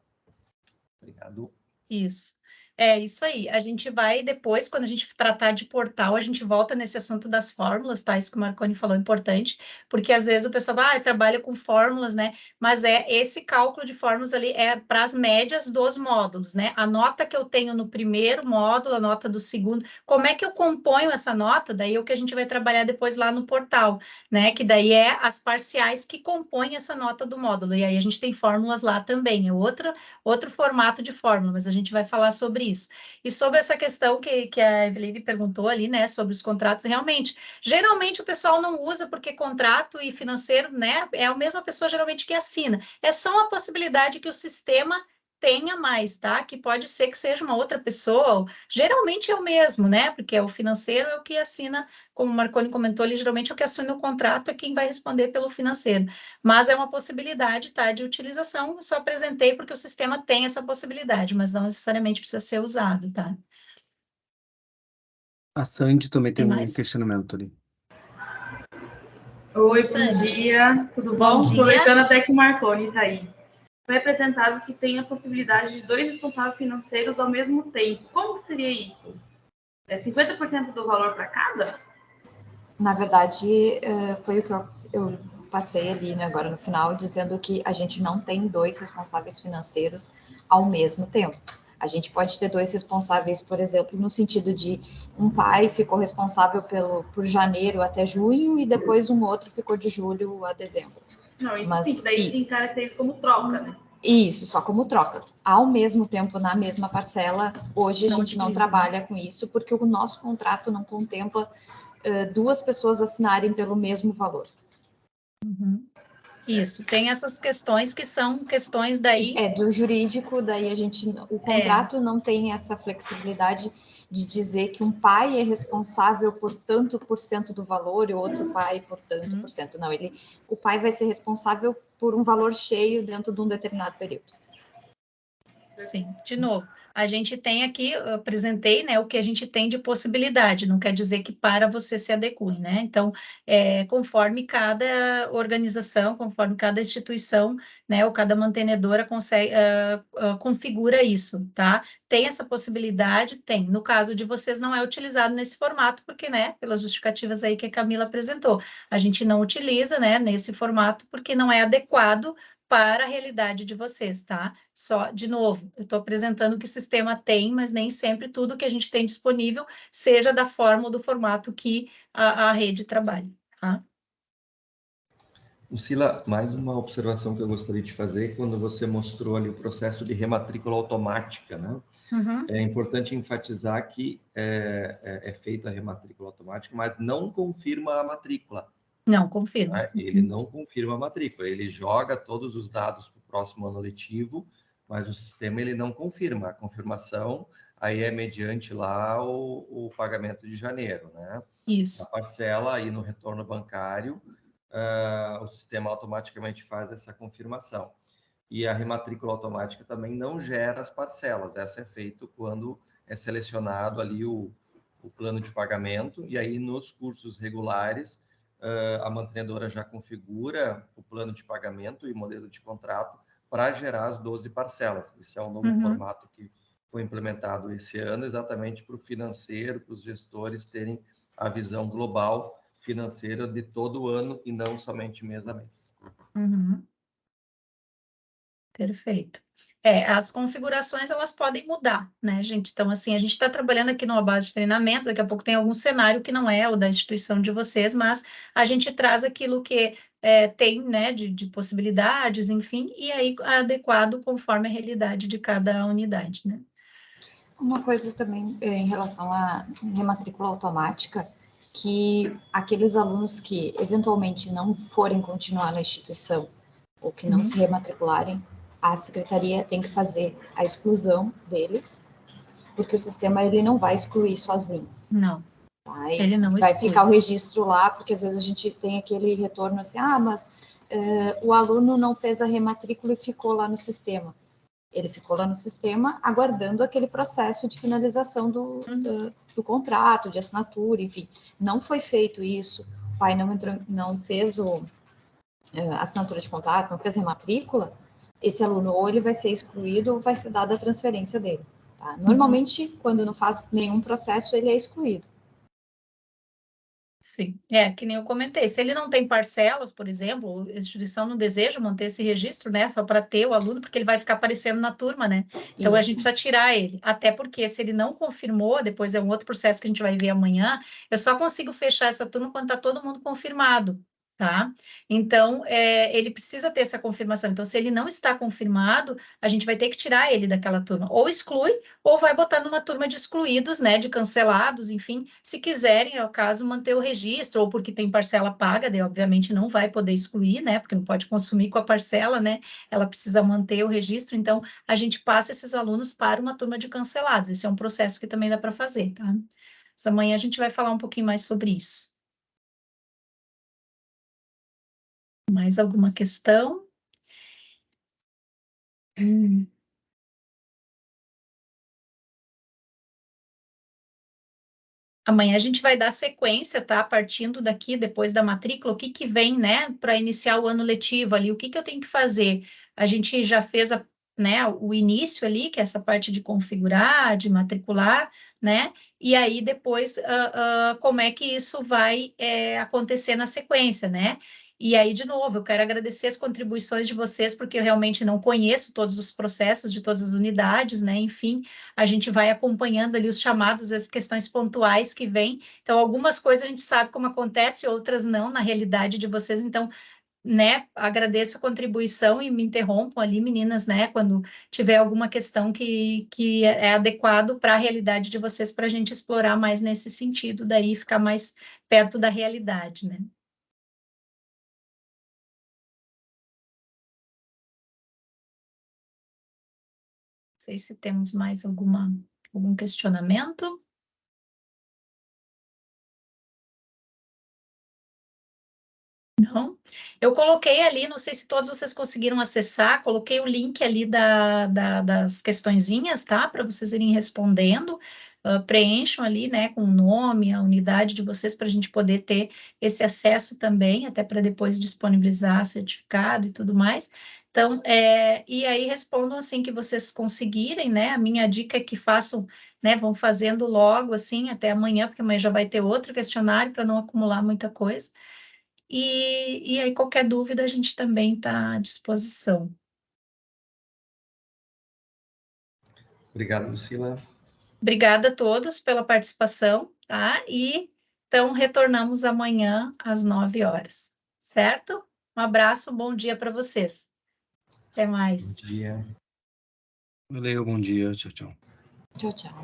Obrigado. Isso. É isso aí. A gente vai depois, quando a gente tratar de portal, a gente volta nesse assunto das fórmulas, tá? Isso que o Marconi falou é importante, porque às vezes o pessoal vai, trabalha com fórmulas, né? Mas esse cálculo de fórmulas ali é para as médias dos módulos, né? A nota que eu tenho no primeiro módulo, a nota do segundo, como é que eu componho essa nota? Daí é o que a gente vai trabalhar depois lá no portal, né? Que daí é as parciais que compõem essa nota do módulo. E aí a gente tem fórmulas lá também, é outro formato de fórmula, mas a gente vai falar sobre isso. E sobre essa questão que a Eveline perguntou ali, né, sobre os contratos, realmente, geralmente o pessoal não usa porque contrato e financeiro, né, é a mesma pessoa geralmente que assina. É só uma possibilidade que o sistema tenha mais, tá? Que pode ser que seja uma outra pessoa, geralmente é o mesmo, né? Porque o financeiro é o que assina, como o Marconi comentou ali, geralmente é o que assina o contrato é quem vai responder pelo financeiro. Mas é uma possibilidade, tá, de utilização. Eu só apresentei porque o sistema tem essa possibilidade, mas não necessariamente precisa ser usado, tá? A Sandy também tem Tem um mais? questionamento ali. Oi, Sandy. bom dia, tudo Bom bom? dia. Aproveitando até que o Marconi está aí. Foi apresentado que tem a possibilidade de 2 responsáveis financeiros ao mesmo tempo. Como que seria isso? É 50% do valor para cada? Na verdade, foi o que eu passei ali, né, agora no final, dizendo que a gente não tem 2 responsáveis financeiros ao mesmo tempo. A gente pode ter 2 responsáveis, por exemplo, no sentido de um pai ficou responsável por janeiro até junho e depois um outro ficou de julho a dezembro. Não, isso Mas, sim, daí sim caracteriza como troca, né? Isso, só como troca. Ao mesmo tempo, na mesma parcela, hoje a gente não trabalha com isso, porque o nosso contrato não contempla 2 pessoas assinarem pelo mesmo valor. Uhum. Isso, tem essas questões que são questões daí... Do jurídico, daí o contrato não tem essa flexibilidade de dizer que um pai é responsável por tanto por cento do valor e o outro pai por tanto por cento. Não, o pai vai ser responsável por um valor cheio dentro de um determinado período. Sim, de novo, a gente tem aqui, eu apresentei, né, o que a gente tem de possibilidade, não quer dizer que para você se adeque, né? Então, conforme cada organização, conforme cada instituição, né, ou cada mantenedora consegue, configura isso, tá? Tem essa possibilidade? Tem. No caso de vocês, não é utilizado nesse formato, porque, né, pelas justificativas aí que a Camila apresentou, a gente não utiliza, né, nesse formato, porque não é adequado para a realidade de vocês, tá? Só, de novo, eu estou apresentando o que o sistema tem, mas nem sempre tudo que a gente tem disponível seja da forma ou do formato que a rede trabalha, tá? Lucila, mais uma observação que eu gostaria de fazer, quando você mostrou ali o processo de rematrícula automática, né? Uhum. É importante enfatizar que é feita a rematrícula automática, mas não confirma a matrícula. Não, confirma. Né? Ele não confirma a matrícula, ele joga todos os dados para o próximo ano letivo, mas o sistema ele não confirma. A confirmação aí é mediante lá o pagamento de janeiro, né? Isso. A parcela aí no retorno bancário, o sistema automaticamente faz essa confirmação. E a rematrícula automática também não gera as parcelas. Essa é feito quando é selecionado ali o plano de pagamento, e aí nos cursos regulares, a mantenedora já configura o plano de pagamento e modelo de contrato para gerar as 12 parcelas. Esse é um novo formato que foi implementado esse ano, exatamente para o financeiro, para os gestores terem a visão global financeira de todo o ano e não somente mês a mês. Uhum. Perfeito. As configurações, elas podem mudar, né, gente? Então, assim, a gente está trabalhando aqui numa base de treinamento, daqui a pouco tem algum cenário que não é o da instituição de vocês, mas a gente traz aquilo que tem, né, de possibilidades, enfim, e aí adequado conforme a realidade de cada unidade, né? Uma coisa também em relação à rematrícula automática, que aqueles alunos que eventualmente não forem continuar na instituição ou que não se rematricularem, a secretaria tem que fazer a exclusão deles, porque o sistema ele não vai excluir sozinho. Não, ele não vai exclui. ficar o registro lá, porque às vezes a gente tem aquele retorno assim, mas o aluno não fez a rematrícula e ficou lá no sistema. Ele ficou lá no sistema aguardando aquele processo de finalização do contrato, de assinatura, enfim. Não foi feito isso, o pai não fez a assinatura de contrato, não fez a rematrícula, esse aluno ou ele vai ser excluído ou vai ser dada a transferência dele. Tá? Normalmente, quando não faz nenhum processo, ele é excluído. Sim, que nem eu comentei, se ele não tem parcelas, por exemplo, a instituição não deseja manter esse registro, né, só para ter o aluno, porque ele vai ficar aparecendo na turma, né, então a gente precisa tirar ele, até porque se ele não confirmou, depois é um outro processo que a gente vai ver amanhã, eu só consigo fechar essa turma quando está todo mundo confirmado, tá? Então, ele precisa ter essa confirmação, então se ele não está confirmado, a gente vai ter que tirar ele daquela turma, ou exclui, ou vai botar numa turma de excluídos, né, de cancelados, enfim, se quiserem, ao caso, manter o registro, ou porque tem parcela paga, daí obviamente não vai poder excluir, né, porque não pode consumir com a parcela, né, ela precisa manter o registro, então a gente passa esses alunos para uma turma de cancelados, esse é um processo que também dá para fazer, tá? Mas amanhã a gente vai falar um pouquinho mais sobre isso. Mais alguma questão? Amanhã a gente vai dar sequência, tá? Partindo daqui, depois da matrícula, o que que vem, né, para iniciar o ano letivo ali, o que que eu tenho que fazer? A gente já fez né, o início ali, que é essa parte de configurar, de matricular, né? E aí depois, como é que isso vai acontecer na sequência, né? E aí, de novo, eu quero agradecer as contribuições de vocês, porque eu realmente não conheço todos os processos de todas as unidades, né? Enfim, a gente vai acompanhando ali os chamados, às vezes questões pontuais que vêm. Então, algumas coisas a gente sabe como acontece, outras não, na realidade de vocês. Então, né, agradeço a contribuição e me interrompam ali, meninas, né, quando tiver alguma questão que é adequado para a realidade de vocês, para a gente explorar mais nesse sentido, daí ficar mais perto da realidade, né. Não sei se temos mais algum questionamento. Não. Eu coloquei ali, não sei se todos vocês conseguiram acessar, coloquei o link ali das questõezinhas, tá? Para vocês irem respondendo. Preencham ali, né, com o nome, a unidade de vocês, para a gente poder ter esse acesso também, até para depois disponibilizar certificado e tudo mais. Então, e aí respondam assim que vocês conseguirem, né? A minha dica é que façam, né? Vão fazendo logo, assim, até amanhã, porque amanhã já vai ter outro questionário para não acumular muita coisa. E aí, qualquer dúvida, a gente também está à disposição. Obrigado, Lucila. Obrigada a todos pela participação, tá? E então, retornamos amanhã às 9 horas, certo? Um abraço, um bom dia para vocês. Até mais. Bom dia. Valeu, bom dia, tchau, tchau. Tchau, tchau.